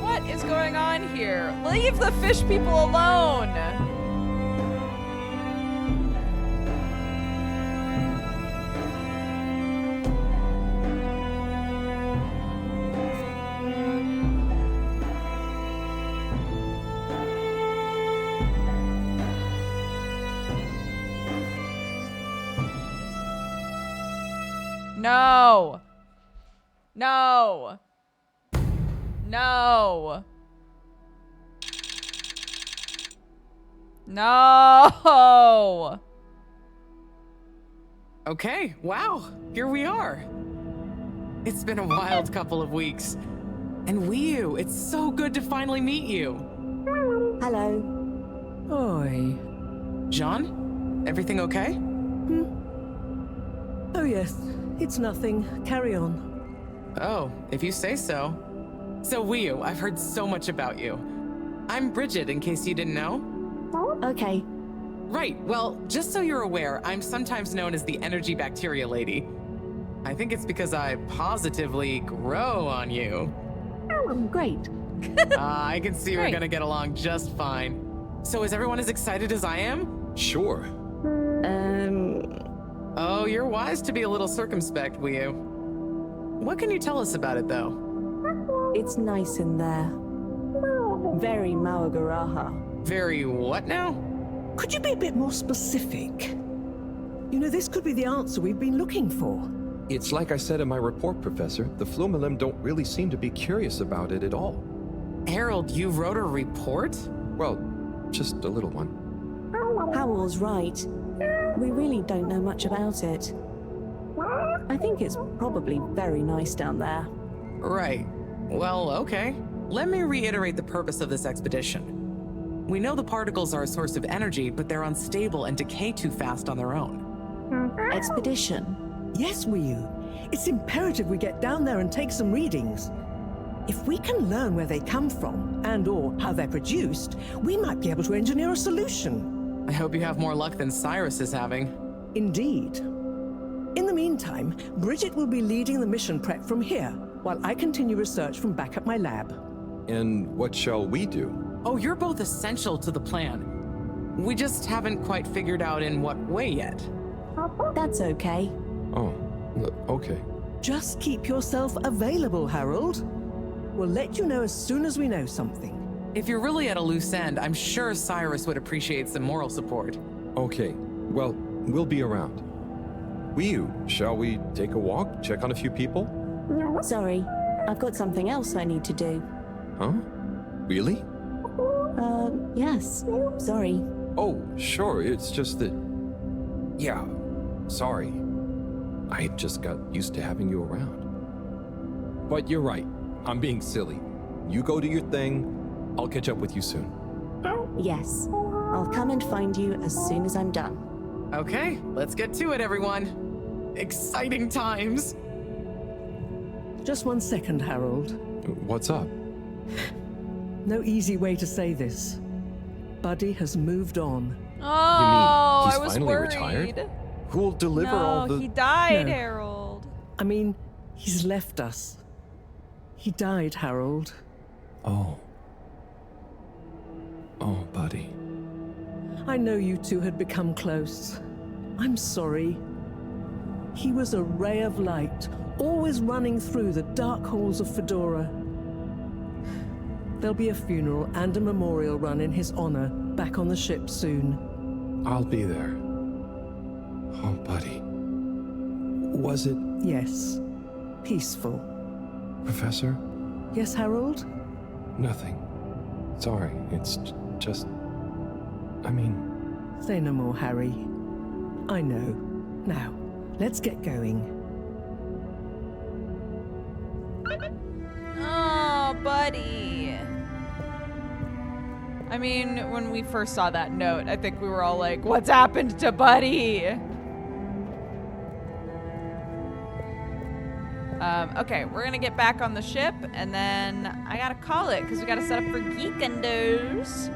What is going on here? Leave the fish people alone! No. No. No. No. Okay, wow, here we are. It's been a wild couple of weeks. And Wii, it's so good to finally meet you. Hello. Oi. John, everything okay? Oh, yes. It's nothing. Carry on. Oh, if you say so. So, Wii, I've heard so much about you. I'm Bridget, in case you didn't know. Okay. Right, well, just so you're aware, I'm sometimes known as the Energy Bacteria Lady. I think it's because I positively grow on you. Great. I can see we're gonna get along just fine. So is everyone as excited as I am? Sure. Oh, you're wise to be a little circumspect, Wii. What can you tell us about it, though? It's nice in there. Very Mawagaraha. Very what now? Could you be a bit more specific? You know, this could be the answer we've been looking for. It's like I said in my report, Professor. The Flumilim don't really seem to be curious about it at all. Harold, you wrote a report? Well, just a little one. Howell's right. We really don't know much about it. I think it's probably very nice down there. Right. Well, okay. Let me reiterate the purpose of this expedition. We know the particles are a source of energy, but they're unstable and decay too fast on their own. Expedition? Yes, Ryu. It's imperative we get down there and take some readings. If we can learn where they come from, and/or how they're produced, we might be able to engineer a solution. I hope you have more luck than Cyrus is having. Indeed. In the meantime, Bridget will be leading the mission prep from here, while I continue research from back at my lab. And what shall we do? Oh, you're both essential to the plan. We just haven't quite figured out in what way yet. That's okay. Oh, okay. Just keep yourself available, Harold. We'll let you know as soon as we know something. If you're really at a loose end, I'm sure Cyrus would appreciate some moral support. Okay, well, we'll be around. Ryu, shall we take a walk, check on a few people? Sorry, I've got something else I need to do. Huh? Really? Yes. Sorry. Oh, sure, it's just that... Yeah, sorry. I just got used to having you around. But you're right, I'm being silly. You go do your thing, I'll catch up with you soon. Yes. I'll come and find you as soon as I'm done. Okay, let's get to it, everyone. Exciting times. Just 1 second, Harold. What's up? No easy way to say this. Buddy has moved on. Oh, I was finally worried. retired? Who'll deliver No, all the... he died, No. Harold. I mean, he's left us. He died, Harold. Oh. Oh, buddy. I know you two had become close. I'm sorry. He was a ray of light, always running through the dark halls of Fedora. There'll be a funeral and a memorial run in his honor back on the ship soon. I'll be there. Oh, buddy. Was it... Yes. Peaceful. Professor? Yes, Harold? Nothing. Sorry, it's just... I mean... Say no more, Harry. I know. Now, let's get going. Oh, buddy. I mean, when we first saw that note, I think we were all like, what's happened to Buddy? Okay, we're gonna get back on the ship, and then I gotta call it, because we gotta set up for Geekendos.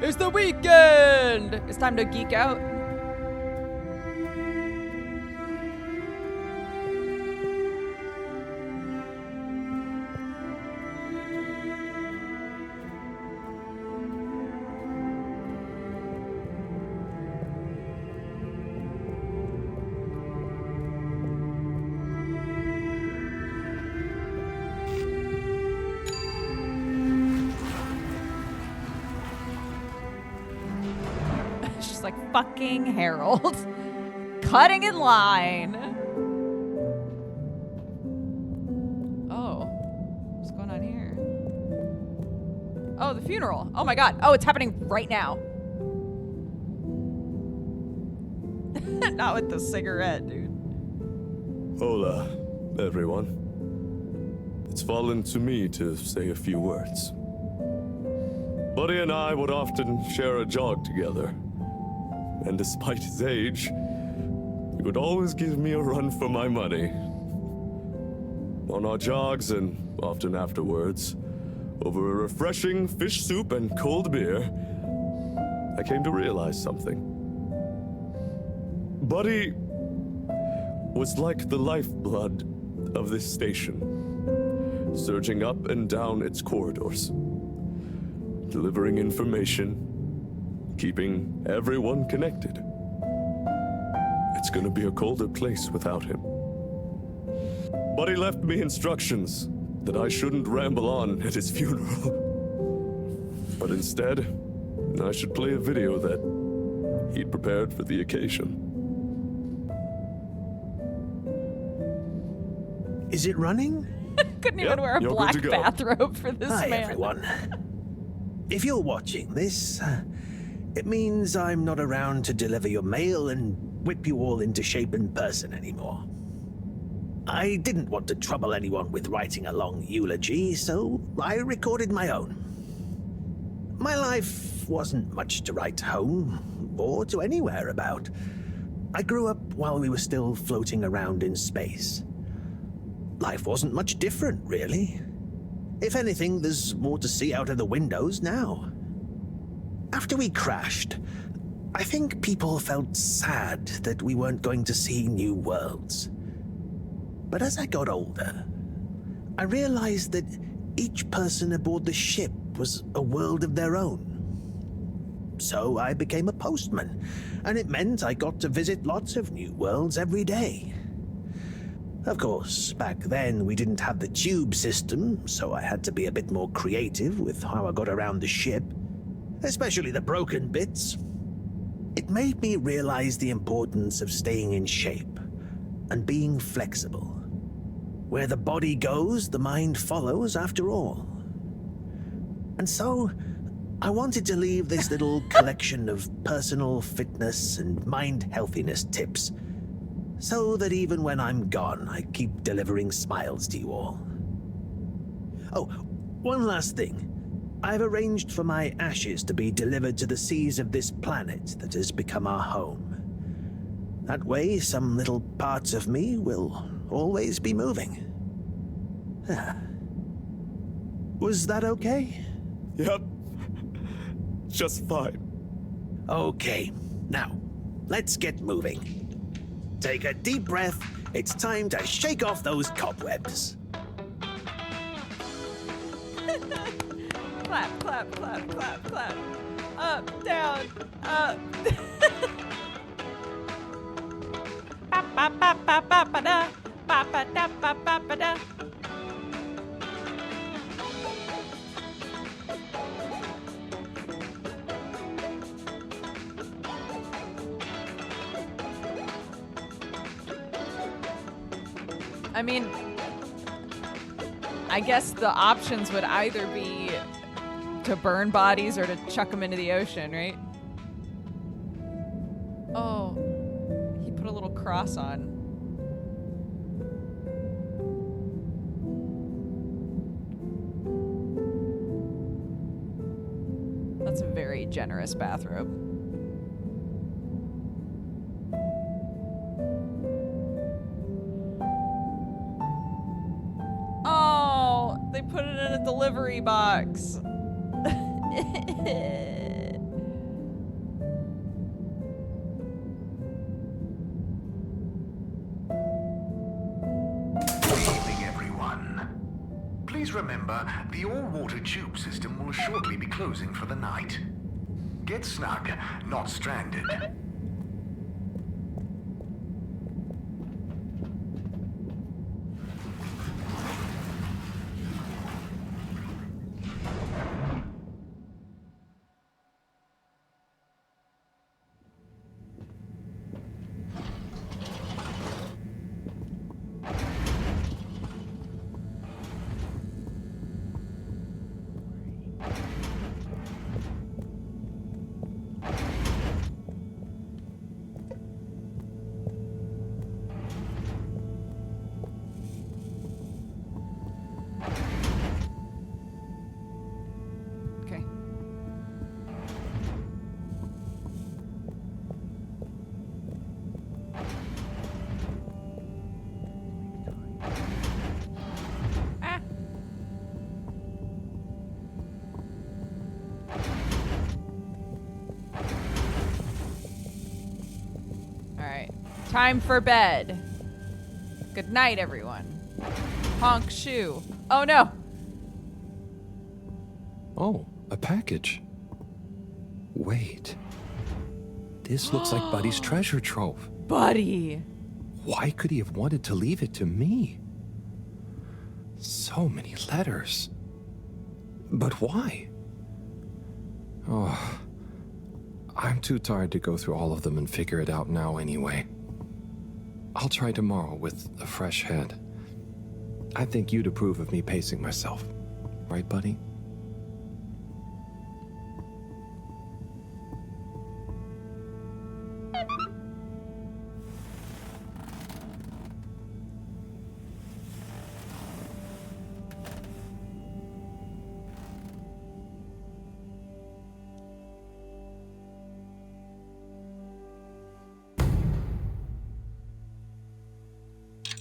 It's the weekend! It's time to geek out. She's like, fucking Harold. Cutting in line. Oh. What's going on here? Oh, the funeral. Oh my god. Oh, it's happening right now. Not with the cigarette, dude. Hola, everyone. It's fallen to me to say a few words. Buddy and I would often share a jog together. And despite his age, he would always give me a run for my money. On our jogs and often afterwards, over a refreshing fish soup and cold beer, I came to realize something. Buddy was like the lifeblood of this station, surging up and down its corridors, delivering information, keeping everyone connected. It's gonna be a colder place without him. Buddy left me instructions that I shouldn't ramble on at his funeral. But instead, I should play a video that he'd prepared for the occasion. Is it running? Couldn't even wear a you're good black to go. bathrobe for this Hi, man. everyone. If you're watching this, it means I'm not around to deliver your mail and whip you all into shape in person anymore. I didn't want to trouble anyone with writing a long eulogy, so I recorded my own. My life wasn't much to write home or to anywhere about. I grew up while we were still floating around in space. Life wasn't much different, really. If anything, there's more to see out of the windows now. After we crashed, I think people felt sad that we weren't going to see new worlds. But as I got older, I realized that each person aboard the ship was a world of their own. So I became a postman, and it meant I got to visit lots of new worlds every day. Of course, back then we didn't have the tube system, so I had to be a bit more creative with how I got around the ship, especially the broken bits. It made me realize the importance of staying in shape and being flexible. Where the body goes, the mind follows after all. And so, I wanted to leave this little collection of personal fitness and mind healthiness tips, so that even when I'm gone, I keep delivering smiles to you all. Oh, one last thing. I've arranged for my ashes to be delivered to the seas of this planet that has become our home. That way, some little parts of me will always be moving. Was that okay? Yep. Just fine. Okay, now, let's get moving. Take a deep breath. It's time to shake off those cobwebs. Clap, clap, clap, clap, clap. Up, down, up. Ba ba ba ba ba ba da. Ba ba da ba ba ba da. I mean, I guess the options would either be to burn bodies or to chuck them into the ocean, right? Oh, he put a little cross on. That's a very generous bathrobe. Oh, they put it in a delivery box. Good evening, everyone. Please remember, the all-water tube system will shortly be closing for the night. Get snug, not stranded. Okay. Ah. All right. Time for bed. Good night, everyone. Honk shoe. Oh no. Oh, a package. Wait. This looks like Buddy's treasure trove. Buddy. Why could he have wanted to leave it to me? So many letters. But why? Oh, I'm too tired to go through all of them and figure it out now anyway. I'll try tomorrow with a fresh head. I think you'd approve of me pacing myself. Right, buddy?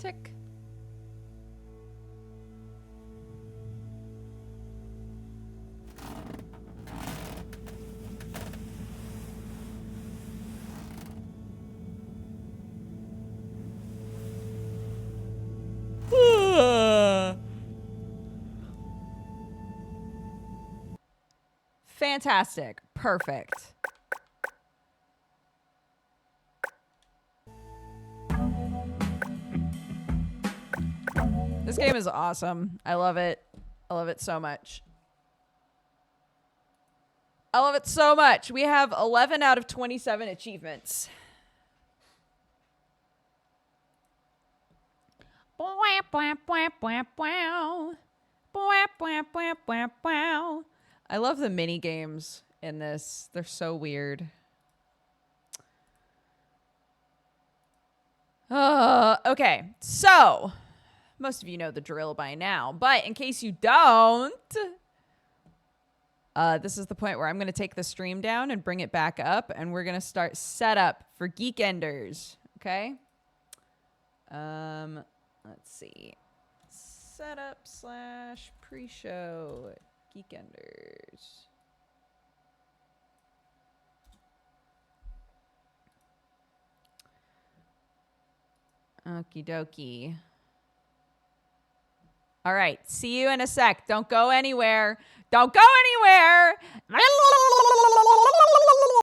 Tick. Fantastic. Perfect. This game is awesome. I love it. I love it so much. I love it so much. We have 11 out of 27 achievements. I love the mini games in this. They're so weird. Okay, so most of you know the drill by now, but in case you don't, this is the point where I'm going to take the stream down and bring it back up, and we're going to start setup for Geekenders. Okay. Let's see. Setup / pre-show Geekenders. Okie dokie. All right. See you in a sec. Don't go anywhere. Don't go anywhere.